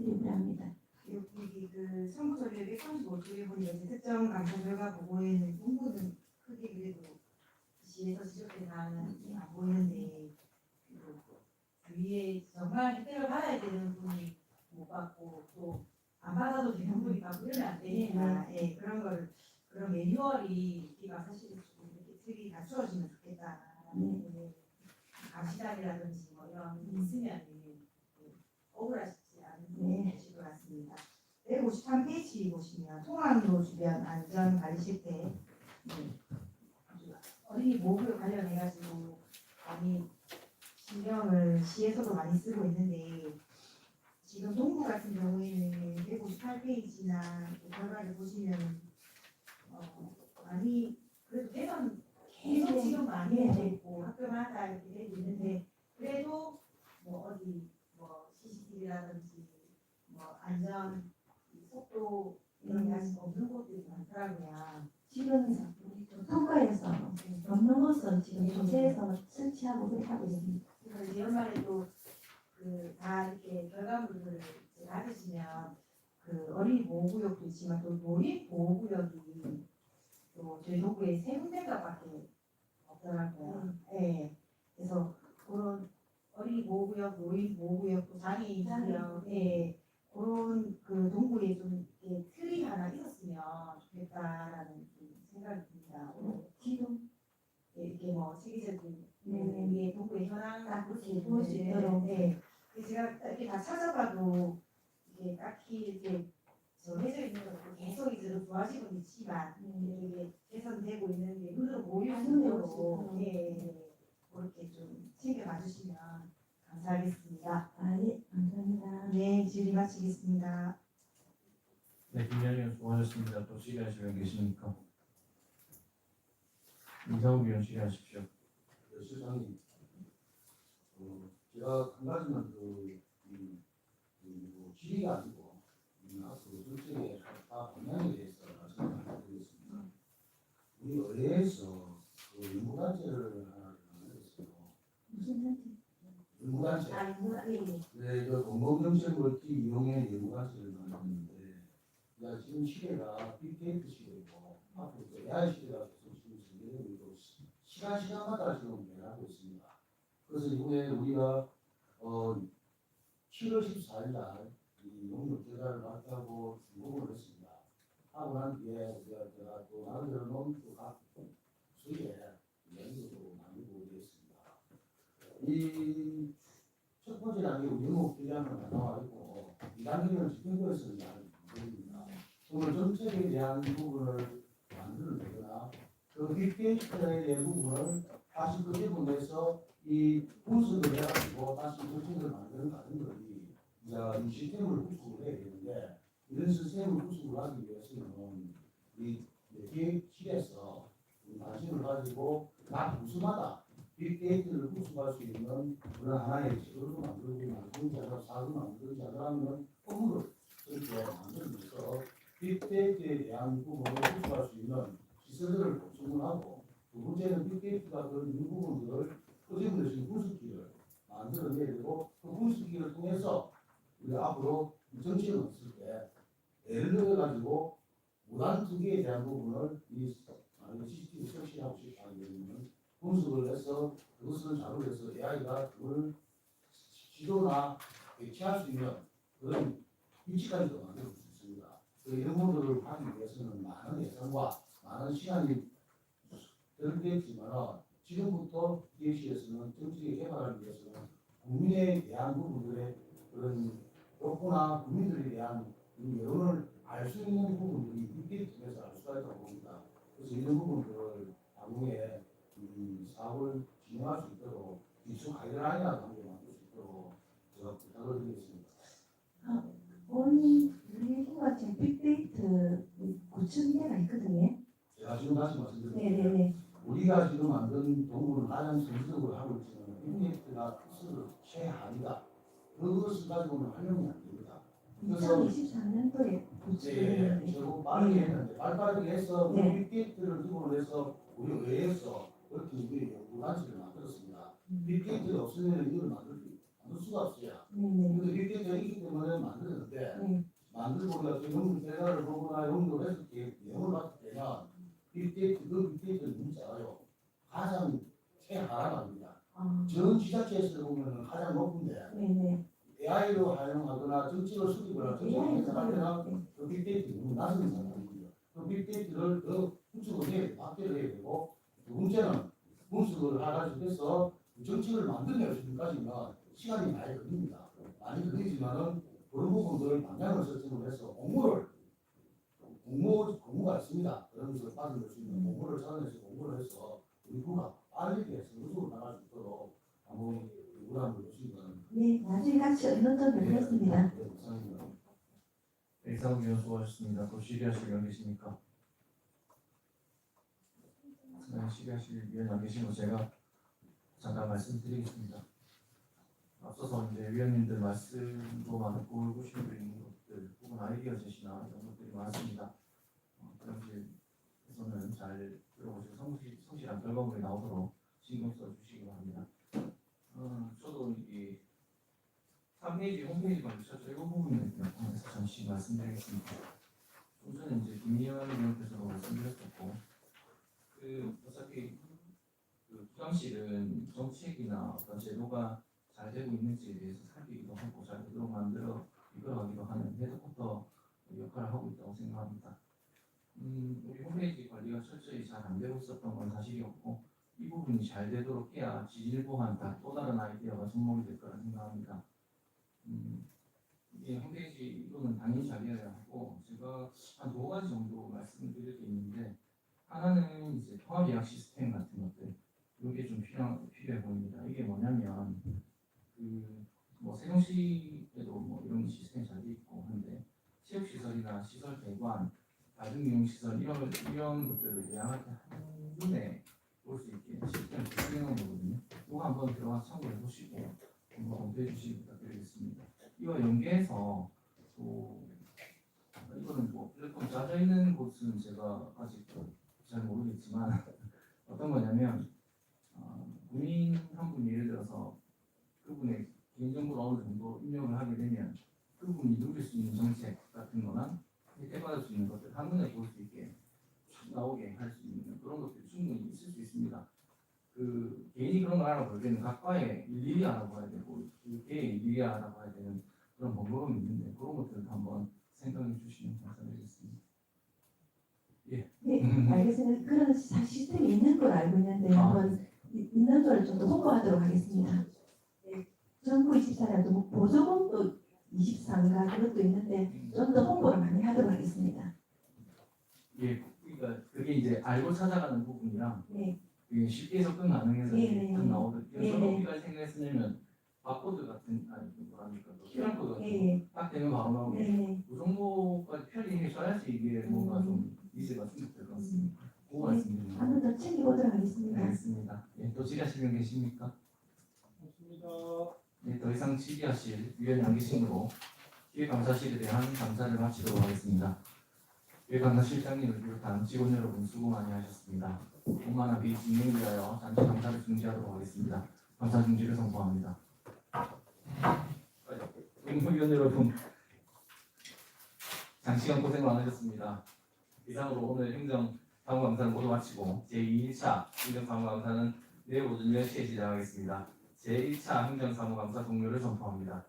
Speaker 4: 쪽에 보니까 이제 특정 감사 결과 보고에는 동부는 크게 그래도 시에서 지적된 사항은 안 보이는데 그 위에 정말 혜택을 받아야 되는 분이 못 받고 또 안 받아도 되는 분이 받고 이러면 안 되니까 예, 그런 걸 그런 매뉴얼이 우리가 사실 좀 이렇게 틀이 갖추어지면 좋겠다라는 예, 감시단이라든지 뭐 이런 게 있으면 억울하시지 않은 분이 계실 것 같습니다. 153페이지 보시면 통학로 주변 안전 관리 실태 어린이 보호구역 관련해 가지고 많이 신경을 시에서도 많이 쓰고 있는데 지금 동부 같은 경우에는 158페이지나 결과를 보시면 많이 그래도 개선 계속 지금 많이 되고 있고 학교마다 이렇게 되고 있는데 그래도 뭐 어디 뭐 CCTV라든지 뭐 안전 속도 이런 게 아직 없는 곳들이 많더라고요.
Speaker 8: 지금 우리 교통과에서 넘넘어서 지금 조세에서 설치하고 그렇게 하고 있습니다.
Speaker 4: 그래서 이제 연말에 또그 다 이렇게 결과물들을 이제 받으시면 그 어린이 보호구역도 있지만 또 노인 보호구역이 또 저희 도구에 3군데가밖에 없더라고요. 예. 그래서 그런 어린이 보호구역, 노인 보호구역, 또 장애인 구역, 예. 그런 그 동구에 좀 이렇게 틀이 하나 있었으면 좋겠다라는 좀 생각이 듭니다.
Speaker 8: 지금
Speaker 4: 이렇게 뭐 세계적인 우리의 동구의 현황
Speaker 8: 그렇게 볼 수 있도록.
Speaker 4: 네. 그래서 제가 이렇게 다 찾아봐도 이게 딱히 이렇게 정해져 있는 것도 계속 이제 좋아지고 있지만 이게 개선되고 있는 게 눈으로 보이는 정도로 그렇게 좀 챙겨봐 주시면 감사하겠습니다.
Speaker 8: 예, 감사합니다.
Speaker 4: 네, 질의 마치겠습니다.
Speaker 1: 네, 김현희 의원 수고하셨습니다. 또 질의하실 분 계십니까? 이상욱 의원 질의하십시오.
Speaker 6: 실장님, 제가 한 가지만 질의가 아니고 앞으로 정책의 방향에 대해서 말씀을 드리겠습니다. 우리 의회에서 그 연구단체를 하나 만들었어요.
Speaker 8: 무슨 단체?
Speaker 6: 연구단체.
Speaker 8: 예.
Speaker 6: 네, 그 공공정책 멀티 이용의 연구단체를 만들었는데, 지금 시대가 빅데이터 시대이고 앞으로 또 AI 시대가 계속 지금 전개되고 있고 시간마다 지금 변하고 있습니다. 그래서 이번에 우리가 7월 14일 날 이 용역 계좌를 발표하고 준공을 했습니다. 하고 난 뒤에 제가 또 나름대로 놓은 각 수에 연구도 만들고 되었습니다. 이 첫 번째 단계 영목 기량은 나와 있고 2단계는 집행부에서 하는 문제입니다. 오늘 정책에 대한 부분을 만들어내거나 그 빅데이터에 대한 부분을 다시 끄집어내서 이 분석을 해가지고 다시 정책을 만드는 과정들이 이제 이 시스템을 구축을 해야 되는데 이런 시스템을 구축을 하기 위해서는 이 기획실에서 관심을 가지고 각 부서마다 빅데이터를 구축할 수 있는 그런 하나의 제도를 만들지 않아 사업을 만들지 않으면 업무를 이렇게 만들면서 빅데이터에 대한 부분을 구축할 수 있는 시설들을 구축을 하고 두 번째는 빅데이터가 그런 부분들을 끄집어내서 분석기를 만들어내야 되고 그 분석기를 통해서 우리가 앞으로 정책을 했을 때 예를 들어 가지고 무단 투기에 대한 부분을 이 CCTV 설치하고 싶다는 경우는 분석을 해서 그것을 자료로 해서 AI가 그걸 지도나 배치할 수 있는 그런 위치까지도 만들 수 있습니다. 이런 부분들을 하기 위해서는 많은 예산과 많은 시간이 들겠지만 지금부터 DH에서는 정책을 개발하기 위해서는 국민에 대한 부분들의 그런 욕구나 국민들에 대한 여론을 알 수 있는 부분들이 빅데이터에서 알 수가 있다고 봅니다. 그래서 이런 부분들을 나중에 이 사업을 진행할 수 있도록 기초 가이드라인이나 그런 게 만들 수 있도록 제가 부탁을 드리겠습니다.
Speaker 8: 우리 같은 빅데이터 9,000개가 있거든요.
Speaker 6: 제가 지금 다시 말씀드립니다.
Speaker 8: 네네네.
Speaker 6: 우리가 지금 만든 동물은 가장 전체적으로 하고 있지만 빅데이터가 최하위다. 그것을 가지고는 활용이 안 됩니다. 그래서
Speaker 8: 2024년도에
Speaker 6: 저도 빠르게 했는데 빠르게 해서
Speaker 8: 네.
Speaker 6: 빅데이터를 기본으로 해서 우리 의회에서 그렇게 우리 연구단체를 만들었습니다. 빅데이터가 없으면 이걸 만들 수가 없어요.
Speaker 8: 네네.
Speaker 6: 근데 빅데이터가 있기 때문에 만들었는데 만들고 우리가 또 연구 결과를 보거나 연구를 해서 내용을 봤을 때는 빅데이터, 그 빅데이터는 너무 작아요. 가장 최하락입니다. 전 지자체에서 보면 가장 높은데
Speaker 8: 네네.
Speaker 6: AI로 활용하거나 정책을 수립을 정책을 해석할 때는 그 빅데이터가 너무 낮은 상황입니다. 그 빅데이터를 더 분석을 해야 돼, 확대를 해야 되고 두 번째는 분석을 해가지고 해서 정책을 만들어낼 수 있는까지는 시간이 많이 걸립니다. 많이 걸리지만은 그런 부분들을 방향을 설정을 해서 공모가 있습니다. 그런 것을 받을 수 있는 공모를 찾아내서 공모를 해서 우리 부가 빠르게 성적으로 나갈 수 있도록 한번 우량을 주시기 바랍니다.
Speaker 8: 네, 나중에 같이 의논점을 하겠습니다.
Speaker 6: 네, 감사합니다.
Speaker 1: 이상욱 위원 수고하셨습니다. 또 시리하실 위원 계십니까? 네, 시리하실 위원 안 계시면 제가 잠깐 말씀드리겠습니다. 앞서서 이제 위원님들 말씀도 많고 울고싶은 것들 혹은 아이디어 제시나 이런 것들이 많았습니다. 그런지에서는 잘 들어보시고 성실한 결과물이 나오도록 신경 써주시기 바랍니다. 저도 이 3페이지 홈페이지 만드셨죠? 이 부분에 대해서 잠시 말씀드리겠습니다. 좀 전에 이제 김희연 의원께서도 말씀드렸었고, 어차피 부장실은 정책이나 어떤 제도가 잘 되고 있는지에 대해서 살피기도 하고 잘 되도록 만들어 이끌어가기도 하는 헤드쿼터 역할을 하고 있다고 생각합니다. 우리 홈페이지 관리가 철저히 잘 안 되고 있었던 건 사실이었고 이 부분이 잘 되도록 해야 지질보한 또 다른 아이디어가 접목이 될 거라 생각합니다. 이게 홈페이지 이거는 당연히 잘 되어야 하고 제가 한 2가지 정도 말씀을 드릴 게 있는데 하나는 이제 통합 예약 시스템 같은 것들 이게 좀 필요해 보입니다. 이게 뭐냐면 뭐 세종시에도 뭐 이런 시스템이 잘 돼 있고 한데 체육시설이나 시설 배관, 다중이용시설 이런 것들을 예약할 때 한눈에 볼 수 있게 시스템을 구성해 놓은 거거든요. 이거 한번 들어가서 참고해 보시고 한번 검토해 주시기 부탁드리겠습니다. 이거 연계해서 또 이거는 뭐 플랫폼 짜져 있는 곳은 제가 아직 잘 모르겠지만 어떤 거냐면 국민 한 분이 예를 들어서 그분의 개인정보를 어느 정도 입력을 하게 되면 그분이 누릴 수 있는 정책 같은 거나 혜택받을 수 있는 것들 한눈에 볼 수 있게 나오게 할 수 있는 그런 것들이 충분히 있을 수 있습니다. 개인이 그런 걸 알아볼 때는 각과의 일일이 알아봐야 되고 개의 일일이 알아봐야 되는 그런 번거로움이 있는데 그런 것들을 한번 생각해 주시면 감사드리겠습니다.
Speaker 8: 네, 알겠습니다. 그런 시스템이 있는 걸 알고 있는데 한번 있는 걸 좀 더 홍보하도록 하겠습니다. 네, 정부 24라도 보조금도 23인가 그것도 있는데 좀 더 홍보를 많이 하도록 하겠습니다.
Speaker 1: 예, 그러니까 그게 이제 알고 찾아가는 부분이랑
Speaker 8: 네.
Speaker 1: 그게 쉽게 접근 가능해서
Speaker 8: 네,
Speaker 1: 딱 나오듯
Speaker 8: 네,
Speaker 1: 저도
Speaker 8: 네.
Speaker 1: 우리가 생각했으면 바코드 같은 뭐랍니까 QR코드 같은
Speaker 8: 네.
Speaker 1: 거 딱 되면 바로 나오게
Speaker 8: 네.
Speaker 1: 그 정도까지 편리해 써야지 이게 뭔가 좀 니즈가 충족될 것 같습니다. 그거 말씀드립니다.
Speaker 8: 한 번 더 챙겨보도록 하겠습니다.
Speaker 1: 알겠습니다. 예, 또 질의하실 분 계십니까?
Speaker 7: 좋습니다.
Speaker 1: 네, 더 이상 질의하실 위원이 안 계시므로 기획감사실에 대한 감사를 마치도록 하겠습니다. 기획감사실장님을 비롯한 직원 여러분 수고 많이 하셨습니다. 원만하게 진행을 위하여 잠시 감사를 중지하도록 하겠습니다. 감사 중지를 선포합니다. 의무위원 여러분, 장시간 고생 많으셨습니다. 이상으로 오늘 행정사무감사를 모두 마치고 제2일차 행정사무감사는 내일 오전 10시에 시작하겠습니다. 제1차 행정사무감사 종료를 선포합니다.